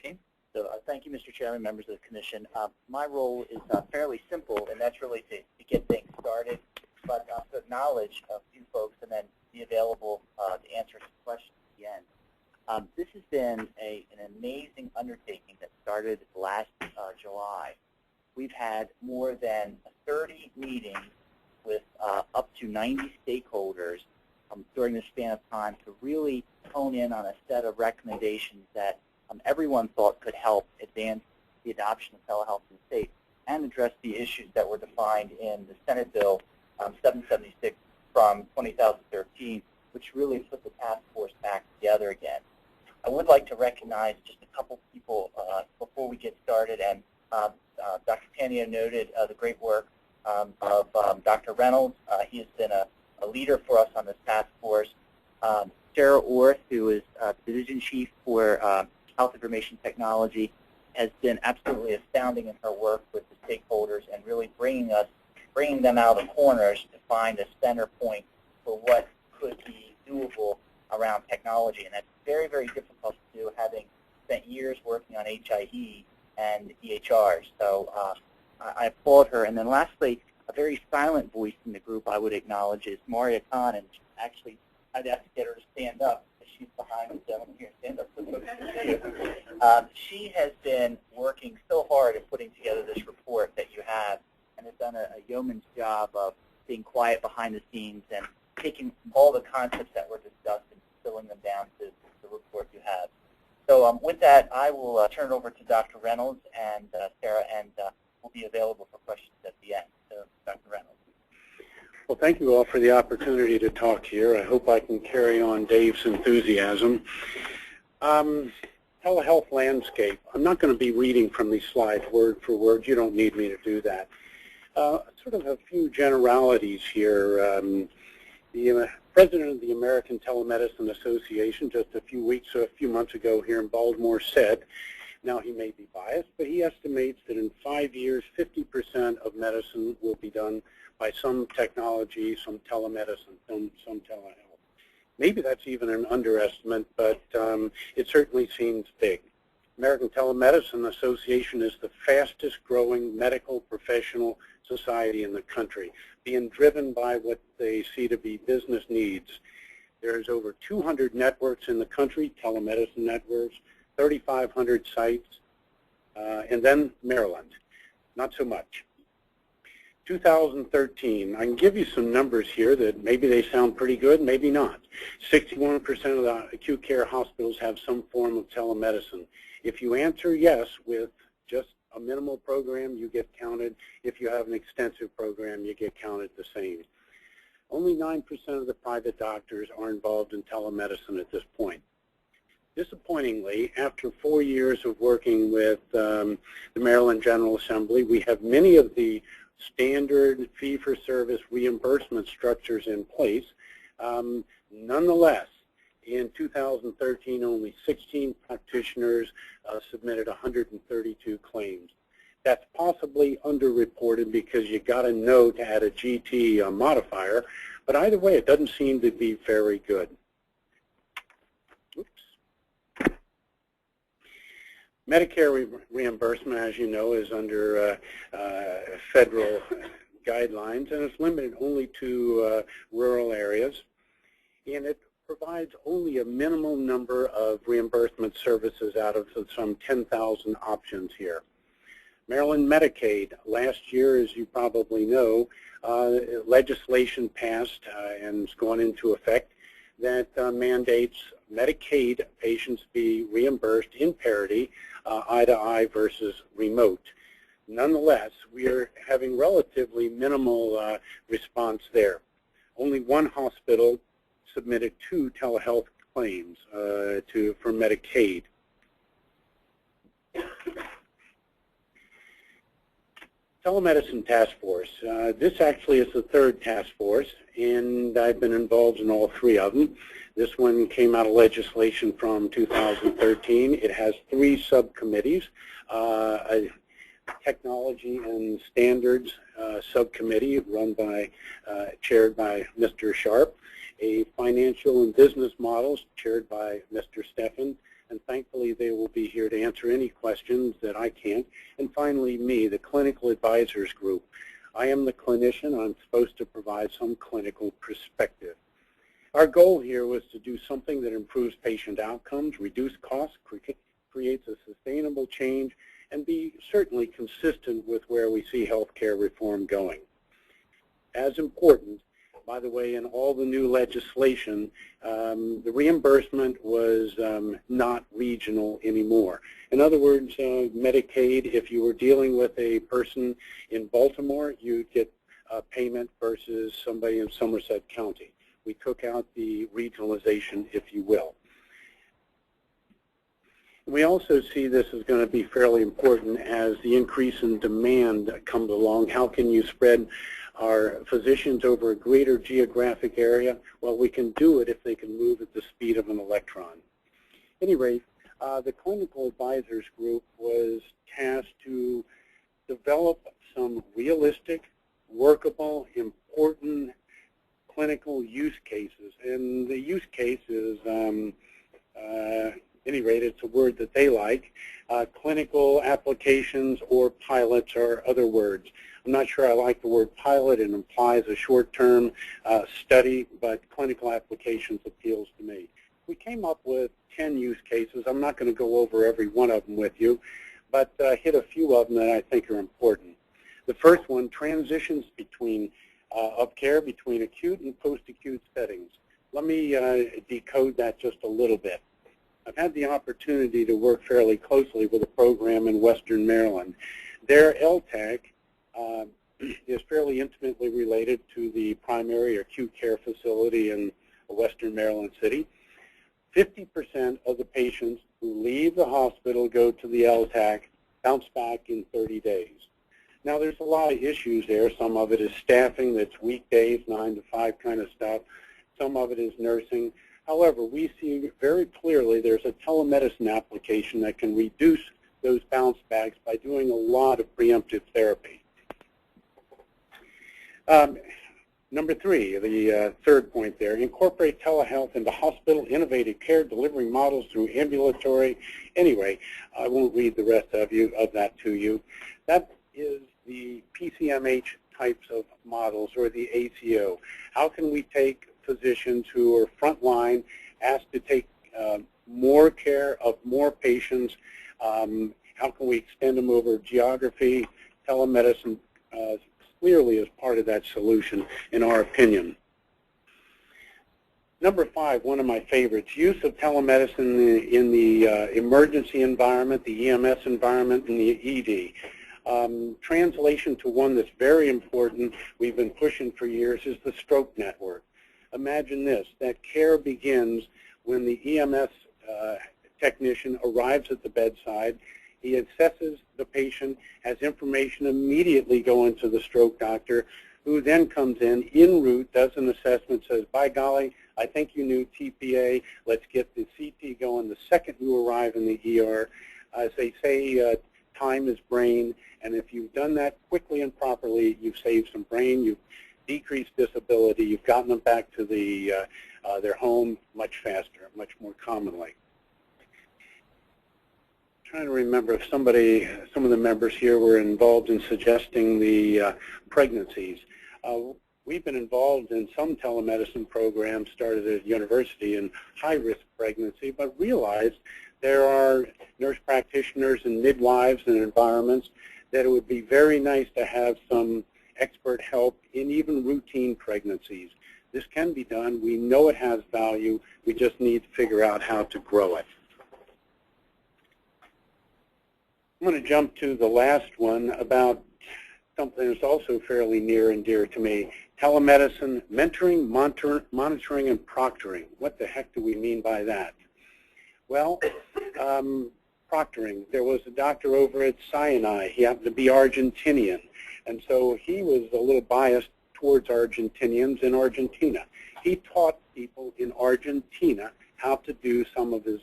Team? So thank you, Mr. Chairman, members of the Commission. My role is fairly simple, and that's really to get things started, but to acknowledge a few folks and then be available to answer some questions at the end. This has been an amazing undertaking that started last July. We've had more than 30 meetings with up to 90 stakeholders during this span of time to really hone in on a set of recommendations that everyone thought could help advance the adoption of telehealth in the state and address the issues that were defined in the Senate Bill 776 from 2013, which really put the task force back together again. I would like to recognize just a couple people before we get started, and Dr. Tania noted the great work of Dr. Reynolds. He has been a leader for us on this task force. Sarah Orth, who is Division Chief for Health Information Technology, has been absolutely astounding in her work with the stakeholders and really bringing them out of the corners to find a center point for what could be doable around technology. And that's very, very difficult to do, having spent years working on HIE and EHRs. So I applaud her. And then lastly, a very silent voice in the group I would acknowledge is Maria Khan, and actually I'd have to get her to stand up. She's behind the gentleman here. Stand up. She has been working so hard at putting together this report that you have, and has done a yeoman's job of being quiet behind the scenes and taking all the concepts that were discussed and distilling them down to the report you have. So with that, I will turn it over to Dr. Reynolds and Sarah, and we'll be available for questions at the end. So, Dr. Reynolds. Well, thank you all for the opportunity to talk here. I hope I can carry on Dave's enthusiasm. Telehealth landscape. I'm not going to be reading from these slides word for word. You don't need me to do that. Sort of a few generalities here. The president of the American Telemedicine Association just a few months ago here in Baltimore said Now, he may be biased, but he estimates that in 5 years, 50% of medicine will be done by some technology, some telemedicine, some telehealth. Maybe that's even an underestimate, but it certainly seems big. American Telemedicine Association is the fastest growing medical professional society in the country, being driven by what they see to be business needs. There's over 200 networks in the country, telemedicine networks, 3,500 sites, and then Maryland, not so much. 2013, I can give you some numbers here that maybe they sound pretty good, maybe not. 61% of the acute care hospitals have some form of telemedicine. If you answer yes with just a minimal program, you get counted. If you have an extensive program, you get counted the same. Only 9% of the private doctors are involved in telemedicine at this point. Disappointingly, after 4 years of working with the Maryland General Assembly, we have many of the standard fee-for-service reimbursement structures in place. Nonetheless, in 2013, only 16 practitioners submitted 132 claims. That's possibly underreported because you got to know to add a GT modifier, but either way, it doesn't seem to be very good. Oops. Medicare reimbursement, as you know, is under federal guidelines, and it's limited only to rural areas, and it provides only a minimal number of reimbursement services out of some 10,000 options here. Maryland Medicaid, last year, as you probably know, legislation passed and has gone into effect that mandates Medicaid patients be reimbursed in parity, eye to eye versus remote. Nonetheless, we are having relatively minimal response there. Only one hospital submitted 2 telehealth claims for Medicaid. Telemedicine Task Force. This actually is the 3rd task force, and I've been involved in all 3 of them. This one came out of legislation from 2013. It has 3 subcommittees, a technology and standards subcommittee run by, chaired by Mr. Sharp, a financial and business models chaired by Mr. Steffen, and thankfully they will be here to answer any questions that I can't. And finally, me, the Clinical Advisors Group. I am the clinician. I'm supposed to provide some clinical perspective. Our goal here was to do something that improves patient outcomes, reduce costs, creates a sustainable change, and be certainly consistent with where we see healthcare reform going. As important, by the way, in all the new legislation, the reimbursement was not regional anymore. In other words, Medicaid, if you were dealing with a person in Baltimore, you'd get a payment versus somebody in Somerset County. We took out the regionalization, if you will. We also see this is going to be fairly important as the increase in demand comes along. How can you spread our physicians over a greater geographic area? Well, we can do it if they can move at the speed of an electron. At any rate, the Clinical Advisors Group was tasked to develop some realistic, workable, important clinical use cases. And the use case is, at any rate, it's a word that they like. Clinical applications or pilots are other words. I'm not sure I like the word pilot. It implies a short-term study, but clinical applications appeals to me. We came up with 10 use cases. I'm not going to go over every one of them with you, but hit a few of them that I think are important. The first one, transitions of care between acute and post-acute settings. Let me decode that just a little bit. I've had the opportunity to work fairly closely with a program in Western Maryland. Their LTAC is fairly intimately related to the primary acute care facility in Western Maryland City. 50% of the patients who leave the hospital, go to the LTAC, bounce back in 30 days. Now, there's a lot of issues there. Some of it is staffing, that's weekdays, 9 to 5 kind of stuff. Some of it is nursing. However, we see very clearly there's a telemedicine application that can reduce those bounce backs by doing a lot of preemptive therapy. Number 3, the third point there, incorporate telehealth into hospital innovative care delivery models through ambulatory. Anyway, I won't read the rest of that to you. That is the PCMH types of models, or the ACO. How can we take physicians who are frontline, asked to take more care of more patients? How can we extend them over geography? Telemedicine clearly is part of that solution, in our opinion. Number 5, one of my favorites, use of telemedicine in the emergency environment, the EMS environment, and the ED. Translation to one that's very important, we've been pushing for years, is the stroke network. Imagine this, that care begins when the EMS technician arrives at the bedside. He assesses the patient, has information immediately going to the stroke doctor, who then comes in route, does an assessment, says, by golly, I think you knew TPA, let's get the CT going the second you arrive in the ER. As they say, time is brain, and if you've done that quickly and properly, you've saved some brain, you've decreased disability, you've gotten them back to their home much faster, much more commonly. Trying to remember if some of the members here were involved in suggesting the pregnancies. We've been involved in some telemedicine programs started at university in high-risk pregnancy, but realized there are nurse practitioners and midwives and environments that it would be very nice to have some expert help in even routine pregnancies. This can be done. We know it has value. We just need to figure out how to grow it. I'm going to jump to the last one about something that's also fairly near and dear to me, telemedicine, mentoring, monitoring, and proctoring. What the heck do we mean by that? Well, proctoring. There was a doctor over at Sinai. He happened to be Argentinian, and so he was a little biased towards Argentinians in Argentina. He taught people in Argentina how to do some of his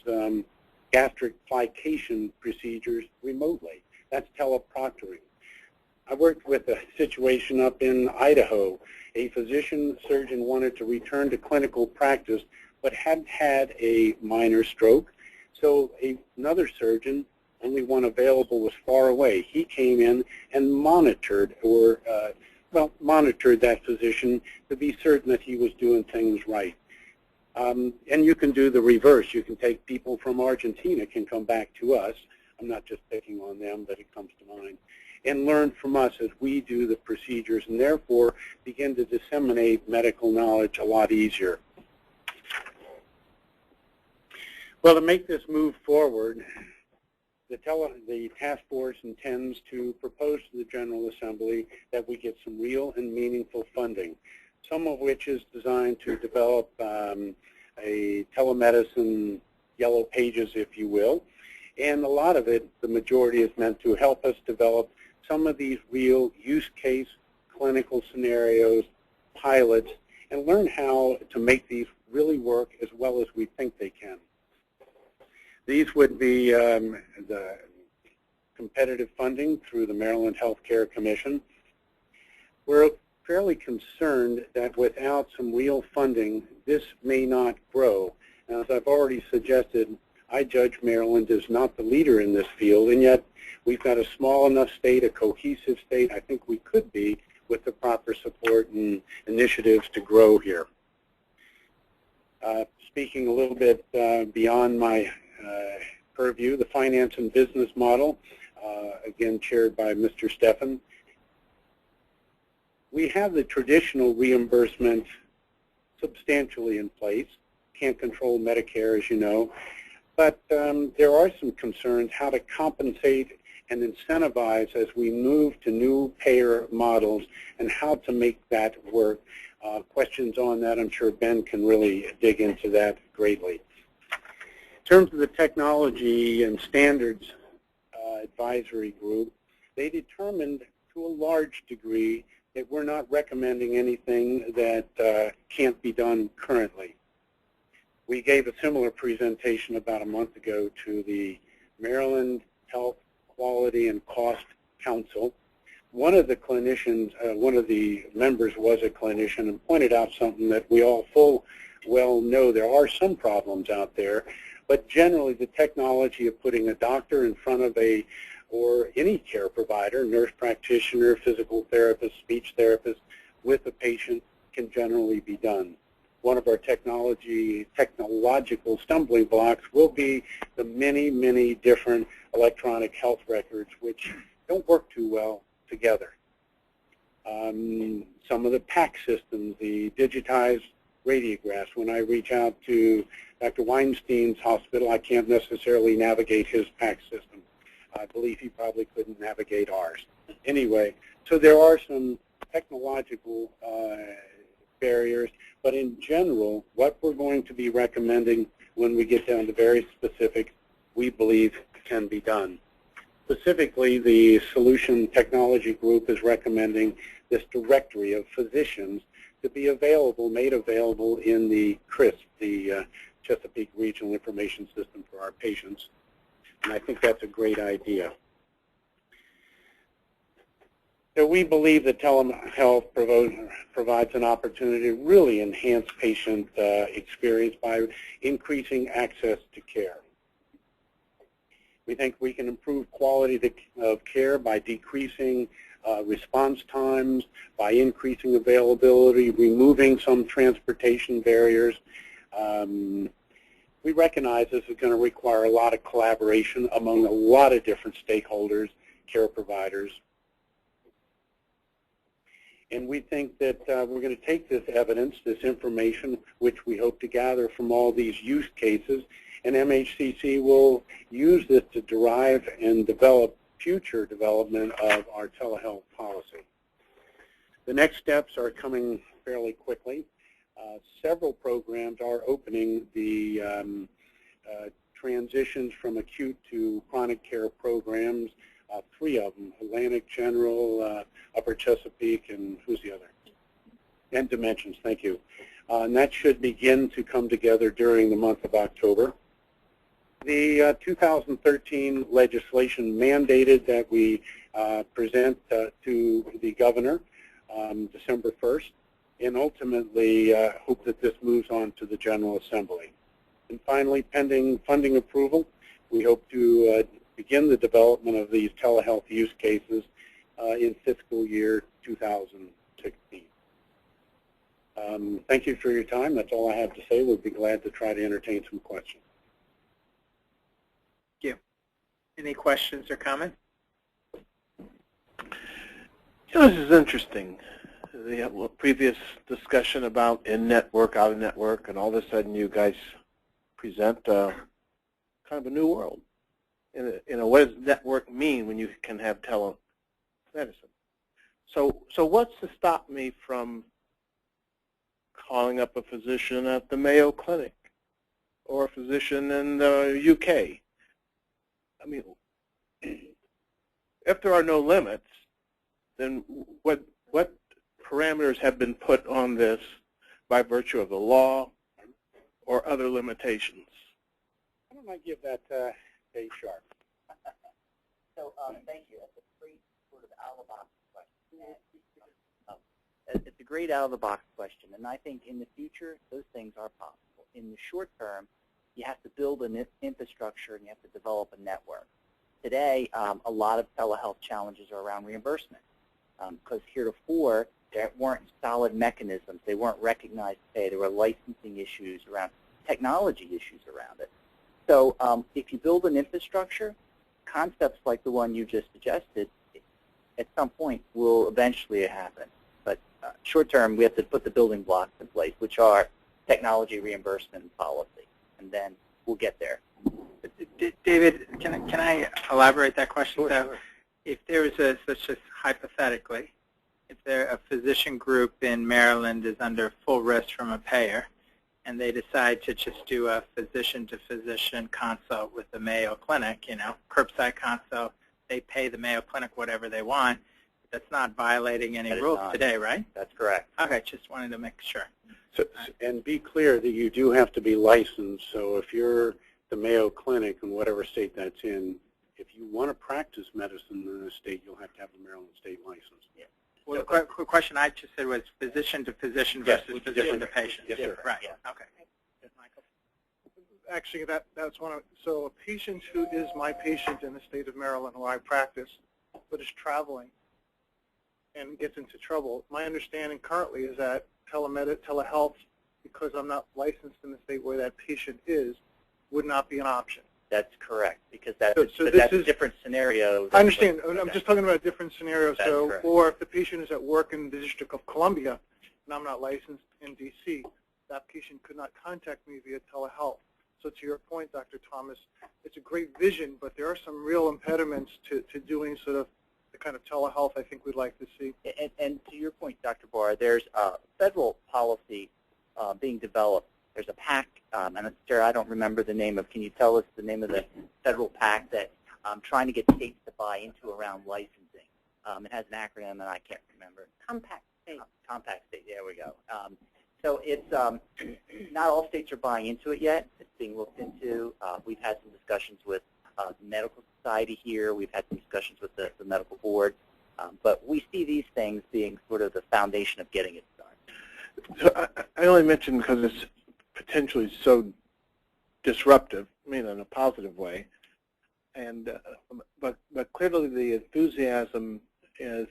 gastric plication procedures remotely. That's teleproctoring. I worked with a situation up in Idaho. A physician surgeon wanted to return to clinical practice but had had a minor stroke. So another surgeon, only one available, was far away. He came in and monitored monitored that physician to be certain that he was doing things right. And you can do the reverse. You can take people from Argentina can come back to us. I'm not just picking on them, but it comes to mind. And learn from us as we do the procedures, and therefore begin to disseminate medical knowledge a lot easier. Well, to make this move forward, the task force intends to propose to the General Assembly that we get some real and meaningful funding, some of which is designed to develop a telemedicine yellow pages, if you will. And a lot of it, the majority, is meant to help us develop some of these real use case clinical scenarios, pilots, and learn how to make these really work as well as we think they can. These would be the competitive funding through the Maryland Healthcare Commission. We're fairly concerned that without some real funding, this may not grow. Now, as I've already suggested, I judge Maryland as not the leader in this field, and yet we've got a small enough state, a cohesive state, I think we could be with the proper support and initiatives to grow here. Speaking a little bit beyond my purview, the finance and business model, again chaired by Mr. Steffen. We have the traditional reimbursement substantially in place. Can't control Medicare, as you know. But there are some concerns how to compensate and incentivize as we move to new payer models and how to make that work. Questions on that, I'm sure Ben can really dig into that greatly. In terms of the technology and standards advisory group, they determined to a large degree that we're not recommending anything that can't be done currently. We gave a similar presentation about a month ago to the Maryland Health Quality and Cost Council. One of the clinicians, one of the members was a clinician and pointed out something that we all full well know. There are some problems out there, but generally the technology of putting a doctor in front of or any care provider, nurse practitioner, physical therapist, speech therapist, with a patient can generally be done. One of our technological stumbling blocks will be the many, many different electronic health records which don't work too well together. Some of the PAC systems, the digitized radiographs, when I reach out to Dr. Weinstein's hospital, I can't necessarily navigate his PAC system. I believe he probably couldn't navigate ours. Anyway, so there are some technological barriers, but in general, what we're going to be recommending when we get down to very specific, we believe can be done. Specifically, the Solution Technology Group is recommending this directory of physicians to be available, made available in the CRISP, the Chesapeake Regional Information System for our patients. And I think that's a great idea. So we believe that telehealth provides an opportunity to really enhance patient experience by increasing access to care. We think we can improve quality of care by decreasing response times, by increasing availability, removing some transportation barriers. We recognize this is going to require a lot of collaboration among a lot of different stakeholders, care providers. And we think that we're going to take this evidence, this information, which we hope to gather from all these use cases, and MHCC will use this to derive and develop future development of our telehealth policy. The next steps are coming fairly quickly. Several programs are opening the transitions from acute to chronic care programs, 3 of them, Atlantic General, Upper Chesapeake, and who's the other? And Dimensions, thank you. And that should begin to come together during the month of October. The 2013 legislation mandated that we present to the governor December 1st, and ultimately hope that this moves on to the General Assembly. And finally, pending funding approval, we hope to begin the development of these telehealth use cases in fiscal year 2016. Thank you for your time. That's all I have to say. We'll be glad to try to entertain some questions. Thank you. Any questions or comments? This is interesting. The previous discussion about in-network, out-of-network, and all of a sudden you guys present kind of a new world. What does network mean when you can have telemedicine? So what's to stop me from calling up a physician at the Mayo Clinic or a physician in the UK? I mean, if there are no limits, then what parameters have been put on this by virtue of the law or other limitations? Why don't I give that to Dave Sharp? So thank you. That's a great sort of out-of-the-box question. It's a great out-of-the-box question, and I think in the future those things are possible. In the short term, you have to build an infrastructure and you have to develop a network. Today, a lot of telehealth challenges are around reimbursement because heretofore there weren't solid mechanisms. They weren't recognized today. There were licensing issues around technology issues around it. So if you build an infrastructure, concepts like the one you just suggested at some point will eventually happen. But short term, we have to put the building blocks in place, which are technology, reimbursement, and policy. And then we'll get there. David, can I elaborate that question? Sure, So sure. if there was such as hypothetically, if there a physician group in Maryland is under full risk from a payer, and they decide to just do a physician-to-physician consult with the Mayo Clinic, curbside consult, they pay the Mayo Clinic whatever they want, that's not violating any rules today, right? That's correct. Okay, just wanted to make sure. So, and be clear that you do have to be licensed. So if you're the Mayo Clinic in whatever state that's in, if you want to practice medicine in the state, you'll have to have the Maryland state license. Yeah. Well, the question I just said was physician to physician versus physician to patient. Yes, sir. Right. Yeah. Okay. Michael. Actually, that's one of, so a patient who is my patient in the state of Maryland where I practice, but is traveling and gets into trouble, my understanding currently is that telehealth, because I'm not licensed in the state where that patient is, would not be an option. That's correct, because that's, So that's this a different scenario. I understand. I'm just talking about a different scenario. That's So, correct. or if the patient is at work in the District of Columbia, and I'm not licensed in D.C., that patient could not contact me via telehealth. So to your point, Dr. Thomas, it's a great vision, but there are some real impediments to doing sort of the kind of telehealth I think we'd like to see. And to your point, Dr. Barr, there's a federal policy being developed. There's a PAC, and Sarah, I don't remember the name of. Can you tell us the name of the federal PAC that trying to get states to buy into around licensing? It has an acronym, and I can't remember. Compact state. Compact state. There we go. So it's not all states are buying into it yet. It's being looked into. We've had some discussions with the medical society here. We've had some discussions with the medical board. But we see these things being sort of the foundation of getting it done. So I only mentioned because it's potentially so disruptive, I mean in a positive way, and but clearly the enthusiasm is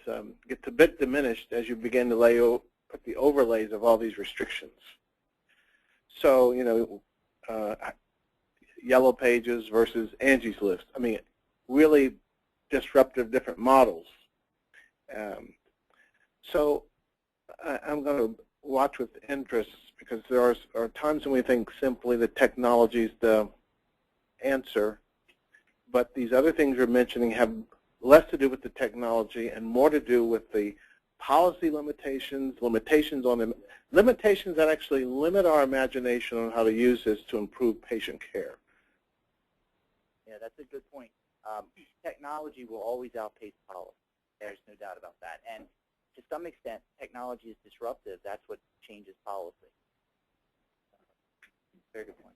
gets a bit diminished as you begin to put the overlays of all these restrictions. So Yellow Pages versus Angie's List. I mean, really disruptive different models. So I'm going to watch with interest, because there are times when we think simply the technology is the answer, but these other things you're mentioning have less to do with the technology and more to do with the policy limitations that actually limit our imagination on how to use this to improve patient care. Yeah, that's a good point. Technology will always outpace policy. There's no doubt about that. And to some extent, technology is disruptive. That's what changes policy. Very good point.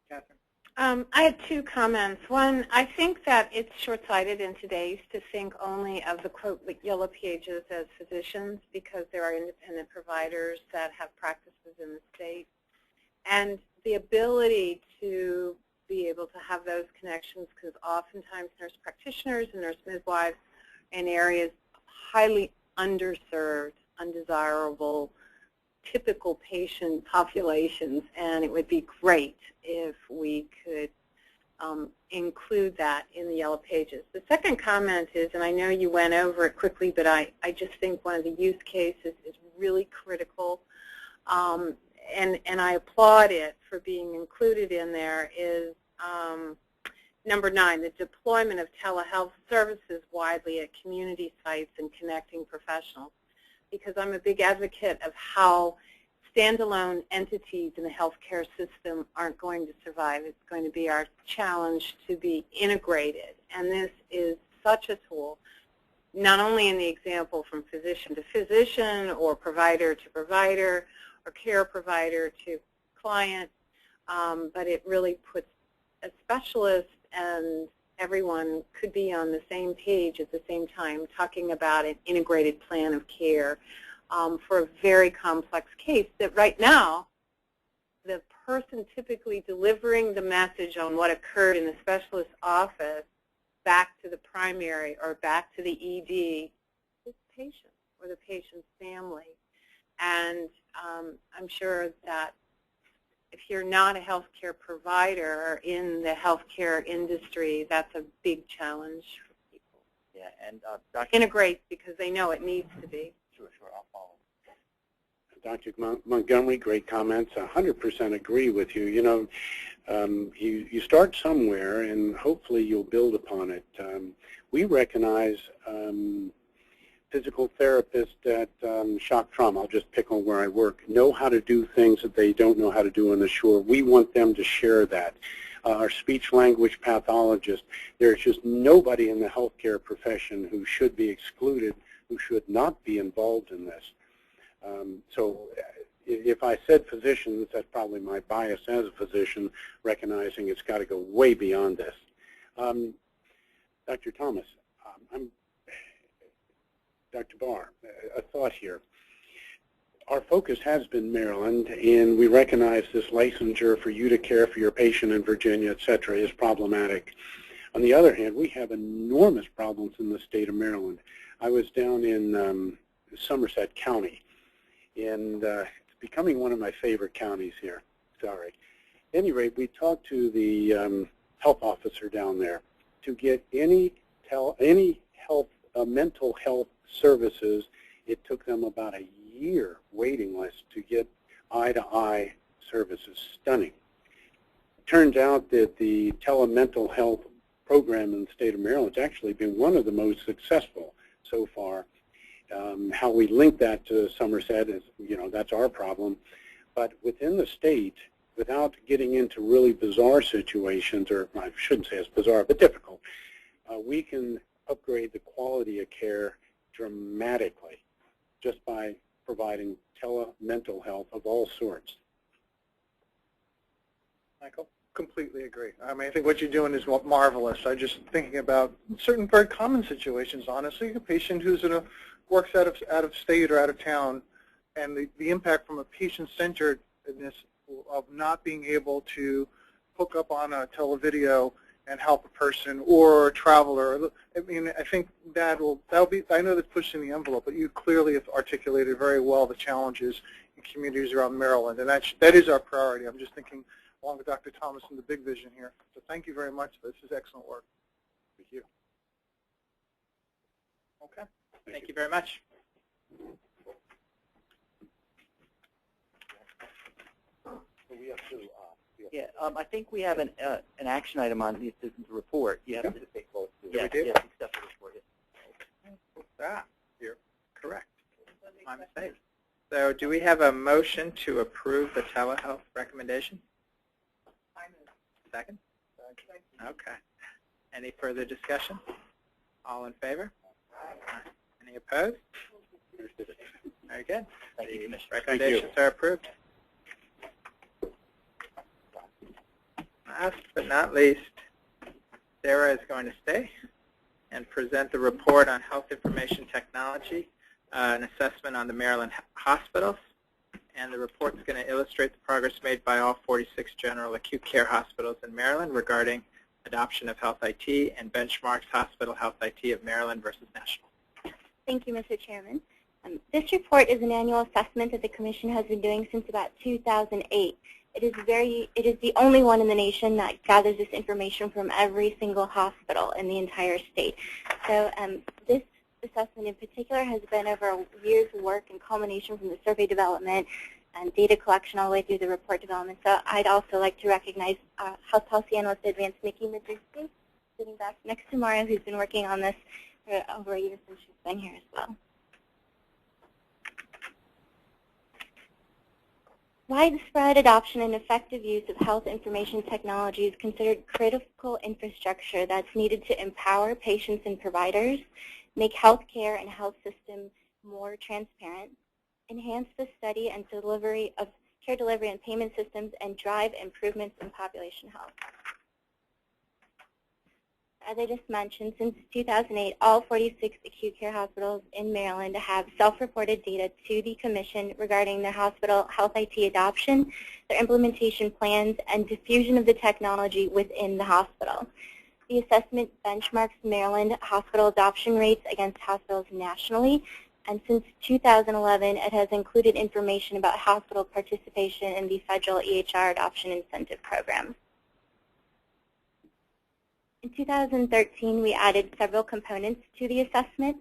Catherine? I had two comments. One, I think that it's short-sighted in today's to think only of the, quote, like Yellow Pages as physicians, because there are independent providers that have practices in the state. And the ability to be able to have those connections, because oftentimes nurse practitioners and nurse midwives in areas highly underserved, undesirable, typical patient populations, and it would be great if we could include that in the Yellow Pages. The second comment is, and I know you went over it quickly, but I just think one of the use cases is really critical, and I applaud it for being included in there, is number 9, the deployment of telehealth services widely at community sites and connecting professionals. Because I'm a big advocate of how standalone entities in the healthcare system aren't going to survive. It's going to be our challenge to be integrated. And this is such a tool, not only in the example from physician to physician or provider to provider or care provider to client, but it really puts a specialist and everyone could be on the same page at the same time talking about an integrated plan of care for a very complex case that right now the person typically delivering the message on what occurred in the specialist's office back to the primary or back to the ED is the patient or the patient's family. And I'm sure that if you're not a healthcare provider in the healthcare industry, that's a big challenge for people. Yeah, and Dr. Integrate because they know it needs to be. Sure, I'll follow. Dr. Montgomery, great comments. 100% agree with you. You start somewhere, and hopefully you'll build upon it. We recognize physical therapists at shock trauma, I'll just pick on where I work, know how to do things that they don't know how to do on the shore. We want them to share that. Our speech-language pathologists, there's just nobody in the healthcare profession who should be excluded, who should not be involved in this. So if I said physicians, that's probably my bias as a physician, recognizing it's got to go way beyond this. Dr. Thomas, Dr. Barr, a thought here. Our focus has been Maryland, and we recognize this licensure for you to care for your patient in Virginia, et cetera, is problematic. On the other hand, we have enormous problems in the state of Maryland. I was down in Somerset County, and it's becoming one of my favorite counties here. Sorry. At any rate, we talked to the health officer down there to get any mental health services. It took them about a year waiting list to get eye-to-eye services. Stunning. It turns out that the telemental health program in the state of Maryland has actually been one of the most successful so far. How we link that to Somerset is, that's our problem. But within the state, without getting into really bizarre situations, or I shouldn't say it's bizarre, but difficult, we can upgrade the quality of care dramatically just by providing telemental health of all sorts. Michael? Completely agree. I mean, I think what you're doing is marvelous. I'm just thinking about certain very common situations, honestly. A patient who's works out of state or out of town, and the impact from a patient-centeredness of not being able to hook up on a televideo and help a person or a traveler. I mean, I think that'll be, I know that's pushing the envelope, but you clearly have articulated very well the challenges in communities around Maryland, and that is our priority. I'm just thinking along with Dr. Thomas and the big vision here. So thank you very much. This is excellent work. Thank you. Okay. Thank you very much. Yeah, I think we have an action item on the assistant's report. You have to take both. Yeah, we do. Yes, accept the report. You're correct. My mistake. So do we have a motion to approve the telehealth recommendation? Second? Okay. Any further discussion? All in favor? Any opposed? Very good. Thank you, Commissioner. Recommendations are approved. Last but not least, Sarah is going to stay and present the report on health information technology, an assessment on the Maryland hospitals. And the report's going to illustrate the progress made by all 46 general acute care hospitals in Maryland regarding adoption of Health IT and benchmarks Hospital Health IT of Maryland versus national. Thank you, Mr. Chairman. This report is an annual assessment that the Commission has been doing since about 2008. It is the only one in the nation that gathers this information from every single hospital in the entire state. So this assessment in particular has been over a year's work and culmination from the survey development and data collection all the way through the report development. So I'd also like to recognize Health Policy Analyst Advanced Nikki Mazursky, sitting back next to Mario, who's been working on this for over a year since she's been here as well. Widespread adoption and effective use of health information technology is considered critical infrastructure that's needed to empower patients and providers, make health care and health systems more transparent, enhance the study and delivery of care delivery and payment systems, and drive improvements in population health. As I just mentioned, since 2008, all 46 acute care hospitals in Maryland have self-reported data to the Commission regarding their hospital health IT adoption, their implementation plans, and diffusion of the technology within the hospital. The assessment benchmarks Maryland hospital adoption rates against hospitals nationally, and since 2011, it has included information about hospital participation in the federal EHR adoption incentive program. In 2013, we added several components to the assessment.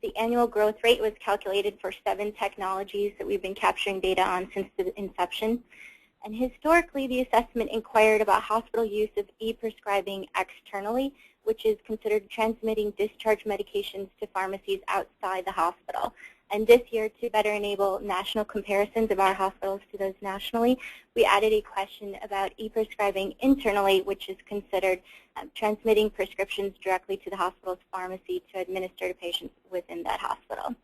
The annual growth rate was calculated for 7 technologies that we've been capturing data on since the inception. And historically, the assessment inquired about hospital use of e-prescribing externally, which is considered transmitting discharge medications to pharmacies outside the hospital. And this year, to better enable national comparisons of our hospitals to those nationally, we added a question about e-prescribing internally, which is considered transmitting prescriptions directly to the hospital's pharmacy to administer to patients within that hospital.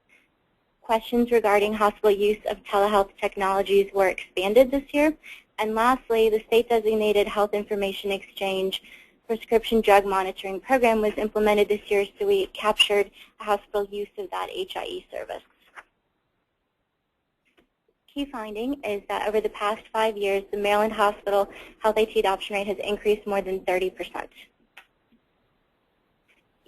Questions regarding hospital use of telehealth technologies were expanded this year. And lastly, the state-designated health information exchange prescription drug monitoring program was implemented this year, so we captured a hospital use of that HIE service. Key finding is that over the past 5 years, the Maryland Hospital Health IT adoption rate has increased more than 30%.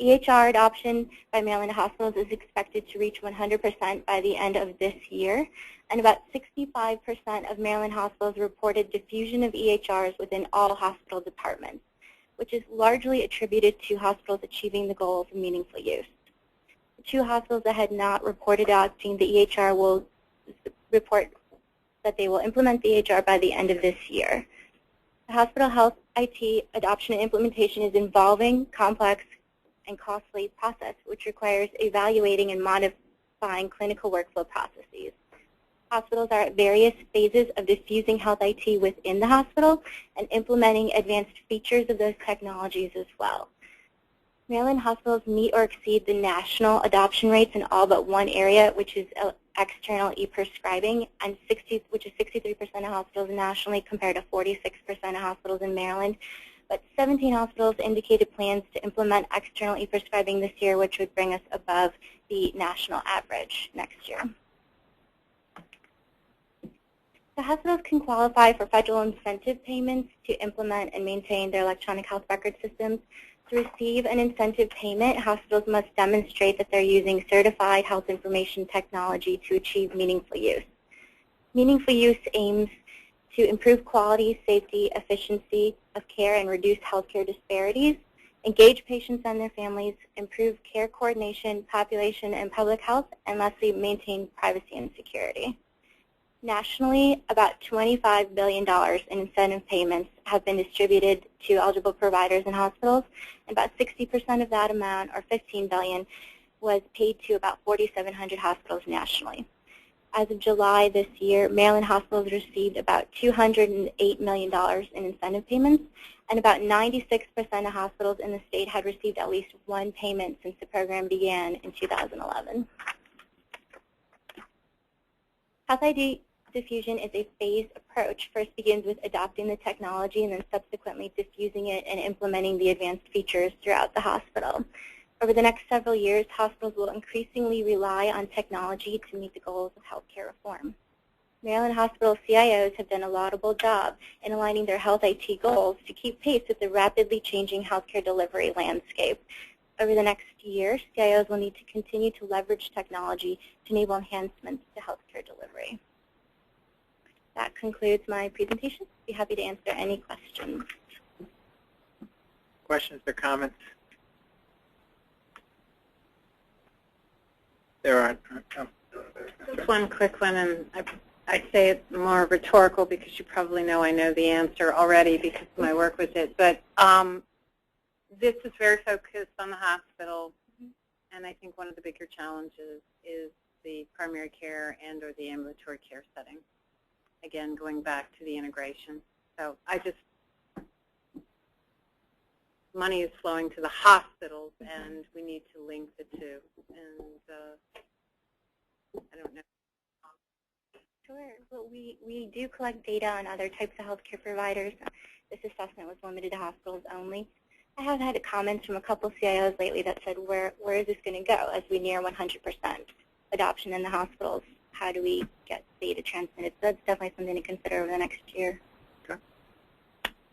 EHR adoption by Maryland hospitals is expected to reach 100% by the end of this year, and about 65% of Maryland hospitals reported diffusion of EHRs within all hospital departments, which is largely attributed to hospitals achieving the goal of meaningful use. The 2 hospitals that had not reported adopting the EHR will report that they will implement the EHR by the end of this year. The hospital health IT adoption and implementation is involving, complex, and costly process, which requires evaluating and modifying clinical workflow processes. Hospitals are at various phases of diffusing health IT within the hospital and implementing advanced features of those technologies as well. Maryland hospitals meet or exceed the national adoption rates in all but one area, which is external e-prescribing, and which is 63% of hospitals nationally compared to 46% of hospitals in Maryland. But 17 hospitals indicated plans to implement external e-prescribing this year, which would bring us above the national average next year. The hospitals can qualify for federal incentive payments to implement and maintain their electronic health record systems. To receive an incentive payment, hospitals must demonstrate that they're using certified health information technology to achieve meaningful use. Meaningful use aims to improve quality, safety, efficiency of care, and reduce healthcare disparities, engage patients and their families, improve care coordination, population, and public health, and lastly, maintain privacy and security. Nationally, about $25 billion in incentive payments have been distributed to eligible providers and hospitals, and about 60% of that amount, or $15 billion, was paid to about 4,700 hospitals nationally. As of July this year, Maryland hospitals received about $208 million in incentive payments, and about 96% of hospitals in the state had received at least one payment since the program began in 2011. Health ID diffusion is a phased approach. First begins with adopting the technology and then subsequently diffusing it and implementing the advanced features throughout the hospital. Over the next several years, hospitals will increasingly rely on technology to meet the goals of healthcare reform. Maryland hospital CIOs have done a laudable job in aligning their health IT goals to keep pace with the rapidly changing healthcare delivery landscape. Over the next year, CIOs will need to continue to leverage technology to enable enhancements to healthcare delivery. That concludes my presentation. I'd be happy to answer any questions. Questions or comments? There are. Just one quick one, and I'd say it's more rhetorical because you probably know I know the answer already because of my work with it. But this is very focused on the hospital, and I think one of the bigger challenges is the primary care and or the ambulatory care setting. Again, going back to the integration. So money is flowing to the hospitals, and we need to link the two. And I don't know. Sure. Well, we do collect data on other types of healthcare providers. This assessment was limited to hospitals only. I have had comments from a couple of CIOs lately that said, where is this going to go as we near 100% adoption in the hospitals? How do we get data transmitted? So that's definitely something to consider over the next year. Okay.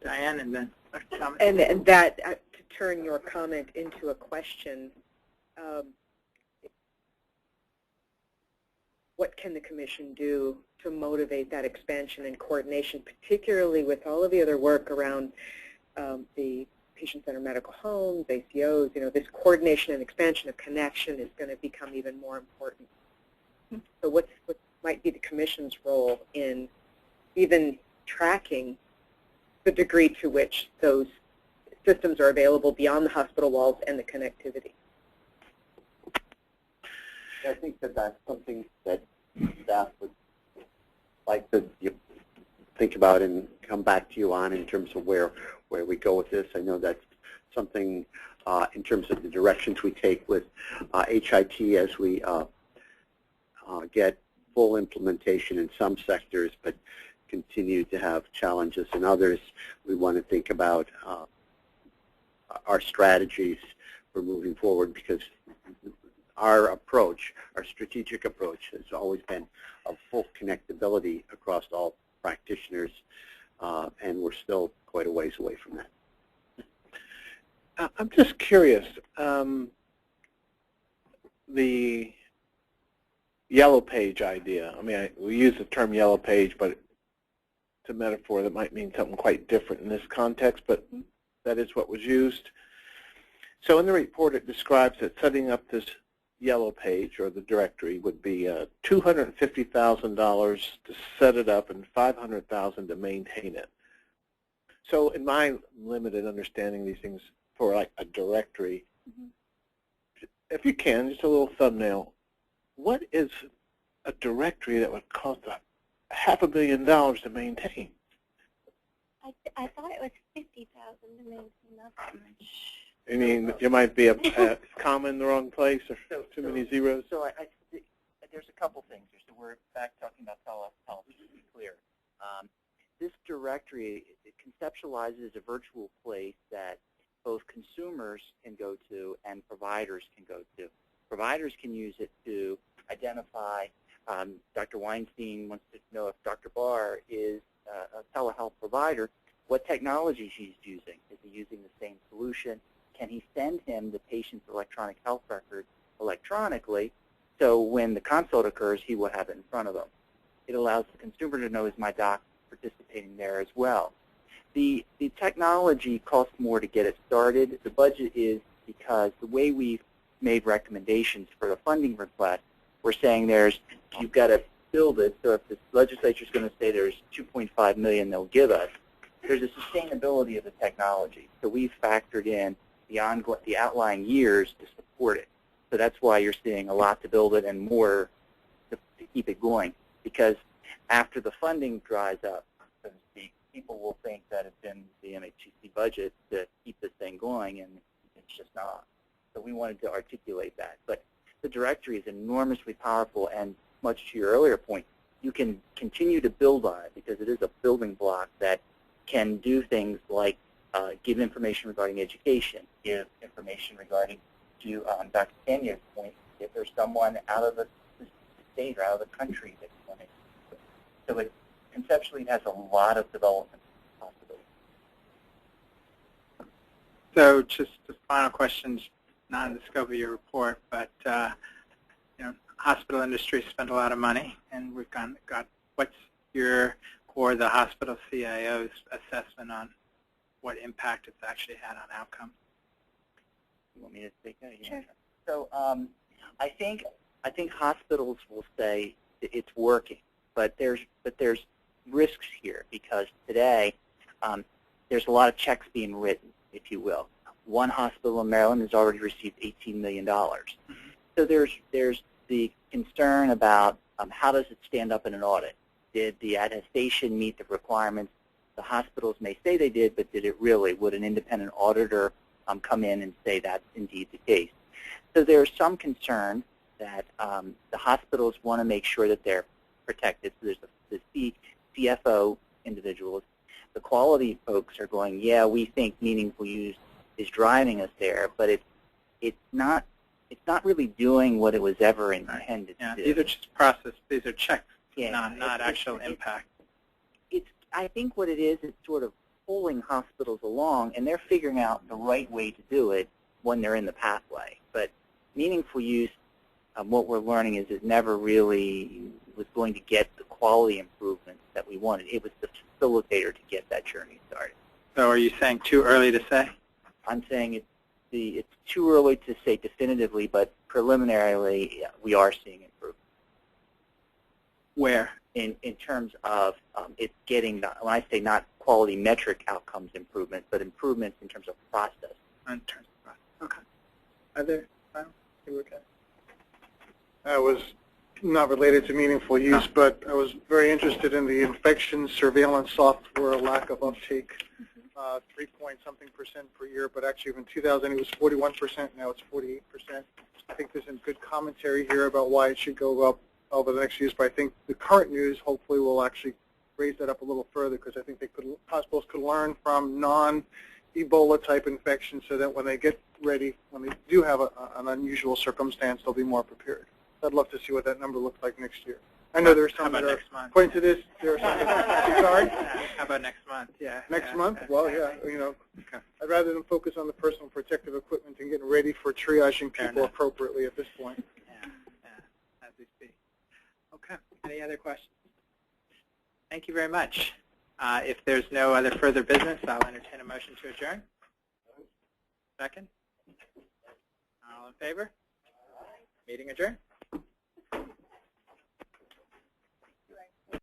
Diane, and then comment. And that, to turn your comment into a question, what can the Commission do to motivate that expansion and coordination, particularly with all of the other work around the patient-centered medical homes, ACOs? You know, this coordination and expansion of connection is going to become even more important. So what might be the Commission's role in even tracking the degree to which those systems are available beyond the hospital walls and the connectivity? I think that that's something that staff would like to think about and come back to you on in terms of where we go with this. I know that's something in terms of the directions we take with HIT as we get full implementation in some sectors, but continue to have challenges in others. We want to think about our strategies for moving forward, because our approach, our strategic approach, has always been of full connectability across all practitioners, and we're still quite a ways away from that. I'm just curious, the yellow page idea. I mean, we use the term yellow page, but it's a metaphor that might mean something quite different in this context, but that is what was used. So in the report, it describes that setting up this yellow page, or the directory, would be $250,000 to set it up and $500,000 to maintain it. So in my limited understanding of these things, for like a directory, if you can, just a little thumbnail, what is a directory that would cost $500 million to maintain? I thought it was $50,000 to maintain, not that much. I mean, you might be a comma in the wrong place, or too many zeros. So there's a couple things here. So we're back talking about telehealth, just to be clear. This directory, it conceptualizes a virtual place that both consumers can go to and providers can go to. Providers can use it to identify, Dr. Weinstein wants to know if Dr. Barr is a telehealth provider, what technology he's using. Is he using the same solution? Can he send him the patient's electronic health record electronically, so when the consult occurs, he will have it in front of him? It allows the consumer to know, is my doc participating there as well? The technology costs more to get it started. The budget is because the way we've made recommendations for the funding request, we're saying you've got to build it. So if the legislature is going to say there's $2.5 million they'll give us, there's a sustainability of the technology. So we've factored in the outlying years to support it. So that's why you're seeing a lot to build it and more to keep it going. Because after the funding dries up, so to speak, people will think that it's in the MHCC budget to keep this thing going, and it's just not. So we wanted to articulate that. But the directory is enormously powerful, and much to your earlier point, you can continue to build on it because it is a building block that can do things like give information regarding education, give information regarding, to Dr. Tanya's point, if there's someone out of the state or out of the country that's wanting to. So it conceptually has a lot of development possibilities. So just the final question, not in the scope of your report, but hospital industry spent a lot of money, and we've got what's your or the hospital CIO's assessment on what impact it's actually had on outcomes? You want me to take that? Yeah. Sure. So I think hospitals will say it's working, but there's risks here because today there's a lot of checks being written, if you will. One hospital in Maryland has already received $18 million. Mm-hmm. So there's the concern about how does it stand up in an audit? Did the attestation meet the requirements? The hospitals may say they did, but did it really? Would an independent auditor come in and say that's indeed the case? So there's some concern that the hospitals want to make sure that they're protected. So there's the CFO individuals. The quality folks are going, yeah, we think meaningful use is driving us there, but it's not really doing what it was ever intended to do. These are just process. These are checks, yeah, not actual impact. I think what it is, it's sort of pulling hospitals along, and they're figuring out the right way to do it when they're in the pathway. But meaningful use, what we're learning is it never really was going to get the quality improvements that we wanted. It was the facilitator to get that journey started. So are you saying too early to say? I'm saying it's too early to say definitively, but preliminarily we are seeing improvement. Where? In terms of it's getting, when I say not quality metric outcomes improvement, but improvements in terms of process. In terms of process. Okay. Are there final? Okay. I was not related to meaningful use, but I was very interested in the infection surveillance software lack of uptake. 3-point-something% per year, but actually in 2000 it was 41%, now it's 48%. I think there's some good commentary here about why it should go up over the next years, but I think the current news hopefully will actually raise that up a little further because I think hospitals could learn from Ebola-type infection so that when they get ready, when they do have an unusual circumstance, they'll be more prepared. I'd love to see what that number looks like next year. I know there's some that are, according to this, there are some that are, sorry? How about next month? Yeah. Next month? Well, yeah, you know, I'd rather than focus on the personal protective equipment and getting ready for triaging people appropriately at this point. As we speak. Okay. Any other questions? Thank you very much. If there's no other further business, I'll entertain a motion to adjourn. Second? All in favor? Meeting adjourned.